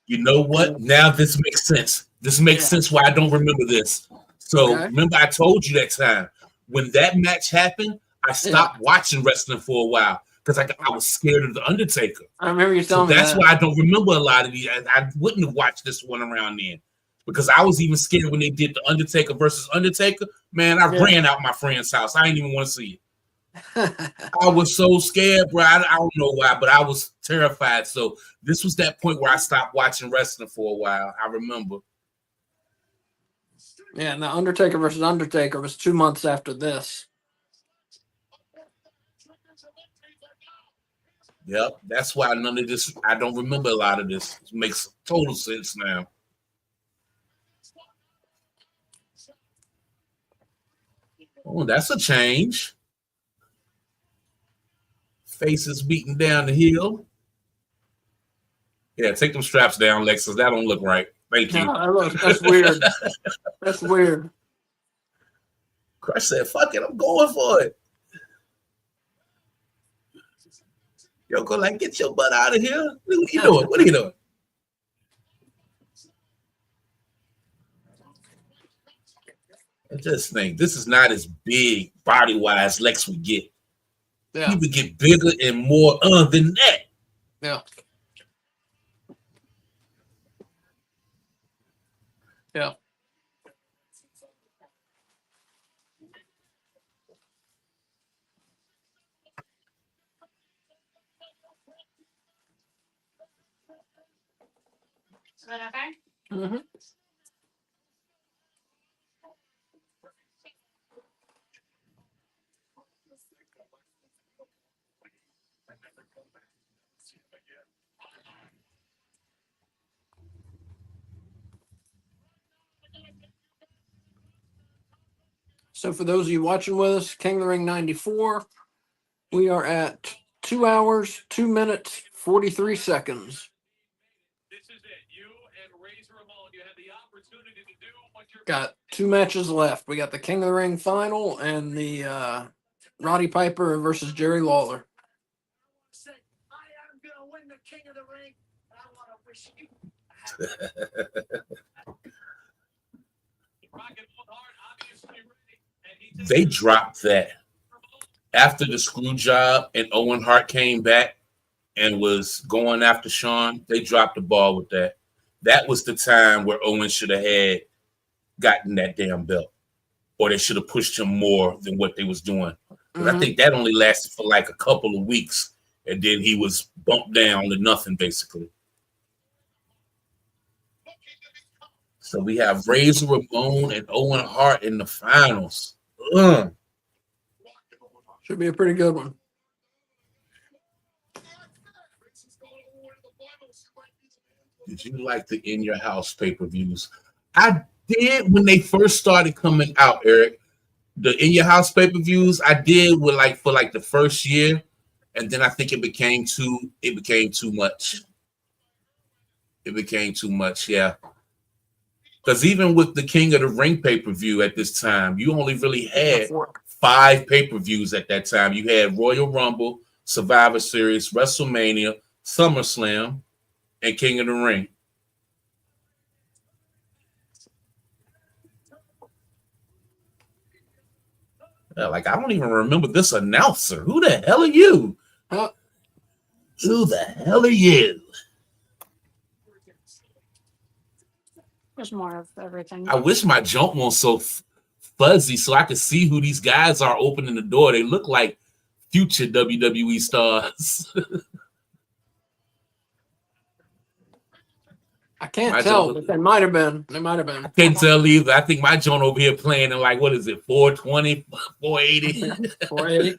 You know what? Now this makes sense. This makes sense why I don't remember this. So remember I told you that time when that match happened, I stopped watching wrestling for a while because I was scared of the Undertaker. I remember you telling me that's that. why I don't remember a lot of these. I wouldn't have watched this one around then because I was even scared when they did the Undertaker versus Undertaker. Man, I ran out my friend's house. I didn't even want to see it. I was so scared, bro. I don't know why, but I was terrified. So this was that point where I stopped watching wrestling for a while. I remember. Yeah, and the Undertaker versus Undertaker was 2 months after this. Yep, that's why none of this. I don't remember a lot of this. It makes total sense now. Oh, that's a change. Faces beating down the hill. Yeah, take them straps down, Lexus. That don't look right. Thank you. No, that's weird. That's weird. Crush said, fuck it, I'm going for it. Yoko, like, get your butt out of here. What are you doing? What are you doing? I just think this is not as big body-wise Lex would get. Yeah. He would get bigger and more than that. Yeah. Yeah. Is that okay? Mm-hmm. So for those of you watching with us, King of the Ring 94, we are at 2 hours, 2 minutes, 43 seconds. This is it. You and Razor Ramon, you have the opportunity to do what you're Got 2 matches left. We got the King of the Ring final and the Roddy Piper versus Jerry Lawler. I am gonna win the King of the Ring. I want to wish you Rocket Hard, obviously ready. And he They dropped that after the screw job and Owen Hart came back and was going after Sean. They dropped the ball with that. That was the time where Owen should have had gotten that damn belt, or they should have pushed him more than what they was doing. I think that only lasted for like a couple of weeks, and then he was bumped down to nothing basically. So we have Razor Ramon and Owen Hart in the finals. Ugh. Should be a pretty good one. Did you like the In Your House pay-per-views? I did when they first started coming out, Eric. The In Your House pay-per-views, I did with for the first year, and then I think it became too much. It became too much, yeah. Because even with the King of the Ring pay-per-view at this time, you only really had 5 pay-per-views at that time. You had Royal Rumble, Survivor Series, WrestleMania, SummerSlam, and King of the Ring. Yeah, I don't even remember this announcer. Who the hell are you? Who the hell are you? There's more of everything. I wish my jump was so fuzzy so I could see who these guys are opening the door. They look like future WWE stars. I can't tell, but they might have been. They might have been. I can't tell either. I think my joint over here playing in what is it, 420, 480? 480.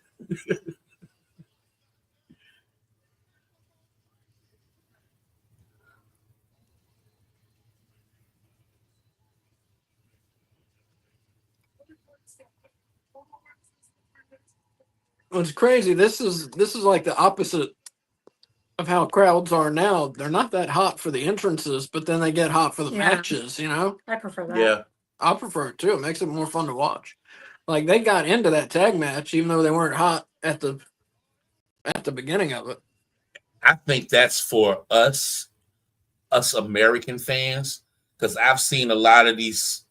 What's crazy, this is like the opposite of how crowds are now. They're not that hot for the entrances, but then they get hot for the matches, you know? I prefer that. Yeah. I prefer it too. It makes it more fun to watch. Like they got into that tag match even though they weren't hot at the beginning of it. I think that's for us American fans, because I've seen a lot of these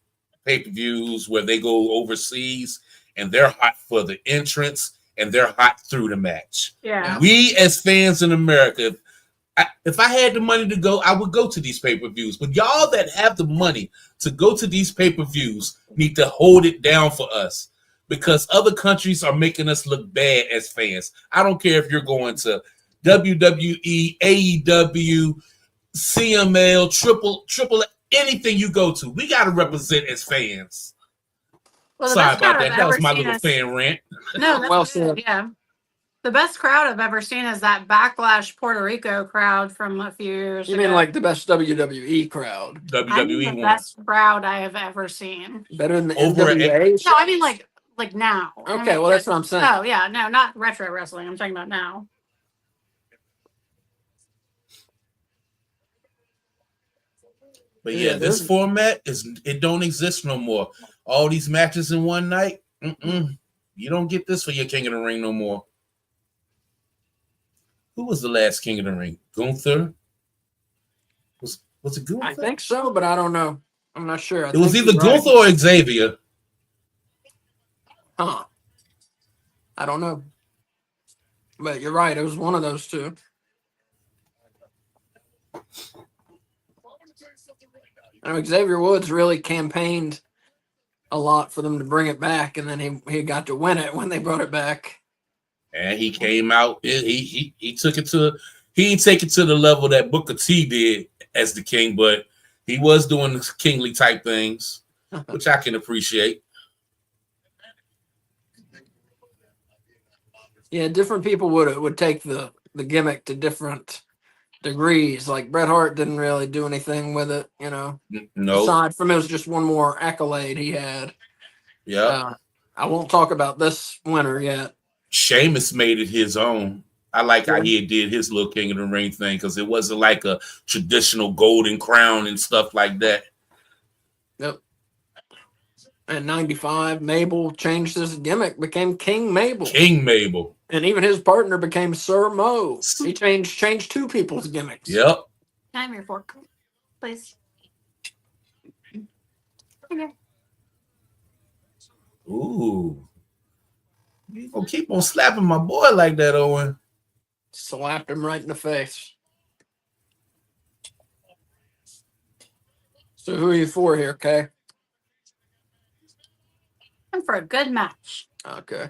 pay-per-views where they go overseas and they're hot for the entrance and they're hot through the match. Yeah. We as fans in America, if I had the money to go, I would go to these pay-per-views. But y'all that have the money to go to these pay-per-views need to hold it down for us, because other countries are making us look bad as fans. I don't care if you're going to WWE, AEW, CML, triple, anything you go to. We got to represent as fans. Well, Sorry about that. That was my little fan rant. No, that's Well good. said. Yeah. The best crowd I've ever seen is that Backlash Puerto Rico crowd from a few years You ago. mean like the best WWE crowd? I mean WWE the one. best crowd I have ever seen. Better than the Over at- NWA? No, I mean like now. I Okay, mean, well that's what I'm saying. Oh yeah, no, not retro wrestling. I'm talking about now. But Yeah, yeah, this there's- format it don't exist no more. All these matches in one night, you don't get this for your King of the Ring no more. Who was the last King of the Ring? Gunther? Was it Gunther? I think so, but I don't know. I'm not sure. It was think either you're right. Gunther or Xavier. Huh. I don't know. But you're right. It was one of those two. I know Xavier Woods really campaigned a lot for them to bring it back, and then he got to win it when they brought it back. And he came out. He took it to. He didn't take it to the level that Booker T did as the king, but he was doing kingly type things, which I can appreciate. Yeah, different people would take the gimmick to different degrees. Like Bret Hart didn't really do anything with it, No, Aside from it was just one more accolade he had. yeah. I won't talk about this winner yet. Sheamus made it his own. I like how he did his little King of the Ring thing because it wasn't like a traditional golden crown and stuff like that. Yep. And 95, Mabel changed his gimmick, became King Mabel. King Mabel. And even his partner became Sir Mo. He changed two people's gimmicks. Yep. Can I have your fork, please? Okay. Ooh. You gonna keep on slapping my boy like that, Owen? Slapped him right in the face. So who are you for here, Kay? I'm for a good match. Okay.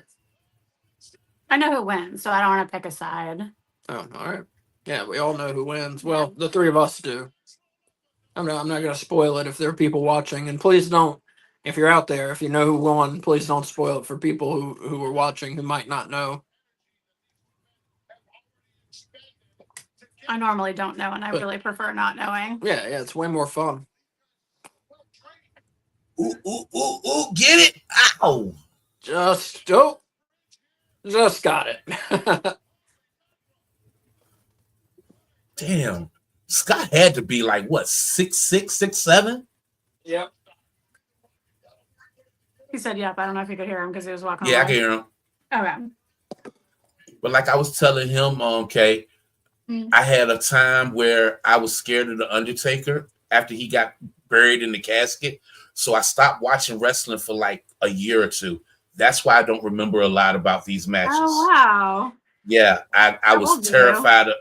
I know who wins, so I don't want to pick a side. Oh, all right. Yeah, we all know who wins. Well, the three of us do. I'm not going to spoil it if there are people watching, and please don't. If you're out there, if you know who won, please don't spoil it for people who are watching who might not know. I normally don't know, and I really prefer not knowing. Yeah, it's way more fun. Ooh, get it? Ow. Just got it. Damn. Scott had to be like, what, 6'6", 6'7"? Yep. He said, yep. I don't know if you could hear him because he was walking Yeah, I away. can hear him. Okay. But like I was telling him, okay, I had a time where I was scared of The Undertaker after he got buried in the casket. So I stopped watching wrestling for like a year or two. That's why I don't remember a lot about these matches. Oh, wow. Yeah, I How old was were you? terrified of.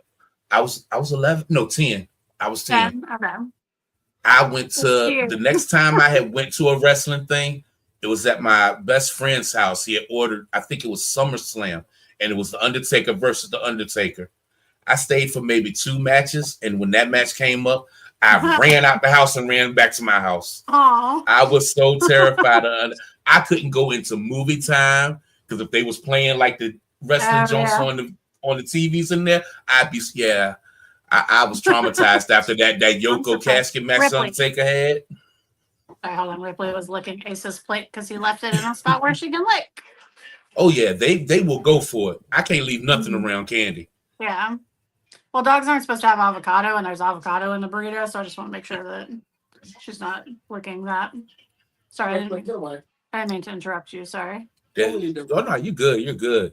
I was 11, no 10. I was 10. Okay. I went to Cute. the next time I had went to a wrestling thing. It was at my best friend's house. He had ordered, I think it was SummerSlam, and it was The Undertaker versus The Undertaker. I stayed for maybe 2 matches, and when that match came up, I ran out the house and ran back to my house. Aw. I was so terrified. I couldn't go into movie time because if they was playing like the wrestling jokes on the TVs in there, I'd be I was traumatized after that Yoko casket match Ripley. Undertaker had. Sorry, hold on. Ripley was licking Ace's plate because he left it in a spot where she can lick. Oh yeah, they will go for it. I can't leave nothing around Candy. Yeah. Well, dogs aren't supposed to have avocado, and there's avocado in the burrito, so I just want to make sure that she's not licking that. Sorry, I didn't mean to interrupt you. Sorry. Oh no, you good. You're good.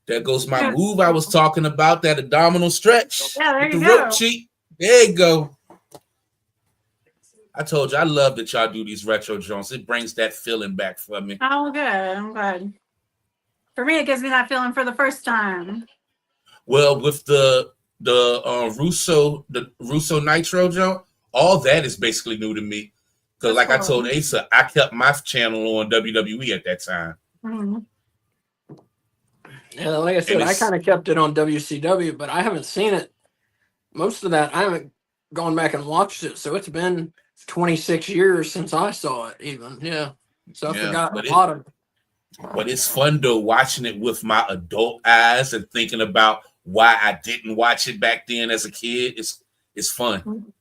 There goes my move I was talking about, that abdominal stretch. Yeah, there with you the go. rope cheat. There you go. I told you I love that y'all do these retro joints. It brings that feeling back for me. Oh, good. I'm glad. For me, it gives me that feeling for the first time. Well, with the Russo Nitro joint, all that is basically new to me. Because like I told Asa, I kept my channel on WWE at that time. Mm-hmm. Yeah, like I said, I kind of kept it on WCW, but I haven't seen it. Most of that, I haven't gone back and watched it. So it's been 26 years since I saw it, even. Yeah. So I forgot a lot of it. But it's fun, though, watching it with my adult eyes and thinking about why I didn't watch it back then as a kid. It's fun.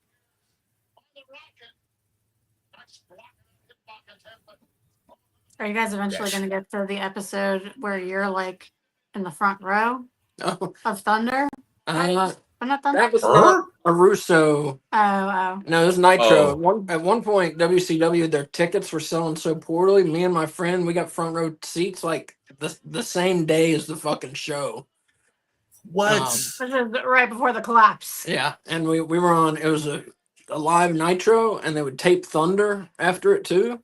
Are you guys eventually going to get to the episode where you're like in the front row of Thunder? I'm not I'm not Thunder. That was not a Russo. Oh. No, it was Nitro. Oh. At one point, WCW, their tickets were selling so poorly. Me and my friend, we got front row seats like the same day as the fucking show. What? This is right before the collapse. Yeah, and we were on. It was a live Nitro, and they would tape Thunder after it too,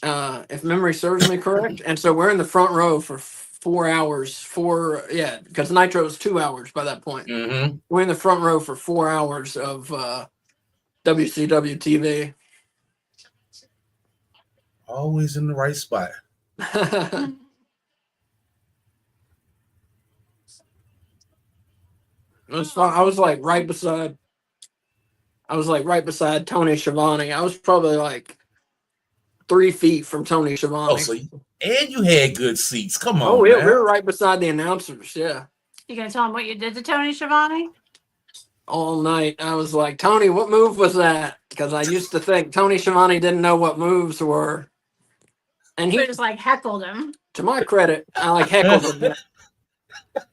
if memory serves me correct. And so we're in the front row for 4 hours. Because Nitro was 2 hours by that point. Mm-hmm. We're in the front row for 4 hours of WCW TV. Always in the right spot. It was fun. I was like right beside Tony Schiavone. I was probably like 3 feet from Tony Schiavone. Oh, so and you had good seats. Come on, Oh, yeah, man. we were right beside the announcers. Yeah. You gonna tell him what you did to Tony Schiavone? All night, I was like, Tony, what move was that? Because I used to think Tony Schiavone didn't know what moves were. And We he, just like heckled him. to my credit, I like heckled him.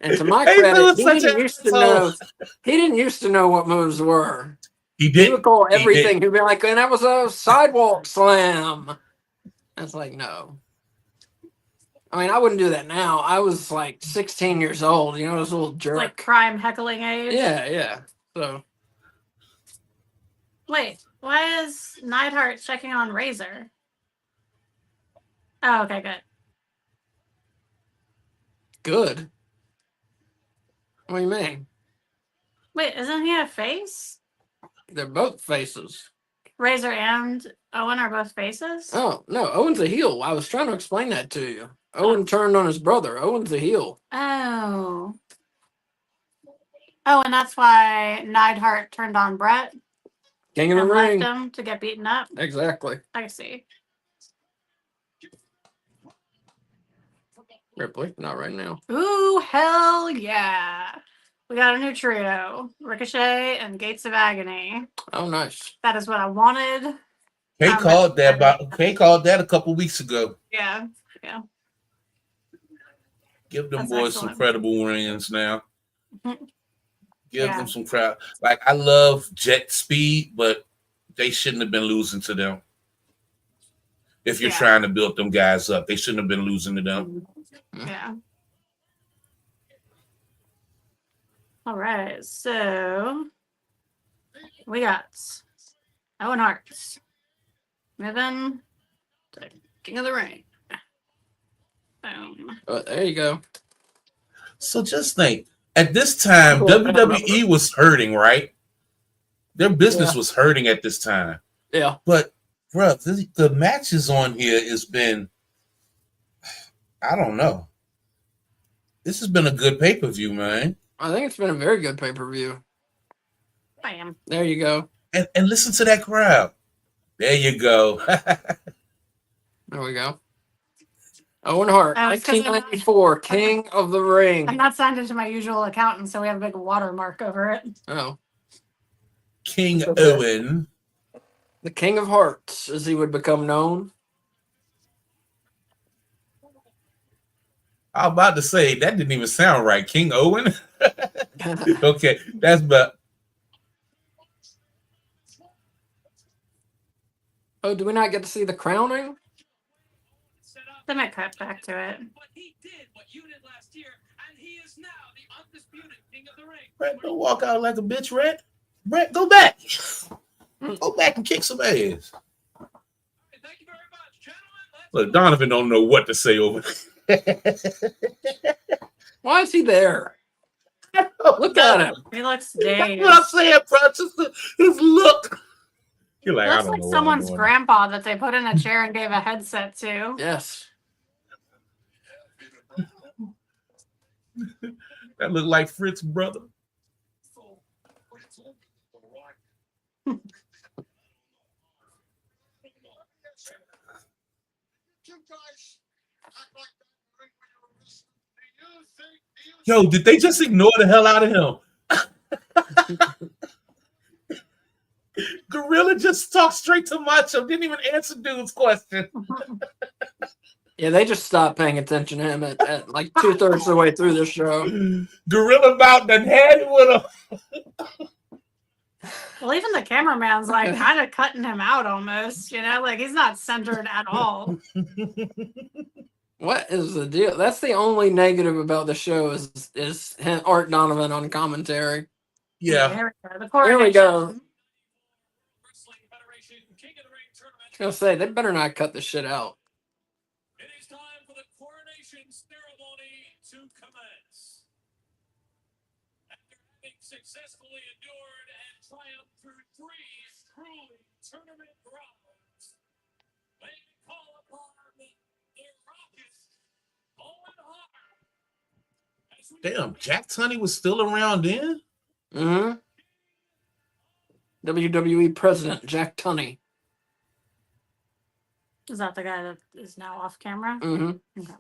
And to my Hey, credit, Phil's he such didn't an used to asshole. know. He didn't used to know what moves were. He He did. would call He everything. He'd be like, and that was a sidewalk slam. I was like, no. I mean, I wouldn't do that now. I was like 16 years old. You know, I was a little jerk. Like prime heckling age. Yeah. So Wait, why is Neidhart checking on Razor? Oh, okay, good. good. What do you mean? Wait, isn't he a face? They're both faces. Razor and Owen are both faces? Oh, no. Owen's a heel. I was trying to explain that to you. Owen turned on his brother. Owen's a heel. Oh. Oh, and that's why Neidhart turned on Brett King of the and left ring. him to get beaten up. Exactly. I see. Ripley, not right now. Ooh, hell yeah. We got a new trio. Ricochet and Gates of Agony. Oh, nice. That is what I wanted. Kay How called much that Kay called that a couple weeks ago. Yeah. Give them That's boys excellent. some credible wins now. Mhm. Give Yeah. them some crowd. Like, I love Jet Speed, but they shouldn't have been losing to them. If you're Yeah. trying to build them guys up, they shouldn't have been losing to them. Yeah. All right. So we got Owen Hart moving to King of the Ring. Boom. There you go. So just think, at this time, Cool. WWE was hurting, right? Their business Yeah. was hurting at this time. Yeah. But, bro, the matches on here has been, I don't know. This has been a good pay-per-view, man. I think it's been a very good pay-per-view. Bam. There you go. And listen to that crowd. There you go. There we go. Owen Hart, Oh, it's 'cause I'm not- 1994, King of the Ring. I'm not signed into my usual accountant, so we have a big watermark over it. Oh, King Okay. Owen. the King of Hearts, as he would become known. I was about to say, that didn't even sound right. King Owen? Okay, that's but Oh, do we not get to see the crowning? They might cut back to it. But he did what you did last year, and he is now the undisputed king of the ring. Brett, don't walk out like a bitch, Brett. Brett, go back. Go back and kick some ass. Thank you very much, gentlemen. Look, Donovan don't know what to say over Why is he there? Look at him. He looks That's dazed. what I'm saying, bro. Just his look. You're like, I Looks don't like know what I'm someone's doing. grandpa that they put in a chair and gave a headset to. Yes. That look like Fritz's brother. Yo, did they just ignore the hell out of him? Gorilla just talked straight to Macho, didn't even answer dude's question. Yeah, they just stopped paying attention to him at like 2/3 of the way through the show. Gorilla about done had it with him. Well, even the cameraman's like kind of cutting him out almost, like he's not centered at all. What is the deal? That's the only negative about the show is Art Donovan on commentary. Yeah. Here we go. The Here we go. coronation. Wrestling Federation King of the Ring tournament. I was gonna say they better not cut the shit out. It is time for the coronation ceremony to commence. After having successfully endured and triumphed through 3 truly tournament rounds, they call upon the Rockets, Owen Hart. As we Damn, Jack Tunney was still around then? Mm-hmm. WWE President Jack Tunney. Is that the guy that is now off camera? Mm-hmm. Okay.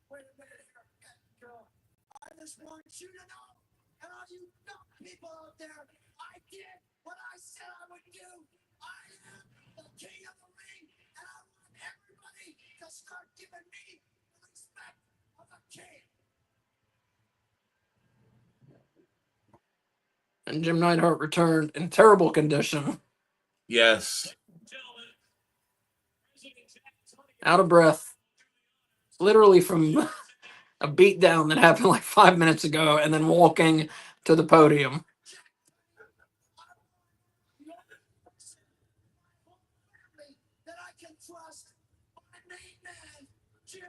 Wait a minute here, girl. I just want you to know, and all you dumb people out there, I did what I said I would do. I am the king of the ring, and I want everybody to start giving me the respect of a king. And Jim Neidhart returned in terrible condition, Yes. gentlemen, President Jack Tunney out of breath, literally from a beatdown that happened like 5 minutes ago, and then walking to the podium. Family that I can trust. My main man, Jim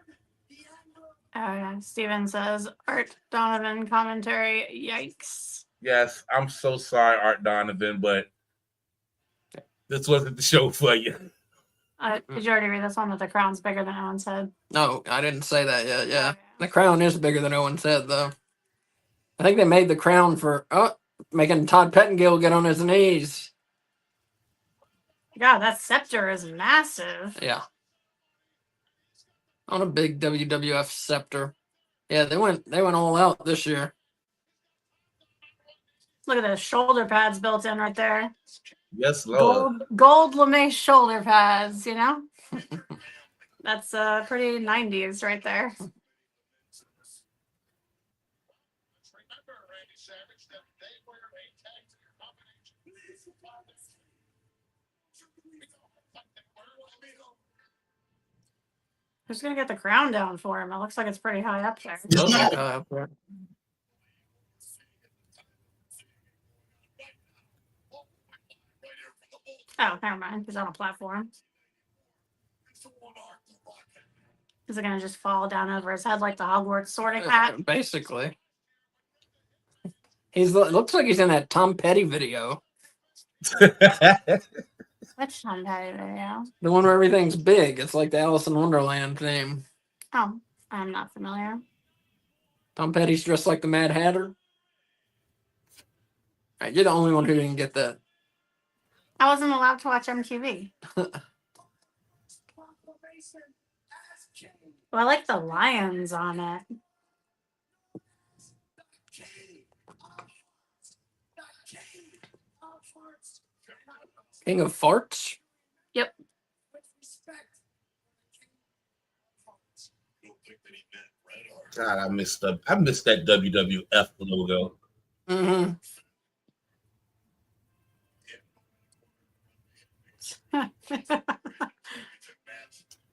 the Anvil. Yeah. Steven says Art Donovan commentary. Yikes. Yes. I'm so sorry, Art Donovan, but this wasn't the show for you. Did you already read this one that the crown's bigger than Owen's head? No, I didn't say that yet. Yeah. Okay. The crown is bigger than Owen said, though. I think they made the crown for making Todd Pettengill get on his knees. God, that scepter is massive. Yeah. On a big WWF scepter. Yeah, they went all out this year. Look at those shoulder pads built in right there. Yes, Lord. Gold lame shoulder pads, That's pretty 90s right there. remember, Randy Savage, that they were a tag team combination. Who's gonna get the crown down for him? It looks like it's pretty high up there. Oh, never mind. He's on a platform. Is it gonna just fall down over his head like the Hogwarts sorting hat? Basically. Looks like he's in that Tom Petty video. Which Tom Petty video? The one where everything's big. It's like the Alice in Wonderland theme. Oh, I'm not familiar. Tom Petty's dressed like the Mad Hatter. Right, you're the only one who didn't get that. I wasn't allowed to watch MTV. Well, I like the lions on it. King of Farts? Yep. God, I missed that WWF logo. Mm-hmm.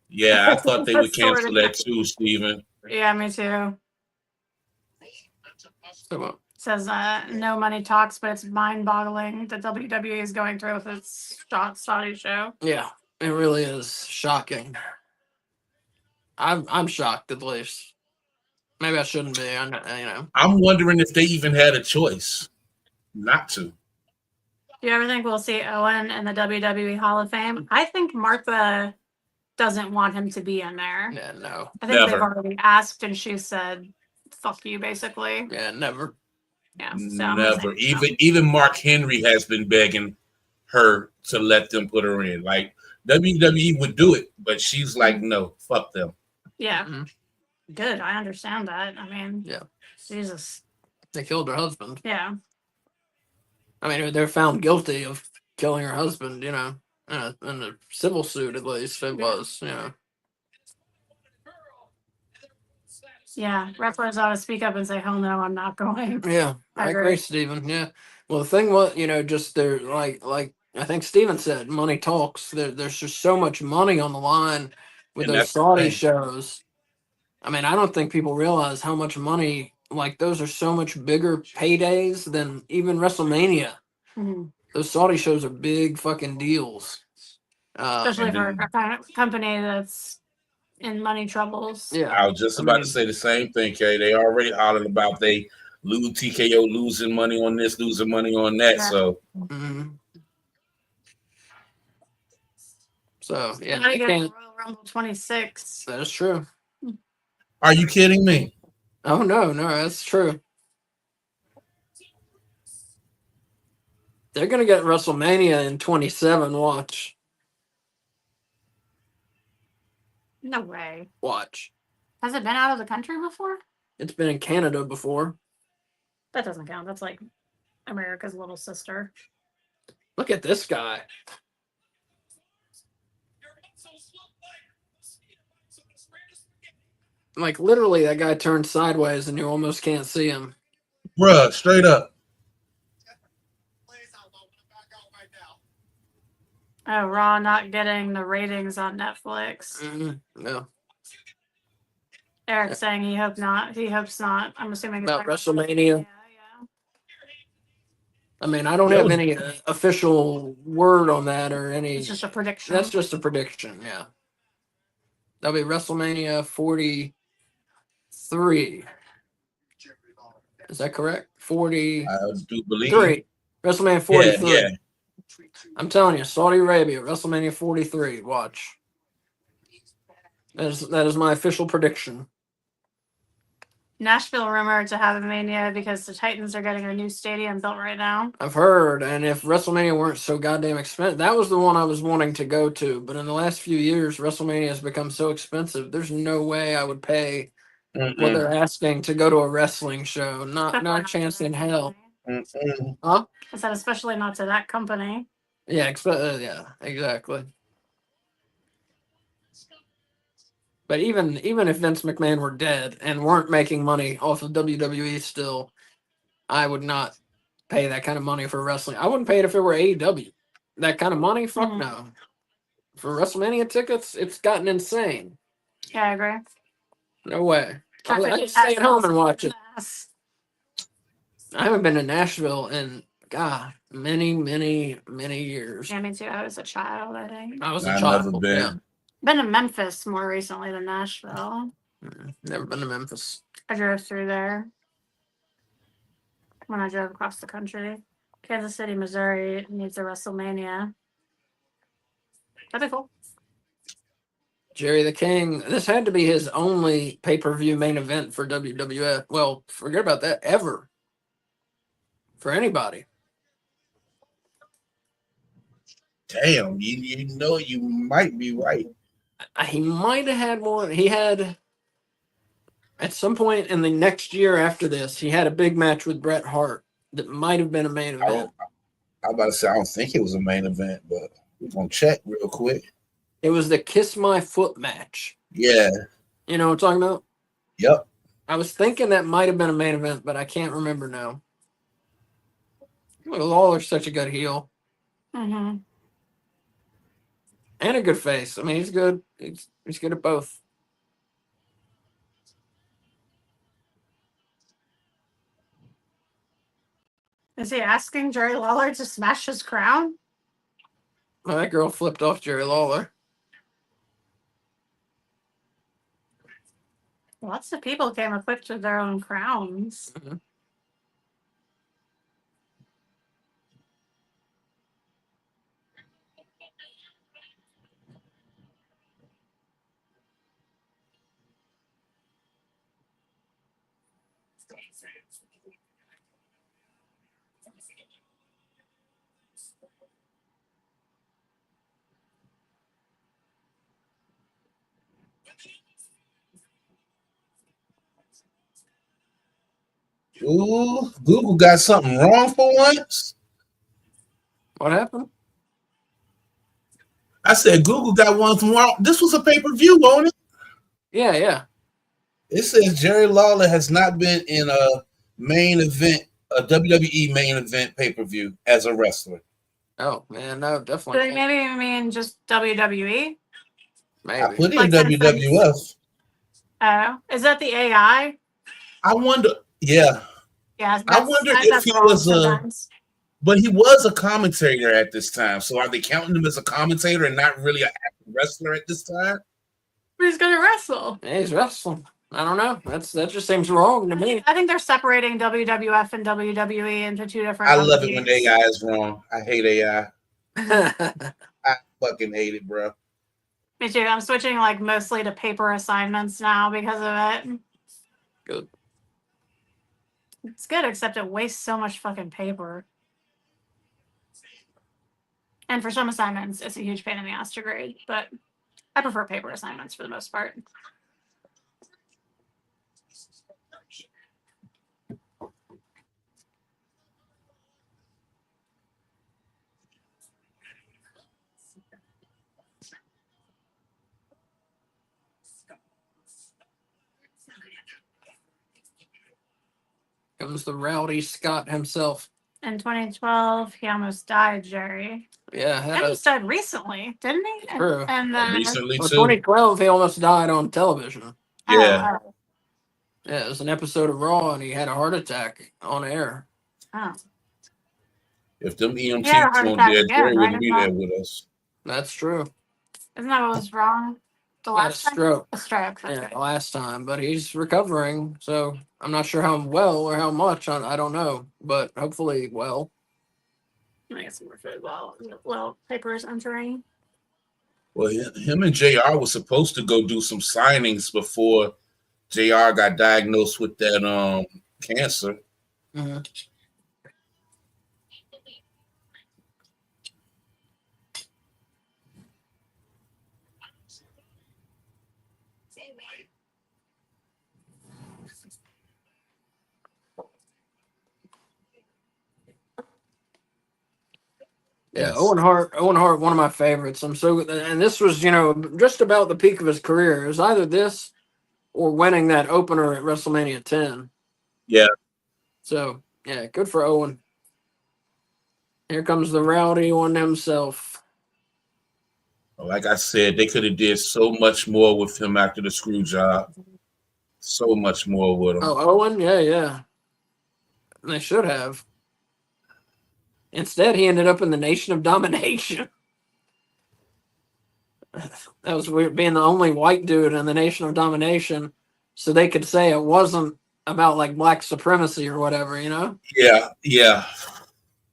Yeah, I thought they would That's sort cancel of- that too, Steven. Yeah, me too. So, Says no money talks, but it's mind-boggling that WWE is going through with its Saudi show. yeah, it really is shocking. I'm shocked, at least. Maybe I shouldn't be. I'm wondering if they even had a choice not to. Do you ever think we'll see Owen in the WWE Hall of Fame? I think Martha doesn't want him to be in there. Yeah, no. I think they've Never. already asked, and she said, "Fuck you," basically. Yeah, never. Yeah. So I'm Never. saying no. Even Mark Henry has been begging her to let them put her in. Like WWE would do it, but she's like, no, fuck them. Yeah. Mhm. Good. I understand that. I mean, Yeah. Jesus. They killed her husband. Yeah. I mean, they're found guilty of killing her husband, in a civil suit, at least, it was, Yeah, wrestlers ought to speak up and say, "Hell no, I'm not going." Yeah, I I agree. agree, Steven. Yeah. Well, the thing was, just there, like I think Steven said, money talks. There's just so much money on the line with And those that's the Saudi thing. shows. I mean, I don't think people realize how much money. Like those are so much bigger paydays than even WrestleMania. Mhm. Those Saudi shows are big fucking deals. Especially And for then a company that's in money troubles. Yeah, I was just I about to mean, say the same thing, Kay. They already hollered about they lose TKO losing money on this, losing money on that. Yeah. So mhm. So yeah, Gotta I get can't. Royal Rumble 26. That is true. are you kidding me? Oh no, that's true. They're gonna get WrestleMania in 27. No way. Watch. Has it been out of the country before? It's been in Canada before. That doesn't count. That's like America's little sister. Look at this guy. Like literally, that guy turned sideways, and you almost can't see him. Bruh, straight up. Oh, Raw not getting the ratings on Netflix. No. Eric saying he hopes not. He hopes not. I'm assuming it's About like WrestleMania. Yeah. I mean, I don't That have was- any official word on that or any. It's just a prediction. That's just a prediction. Yeah. That'll be WrestleMania 43. Is that correct? 43. I do believe. WrestleMania 43. Yeah. I'm telling you, Saudi Arabia, WrestleMania 43. Watch. That is my official prediction. Nashville rumored to have a Mania because the Titans are getting a new stadium built right now. I've heard, and if WrestleMania weren't so goddamn expensive, that was the one I was wanting to go to. But in the last few years, WrestleMania has become so expensive. There's no way I would pay what Mm-mm. they're asking to go to a wrestling show. Not a chance in hell. Mm-mm. Huh? I said, especially not to that company. Yeah, yeah, exactly. But even if Vince McMahon were dead and weren't making money off of WWE still, I would not pay that kind of money for wrestling. I wouldn't pay it if it were AEW. That kind of money? Fuck Mhm. no. For WrestleMania tickets, it's gotten insane. Yeah, I agree. No way. I Traffic can stay at home and watch it. Yes. I haven't been to Nashville in, God, many, many, many years. Yeah, me too. I was a child, I think. I was a I've child. never been. Yeah. Been to Memphis more recently than Nashville. Never been to Memphis. I drove through there when I drove across the country. Kansas City, Missouri needs a WrestleMania. That'd be cool. Jerry the King. This had to be his only pay-per-view main event for WWF. Well, forget about that. Ever. For anybody. Damn, you know you might be right. He might have had one. He had, at some point in the next year after this, he had a big match with Bret Hart that might have been a main event. I'm about to say I don't think it was a main event, but we're gonna check real quick. It was the Kiss My Foot match. Yeah. You know what I'm talking about? Yep. I was thinking that might have been a main event, but I can't remember now. Well, Lawler's such a good heel Mm-hmm. and a good face. I mean, he's good. He's good at both. Is he asking Jerry Lawler to smash his crown? Well, that girl flipped off Jerry Lawler. Lots of people came equipped with their own crowns. Mhm. Ooh, Google got something wrong for once. What happened? I said Google got one from wrong. This was a pay-per-view, wasn't it? Yeah. It says Jerry Lawler has not been in a main event, a WWE main event pay-per-view as a wrestler. Oh man, no, Do definitely they maybe mean just WWE? I maybe. put in Like since WWF. Oh, is that the AI? I wonder, yeah, Yeah, I wonder if that's he wrong was sometimes. but he was a commentator at this time. So are they counting him as a commentator and not really an active wrestler at this time? But he's gonna wrestle. Yeah, he's wrestling. I don't know. That just seems wrong to me. I think they're separating WWF and WWE into two different I love it when companies. AI is wrong. I hate AI. I fucking hate it, bro. Me too. I'm switching like mostly to paper assignments now because of it. Good. It's good, except it wastes so much fucking paper. And for some assignments, it's a huge pain in the ass to grade, but I prefer paper assignments for the most part. Comes the rowdy Scott himself. In 2012, he almost died, Jerry. Yeah, And he died recently, didn't he? True. And Recently well, too. 2012, he almost died on television. Yeah. Oh, Yeah, it was an episode of Raw, and he had a heart attack on air. oh. If them EMTs Yeah, heart weren't attack there, again, Jerry right? wouldn't be there with us. That's true. Isn't that what was wrong? The He had a last time? stroke. A stroke. That's Yeah, right. last time, but he's recovering, so I'm not sure how well or how much. I don't know, but hopefully well. Let me get some more food while paper is entering. Well, him and JR was supposed to go do some signings before JR got diagnosed with that cancer. Mhm. Yeah, Yes. Owen Hart, one of my favorites. And this was, just about the peak of his career. It was either this or winning that opener at WrestleMania 10. Yeah. So, yeah, good for Owen. Here comes the rowdy one himself. Like I said, they could have did so much more with him after the screw job. So much more with him. Oh, Owen? Yeah. They should have. Instead, he ended up in the Nation of Domination. That was weird, being the only white dude in the Nation of Domination, so they could say it wasn't about like black supremacy or whatever, Yeah.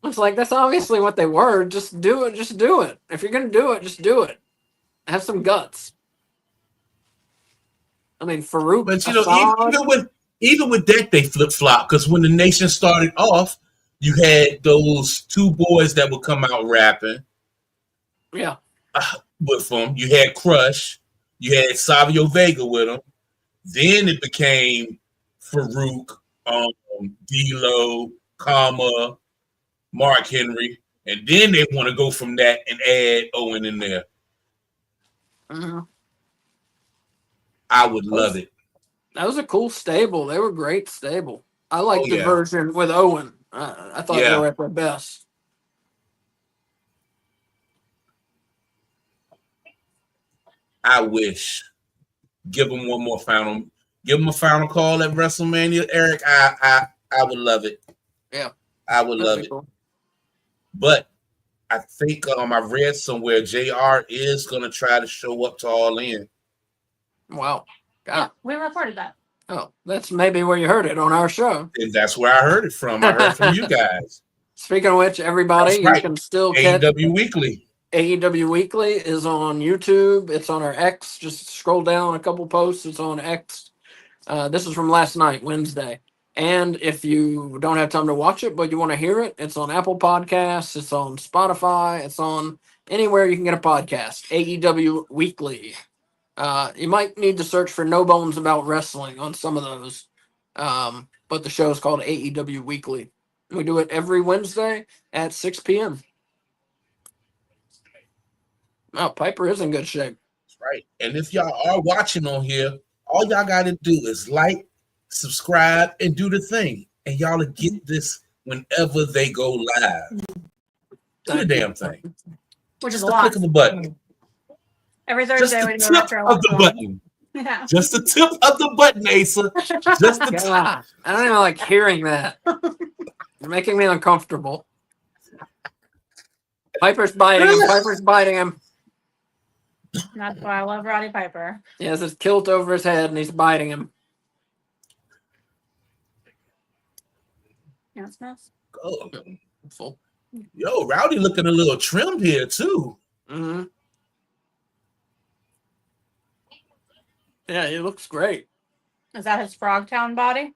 It's like that's obviously what they were. Just do it. Just do it. If you're gonna do it, just do it. Have some guts. I mean, Farouk. But Assad, even with that, they flip flop because when the nation started off, you had those two boys that would come out rapping. Yeah. With them, you had Crush, you had Savio Vega with him. Then it became Farouk, D-Lo, Kama, Mark Henry, and then they want to go from that and add Owen in there. Mm-hmm. I would love it. That was a cool stable. They were great stable. I liked the yeah. version with Owen. I thought they Yeah. were at their best. I wish. Give them one more final. Give them a final call at WrestleMania, Eric. I would love it. Yeah. I would love That'd be it. cool. But I think I read somewhere JR is gonna try to show up to All In. Wow. God. Yeah, we reported that. Oh, that's maybe where you heard it on our show. And that's where I heard it from. I heard from you guys. Speaking of which, everybody, That's right. you can still catch AEW Weekly. AEW Weekly is on YouTube. It's on our X. Just scroll down a couple posts. It's on X. This is from last night, Wednesday. And if you don't have time to watch it, but you want to hear it, it's on Apple Podcasts. It's on Spotify. It's on anywhere you can get a podcast. AEW Weekly. You might need to search for No Bones About Wrestling on some of those. But the show is called AEW Weekly. We do it every Wednesday at 6 p.m. Oh, Piper is in good shape. That's right. And if y'all are watching on here, All y'all got to do is like, subscribe, and do the thing, and y'all will get this whenever they go live. Do the damn thing. Which is Just a the lot. click of a button. Every Just Thursday the we do tip after of the election. button. Yeah. Just the tip of the button, Asa. Just the tip. God, I don't even like hearing that. You're making me uncomfortable. Piper's biting him. Piper's biting him. That's why I love Roddy Piper. He has his kilt over his head and he's biting him. Yeah, it smells. Oh, Full. yo, Rowdy looking a little trimmed here too. Mm-hmm. Yeah, he looks great. Is that his Frogtown body?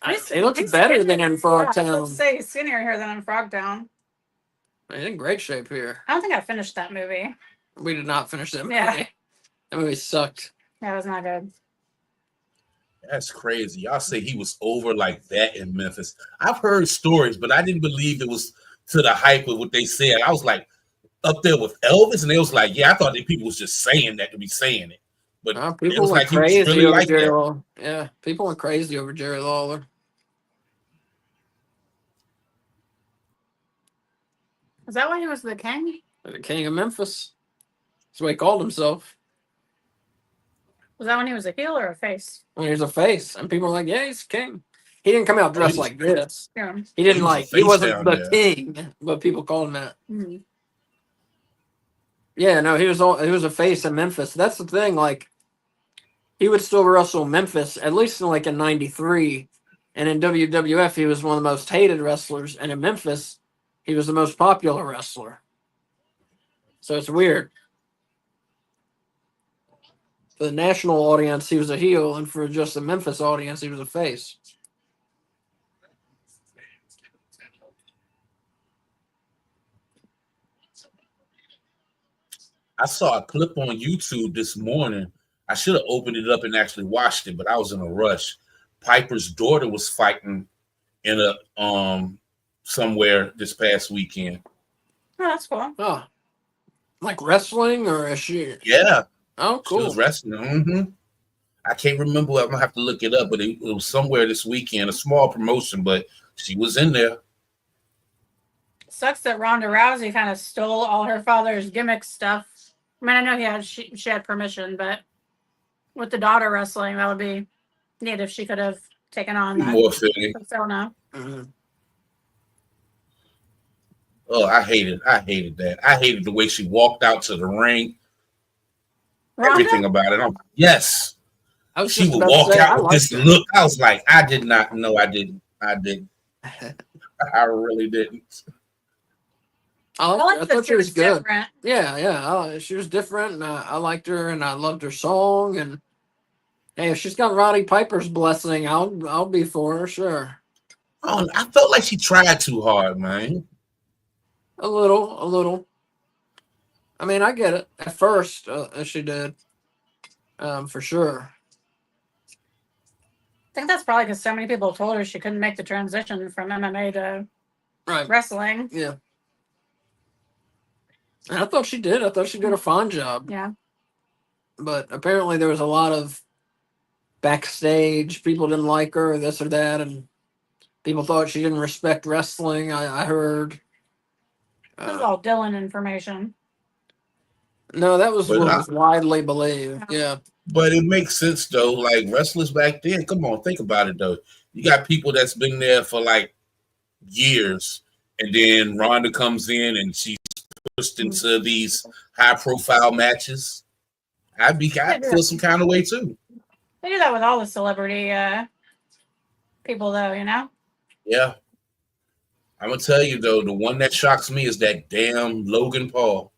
He looks he's better skinnier. than in Yeah, I was Frogtown. about to say he's skinnier here than in Frogtown. He's in great shape here. I don't think I finished that movie. We did not finish that movie. Yeah. That movie sucked. That was not good. That's crazy. Y'all say he was over like that in Memphis. I've heard stories, but I didn't believe it was to the hype of what they said. I was like up there with Elvis, and they was like, yeah, I thought that people was just saying that to be saying it. But it People was went like he was crazy really over like Jerry that. Lawler. Yeah, people went crazy over Jerry Lawler. Is that why he was the king? The King of Memphis. That's what he called himself. Was that when he was a heel or a face? When he was a face. And people were like, yeah, he's king. He didn't come out dressed was- like this. Yeah. He didn't He was a he face wasn't down the there. king, but people called him that. Mm-hmm. Yeah, no, he was a face in Memphis. That's the thing. Like, he would still wrestle Memphis at least in '93, and in WWF he was one of the most hated wrestlers, and in Memphis he was the most popular wrestler. So it's weird. For the national audience, he was a heel, and for just the Memphis audience, he was a face. I saw a clip on YouTube this morning. I should have opened it up and actually watched it, but I was in a rush. Piper's daughter was fighting in a somewhere this past weekend. Oh, that's cool. Oh, like wrestling, or is she? Yeah, Oh, she was cool. wrestling. I can't remember. I'm gonna have to look it up, but it was somewhere this weekend, a small promotion, but she was in there. Sucks that Ronda Rousey kind of stole all her father's gimmick stuff. I mean, I know she had permission, but with the daughter wrestling, that would be neat if she could have taken on that More fitting. persona. Mhm. Oh, I hated that. I hated the way she walked out to the ring. Everything about it. Yes. I was She just would about to walk say, I out with liked this her. look. I was like, I did not know. I didn't. I really didn't. I thought she was good. Different. Yeah. She was different, and I liked her, and I loved her song. And hey, if she's got Roddy Piper's blessing, I'll be for her, sure. Oh, I felt like she tried too hard, man. A little. I mean, I get it. At first, she did, for sure. I think that's probably because so many people told her she couldn't make the transition from MMA to Right. wrestling. Yeah. And I thought she did. I thought she did a fine job. Yeah. But apparently there was a lot of backstage. People didn't like her, this or that, and people thought she didn't respect wrestling. I heard. This is all Dylan information. No, that was But what I- was widely believed. Yeah. But it makes sense though. Like wrestlers back then, come on, think about it though. You got people that's been there for like years, and then Ronda comes in and she's pushed into these high-profile matches. I'd feel some kind of way too. They do that with all the celebrity people, though, you know? Yeah. I'm gonna tell you though, the one that shocks me is that damn Logan Paul.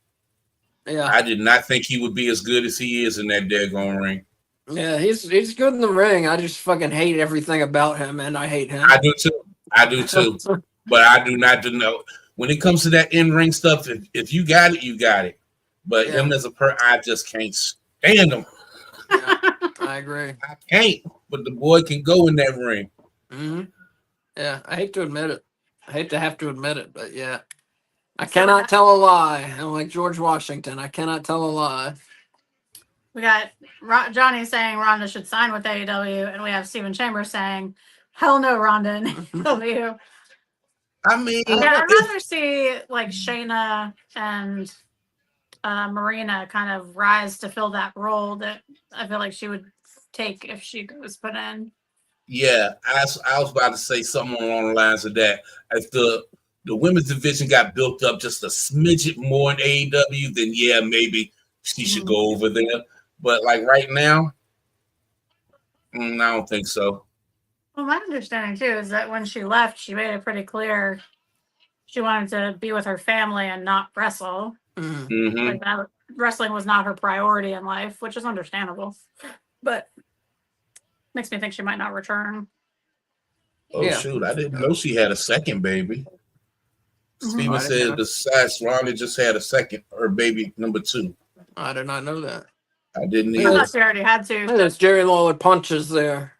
Yeah. I did not think he would be as good as he is in that daggone ring. Yeah, he's good in the ring. I just fucking hate everything about him, and I hate him. I do too. But I do not know. When it comes to that in-ring stuff, if you got it, you got it. But him as a I just can't stand him. Yeah, I agree. I can't. But the boy can go in that ring. Mm-hmm. Yeah, I hate to admit it. I hate to have to admit it, but yeah. I cannot tell a lie. I'm like George Washington. I cannot tell a lie. We got Johnny saying Ronda should sign with AEW, and we have Steven Chambers saying, "Hell no, Ronda in AEW." I mean, Yeah, I'd if- rather see like Shayna and Marina kind of rise to fill that role that I feel like she would take if she was put in. yeah, I was about to say something along the lines of that. If the women's division got built up just a smidget more in AEW, then yeah, maybe she should go over there. But like right now, I don't think so. Well, my understanding too is that when she left, she made it pretty clear she wanted to be with her family and not wrestle. Mm. Hmm. Like that, wrestling was not her priority in life, which is understandable. But makes me think she might not return. Oh Yeah. shoot, I didn't know she had a second baby. Steven I didn't know. said besides Ronda just had a second, her baby number 2. I did not know that. I didn't I either. thought she already had Hey, to. there's Jerry Lawler punches there.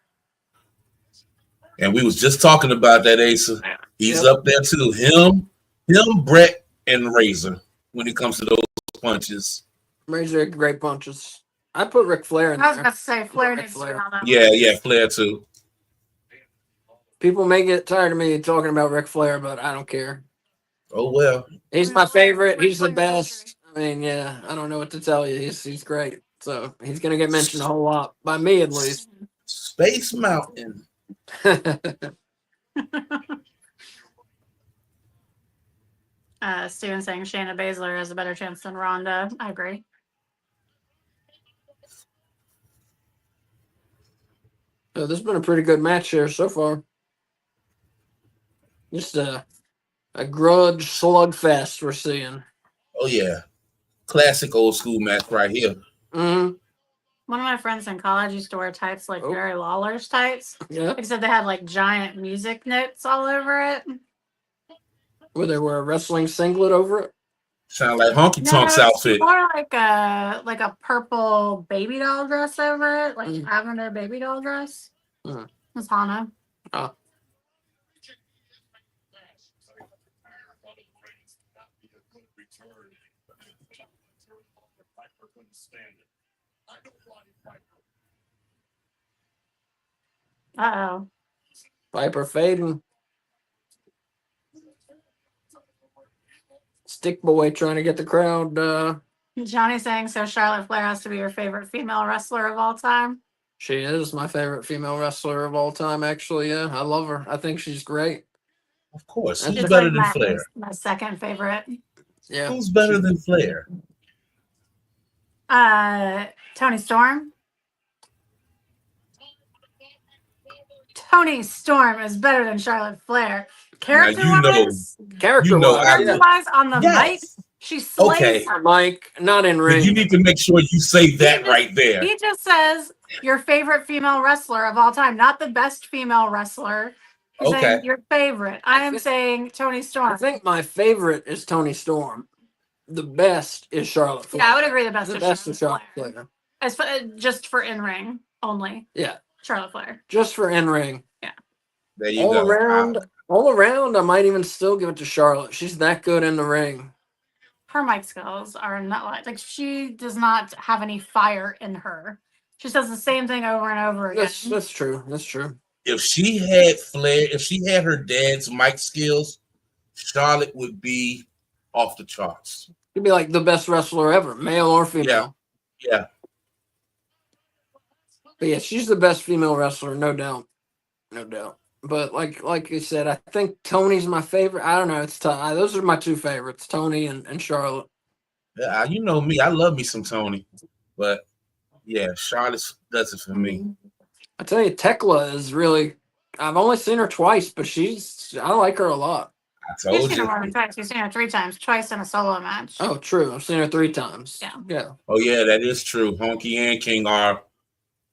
And we was just talking about that, Asa. He's Yep. up there too. Him, Brett, and Razor when it comes to those punches. Razor great punches. I put Ric Flair in I was there. about to say Flair Ric needs to be Flair. on that. Yeah, Flair too. People may get tired of me talking about Ric Flair, but I don't care. Oh well. He's my favorite. He's the best. I mean, yeah, I don't know what to tell you. He's great. So he's gonna get mentioned a whole lot by me at least. Space Mountain. Steven saying Shayna Baszler has a better chance than Ronda. I agree. So this has been a pretty good match here so far. Just a grudge slugfest we're seeing. Oh yeah. Classic old school match right here. Mm-hmm. One of my friends in college used to wear tights like Jerry Lawler's tights, Yeah. except they had like giant music notes all over it. Where they wear a wrestling singlet over it. Sound like Honky Tonk's outfit. More like a purple baby doll dress over it, like Mm. lavender baby doll dress. Mm. It's Hana. Oh. Uh-oh. Piper fading. Stick Boy trying to get the crowd. Johnny saying, so Charlotte Flair has to be your favorite female wrestler of all time. She is my favorite female wrestler of all time, actually. Yeah, I love her. I think she's great. Of course. That's Who's It's better like than Flair? my second favorite. Yeah. Who's better than Flair? Tony Storm. Tony Storm is better than Charlotte Flair. Character you know- wise, Character wise, on the Yes. mic, she slays. Okay. Mike, not in But ring. you need to make sure you say that right there. He just says your favorite female wrestler of all time, not the best female wrestler. He's Okay. saying your favorite. I am saying Tony I Storm. think my favorite is Tony Storm. The best is Charlotte Flair. Yeah, I would agree. The best The is best is Charlotte Charlotte Flair. Flair. As for, just for in ring only. Yeah, Charlotte Flair. just for in ring. There you All go. around, all around, I might even still give it to Charlotte. She's that good in the ring. Her mic skills are not like she does not have any fire in her. She says the same thing over and over again. That's true. That's true. If she had Flair, if she had her dad's mic skills, Charlotte would be off the charts. She'd be like the best wrestler ever, male or female. Yeah. But yeah, she's the best female wrestler, no doubt. No doubt. But like you said, I think Tony's my favorite. I don't know. It's tough. Those are my two favorites, Tony and Charlotte. Yeah, you know me. I love me some Tony. But yeah, Charlotte does it for me. I tell you, Tekla is really. I've only seen her twice, but I like her a lot. I You've told seen her you. more than twice. You've seen her 3 times, twice in a solo match. Oh, true. I've seen her 3 times. Yeah. Oh yeah, that is true. Honky and King are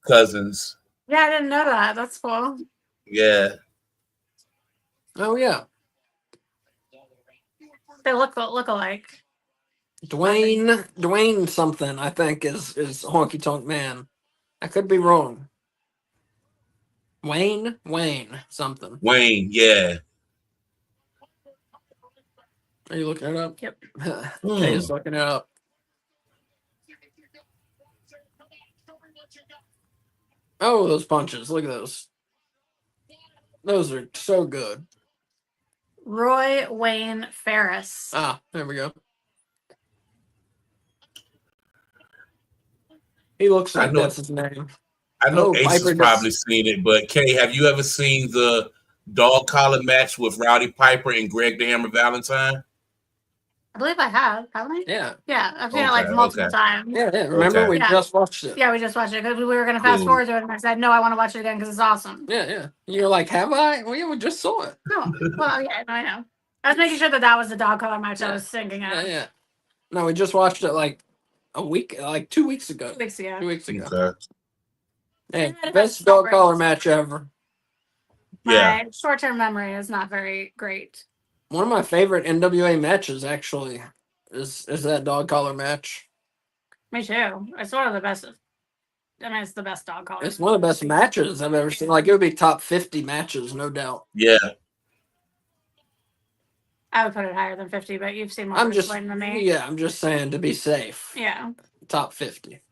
cousins. Yeah, I didn't know that. That's cool. Yeah. Oh yeah. They look alike. Dwayne something, I think, is Honky Tonk Man. I could be wrong. Wayne something. Wayne, yeah. Are you looking it up? Yep. Jay is looking it up. Oh, those punches. Look at those. Those are so good. Roy Wayne Ferris. Ah, there we go. He looks I like know that's his name. I know Oh, Ace has Piper probably just. seen it, but Kay, have you ever seen the dog collar match with Rowdy Piper and Greg the Hammer Valentine? I believe I have, haven't I? Yeah. Yeah, I've seen it Okay, like multiple okay. times. Yeah, yeah. Remember, Okay. we Yeah. just watched it. Yeah, we just watched it because we were going to fast Cool. forward to it, and I said, no, I want to watch it again because it's awesome. Yeah, yeah. You're like, have I? Well, yeah, we just saw it. No, well, yeah, I know. I was making sure that was the dog collar match I Yeah. was thinking of. Yeah, yeah. No, we just watched it like a week, like 2 weeks ago. 2 weeks ago. 2 weeks ago. Okay. Hey, Yeah, best that's dog great. collar match ever. Yeah. My short-term memory is not very great. One of my favorite NWA matches actually is that dog collar match. Me too. It's one of the best. I mean, it's the best dog collar. It's one of the best matches I've ever seen. Like, it would be top 50 matches, no doubt. Yeah. I would put it higher than 50, but you've seen more I'm just, wrestling than me. yeah, I'm just saying to be safe. Yeah. Top 50.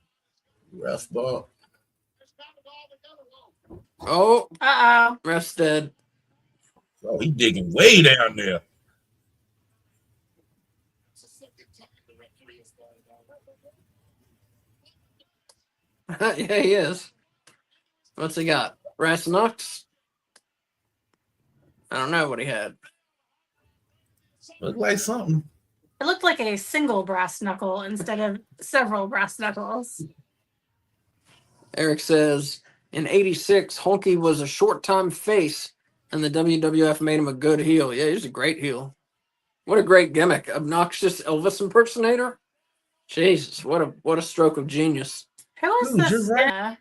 Ref ball. Oh, Uh-oh. ref's dead. Oh, he digging way down there. Yeah, he is. What's he got? Brass knucks? I don't know what he had. Look like something. It looked like a single brass knuckle instead of several brass knuckles. Eric says, in 86, Honky was a short-time face, and the WWF made him a good heel. Yeah, he's a great heel. What a great gimmick. Obnoxious Elvis impersonator? Jesus, what a stroke of genius. Who is Dude, this? you're right.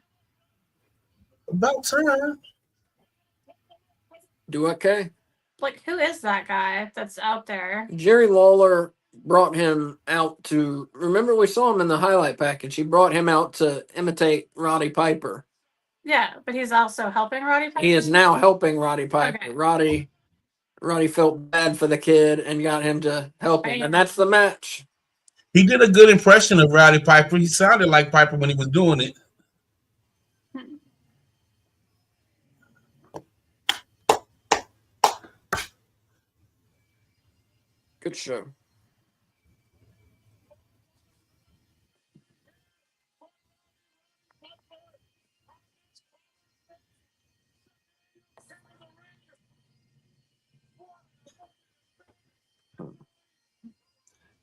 About time. Do okay. Like, who is that guy that's out there? Jerry Lawler brought him out to, remember we saw him in the highlight package. He brought him out to imitate Roddy Piper. Yeah, but he's also helping Roddy Piper. He is now helping Roddy Piper. Okay. Roddy felt bad for the kid and got him to help him, and that's the match. He did a good impression of Rowdy Piper. He sounded like Piper when he was doing it. Good show.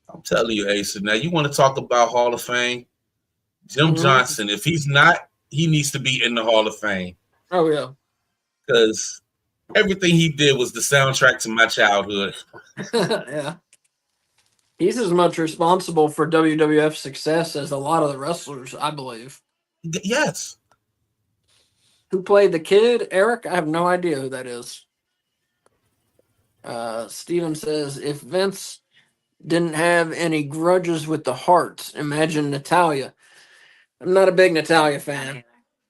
I'm telling you, Asa. Now you want to talk about Hall of Fame? Jim Johnson. If he's not, he needs to be in the Hall of Fame. Oh yeah. Because everything he did was the soundtrack to my childhood. Yeah. He's as much responsible for WWF success as a lot of the wrestlers, I believe. Yes. Who played the kid? Eric? I have no idea who that is. Steven says, if Vince didn't have any grudges with the Hearts, imagine Natalia. I'm not a big Natalia fan.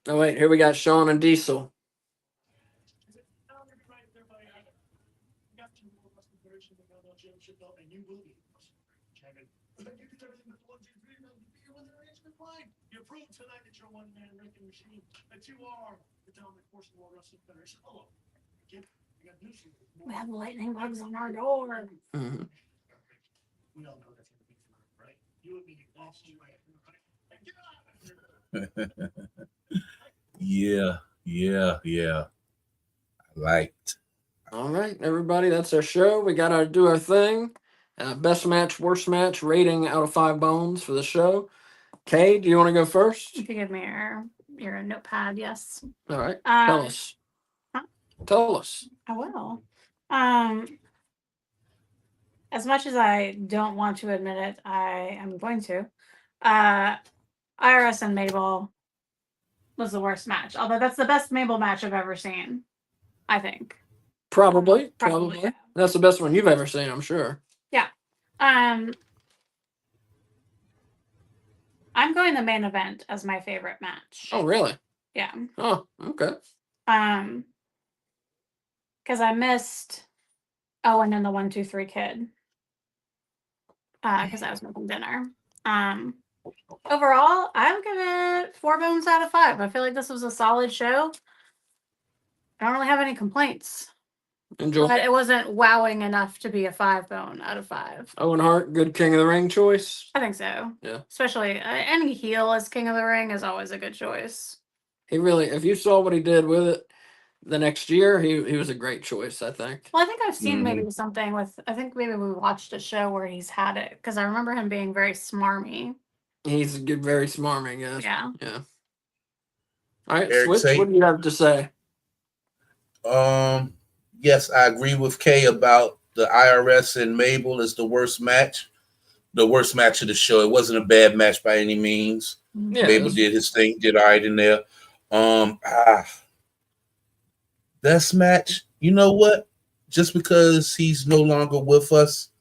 Oh, wait, here we got Sean and Diesel. You proved tonight that you're one man wrecking machine, that you are the dominant force of the World Wrestling Federation. Oh, again, we got news for you. We have lightning bugs on our door. Mm-hmm. We all know that's going to be tonight, right? You and me, lost you, right? Get out of here. Yeah. I liked. All right, everybody, that's our show. We got to do our thing. Best match, worst match, rating out of 5 bones for the show. Kay, do you want to go first? You can give me your notepad, yes. All right, tell us. Huh? Tell us. I will. As much as I don't want to admit it, I am going to. Iris and Mabel was the worst match. Although that's the best Mabel match I've ever seen, I think. Probably. Yeah. That's the best one you've ever seen, I'm sure. Yeah. I'm going the main event as my favorite match. Oh, really? Yeah. Oh, okay. Because I missed Owen and the 1, 2, 3 kid. Because I was making dinner. Overall, I would give it 4 bones out of 5. I feel like this was a solid show. I don't really have any complaints, Enjoy. but it wasn't wowing enough to be a 5 bone out of 5. Owen Hart, good King of the Ring choice. I think so. Yeah. Especially any heel as King of the Ring is always a good choice. He really, if you saw what he did with it the next year, he was a great choice, I think. Well, I think I've seen Mhm. maybe something with, I think maybe we watched a show where he's had it because I remember him being very smarmy. He's good, very smarming, yes. Yeah. Yeah. All right, Eric, Switch, say- what do you have to say? Yes, I agree with Kay about the IRS and Mabel is the worst match. The worst match of the show. It wasn't a bad match by any means. Yeah, Mabel did his thing, did all right in there. Best match, you know what? Just because he's no longer with us,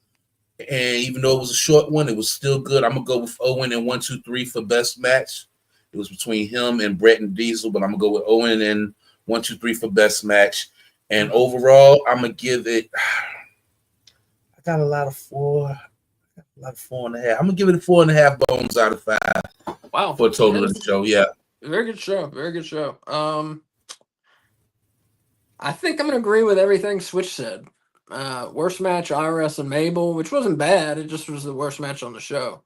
and even though it was a short one, it was still good. I'm gonna go with Owen and 1, 2, 3 for best match. It was between him and Brett and Diesel, but I'm gonna go with Owen and 1, 2, 3 for best match. And overall, I'm gonna give it. I got a lot of 4.5. I'm gonna give it a 4.5 bones out of 5 Wow. for a total of the show. Yeah. Very good show. Very good show. I think I'm gonna agree with everything Switch said. Worst match, IRS and Mabel, which wasn't bad. It just was the worst match on the show.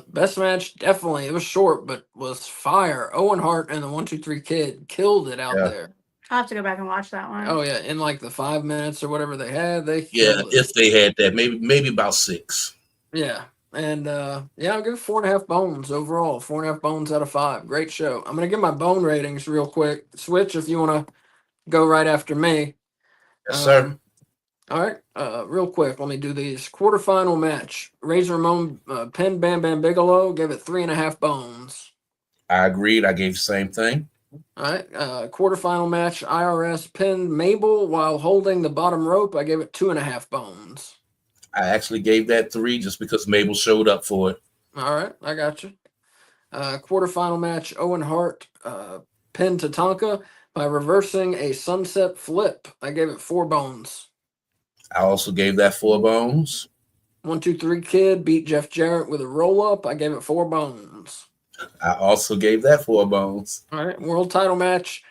Best match, definitely. It was short, but was fire. Owen Hart and the 1, 2, 3 Kid killed it out Yeah. there. I'll have to go back and watch that one. Oh yeah, in like the 5 minutes or whatever they had, they Yeah, killed it. if they had that, maybe about 6. Yeah. And yeah, I'll give it 4.5 bones overall. 4.5 bones out of 5. Great show. I'm gonna give my bone ratings real quick. Switch if you wanna go right after me. Yes, sir. All right, real quick, let me do these. Quarterfinal match. Razor Ramon pinned Bam Bam Bigelow, gave it 3.5 bones. I agreed. I gave the same thing. All right, quarterfinal match. IRS pinned Mabel while holding the bottom rope. I gave it 2.5 bones. I actually gave that 3 just because Mabel showed up for it. All right, I got you. Quarterfinal match. Owen Hart pinned Tatanka by reversing a sunset flip. I gave it 4 bones. I also gave that 4 bones. 1, 2, 3 Kid beat Jeff Jarrett with a roll up. I gave it 4 bones. I also gave that 4 bones. All right, world title match.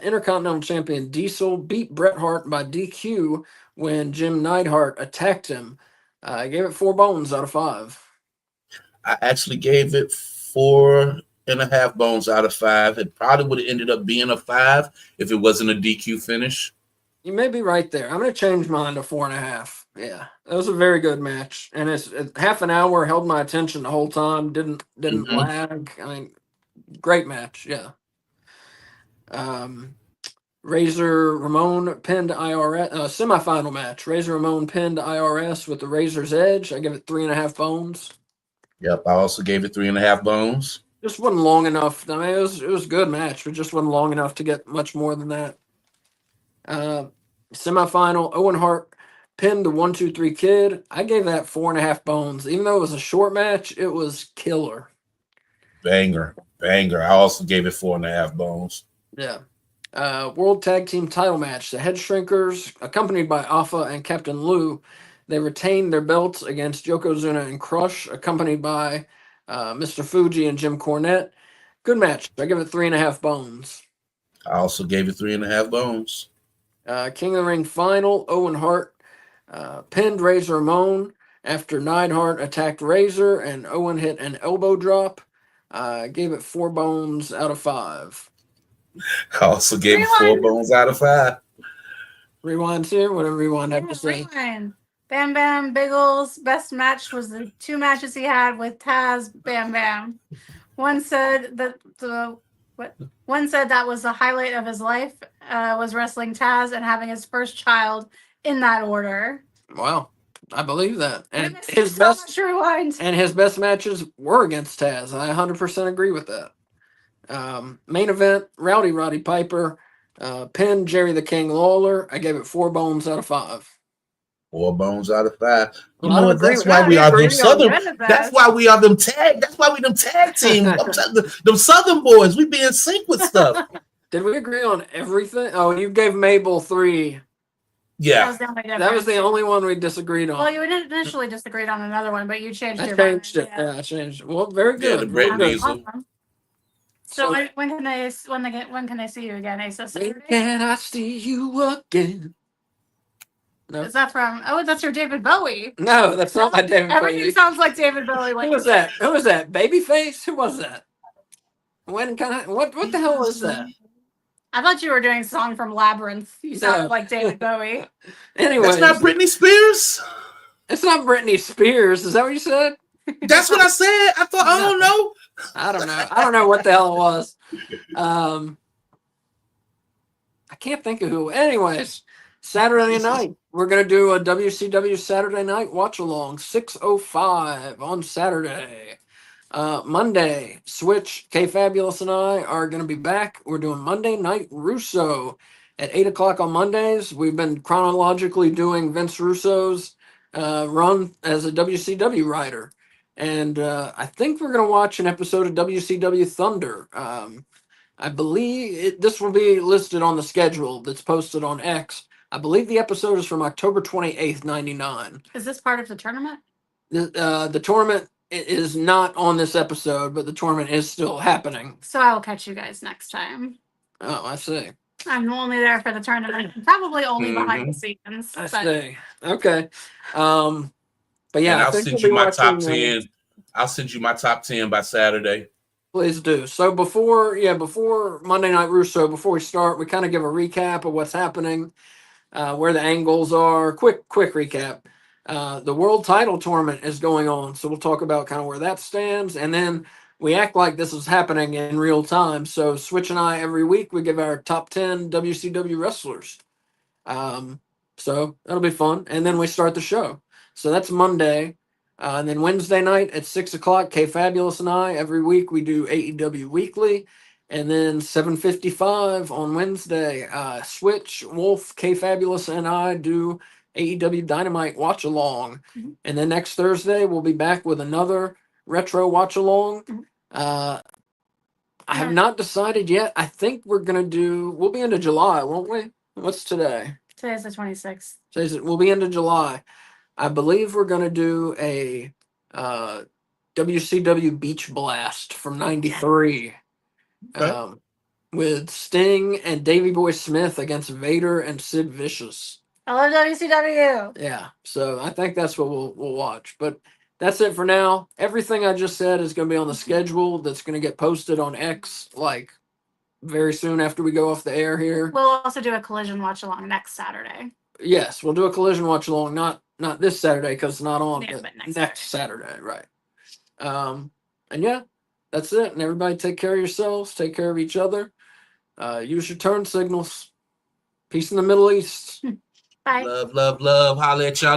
Intercontinental Champion Diesel beat Bret Hart by DQ when Jim Neidhart attacked him. I gave it 4 bones out of 5. I actually gave it 4.5 bones out of 5. It probably would have ended up being a 5 if it wasn't a DQ finish. You may be right there. I'm going to change mine to 4.5. Yeah, it was a very good match, and it's half an hour. Held my attention the whole time. Didn't lag. I mean, great match. Yeah. Razor Ramon pinned IRS semifinal match. Razor Ramon pinned IRS with the Razor's Edge. I give it 3.5 bones. Yep, I also gave it 3.5 bones. Just wasn't long enough. I mean, it was a good match, but just wasn't long enough to get much more than that. Semifinal, Owen Hart pinned the 1, 2, 3 Kid. I gave that 4.5 bones. Even though it was a short match, it was killer. Banger. I also gave it 4.5 bones. Yeah. World Tag Team title match. The Head Shrinkers, accompanied by Alpha and Captain Lou, they retained their belts against Yokozuna and Crush, accompanied by Mr. Fuji and Jim Cornette. Good match. I give it 3.5 bones. I also gave it 3.5 bones. King of the Ring final. Owen Hart pinned Razor Ramon after Neidhart attacked Razor and Owen hit an elbow drop. Gave it 4 bones out of 5. I also gave it 4 bones out of 5. Rewind here. Whatever Rewind have to say. Rewind. Bam Bam Biggles' best match was the 2 matches he had with Taz Bam Bam. One said that was the highlight of his life, was wrestling Taz and having his first child in that order. Wow, I believe that. And his best matches were against Taz. I 100% agree with that. Main event: Roddy Piper pinned Jerry the King Lawler. I gave it 4 bones out of 5. 4 bones out of 5. You Well, know I what? agree That's with why that. we I are agree them Southern. with that. That's why we are them tag. That's why we them tag team. them Southern boys. We be in sync with stuff. Did we agree on everything? Oh, you gave Mabel 3. Yeah. was the only difference. That was the only one we disagreed on. Well, you initially disagreed on another one, but you changed I your changed mind. it. Yeah, I changed it. Well, very Yeah, good. the very Brett good. Diesel. Awesome. So- So when can they see you again? Asa When Saturday? can I see you again? No, Is that from? Oh, that's your David Bowie. no, that's not my David Everything Bowie. sounds like David Bowie. Who Like was that? Who was that? Babyface? Who was that? When can I? What the hell was that? I thought you were doing a song from Labyrinth. You sounded No. like David Bowie. Anyways, That's not Britney Spears. it's not Britney Spears. Is that what you said? That's what I said. I thought, I don't know. I don't know. I don't know what the hell it was. I can't think of who. Anyways, Saturday night we're gonna do a WCW Saturday Night Watch Along 6:05 on Saturday. Monday, Switch, K Fabulous, and I are gonna be back. We're doing Monday Night Russo at 8 o'clock on Mondays. We've been chronologically doing Vince Russo's run as a WCW writer. And I think we're going to watch an episode of WCW Thunder. I believe this will be listed on the schedule that's posted on X. I believe the episode is from October 28th, 99. Is this part of the tournament? The tournament is not on this episode, but the tournament is still happening. So I will catch you guys next time. Oh, I see. I'm only there for the tournament, probably only behind the scenes. I But see. Okay. But yeah, And I I'll think send we'll you be my top watching, 10. I'll send you my top 10 by Saturday. Please do. So before Monday Night Russo, before we start, we kind of give a recap of what's happening, where the angles are. Quick recap. The world title tournament is going on, so we'll talk about kind of where that stands, and then we act like this is happening in real time. So Switch and I every week we give our top 10 WCW wrestlers. So that'll be fun, and then we start the show. So that's Monday. And then Wednesday night at 6 o'clock, K Fabulous and I every week we do AEW Weekly, and then 7:55 on Wednesday, Switch, Wolf, K Fabulous, and I do AEW Dynamite Watch Along, and then next Thursday we'll be back with another retro watch along. I have not decided yet. I think we'll be into July, won't we? What's today? today's the 26th. We'll be into July. I believe we're going to do a WCW Beach Blast from '93 Okay. with Sting and Davey Boy Smith against Vader and Sid Vicious. I love WCW. Yeah, so I think that's what we'll watch. But that's it for now. Everything I just said is going to be on the schedule that's going to get posted on X like very soon after we go off the air here. We'll also do a collision watch along next Saturday. Yes, we'll do a collision watch along, not this Saturday because it's not on, Yeah, but but next Saturday, right? And yeah, that's it. And everybody take care of yourselves, take care of each other. Use your turn signals. Peace in the Middle East. Bye. Love, love, love. Holla at y'all.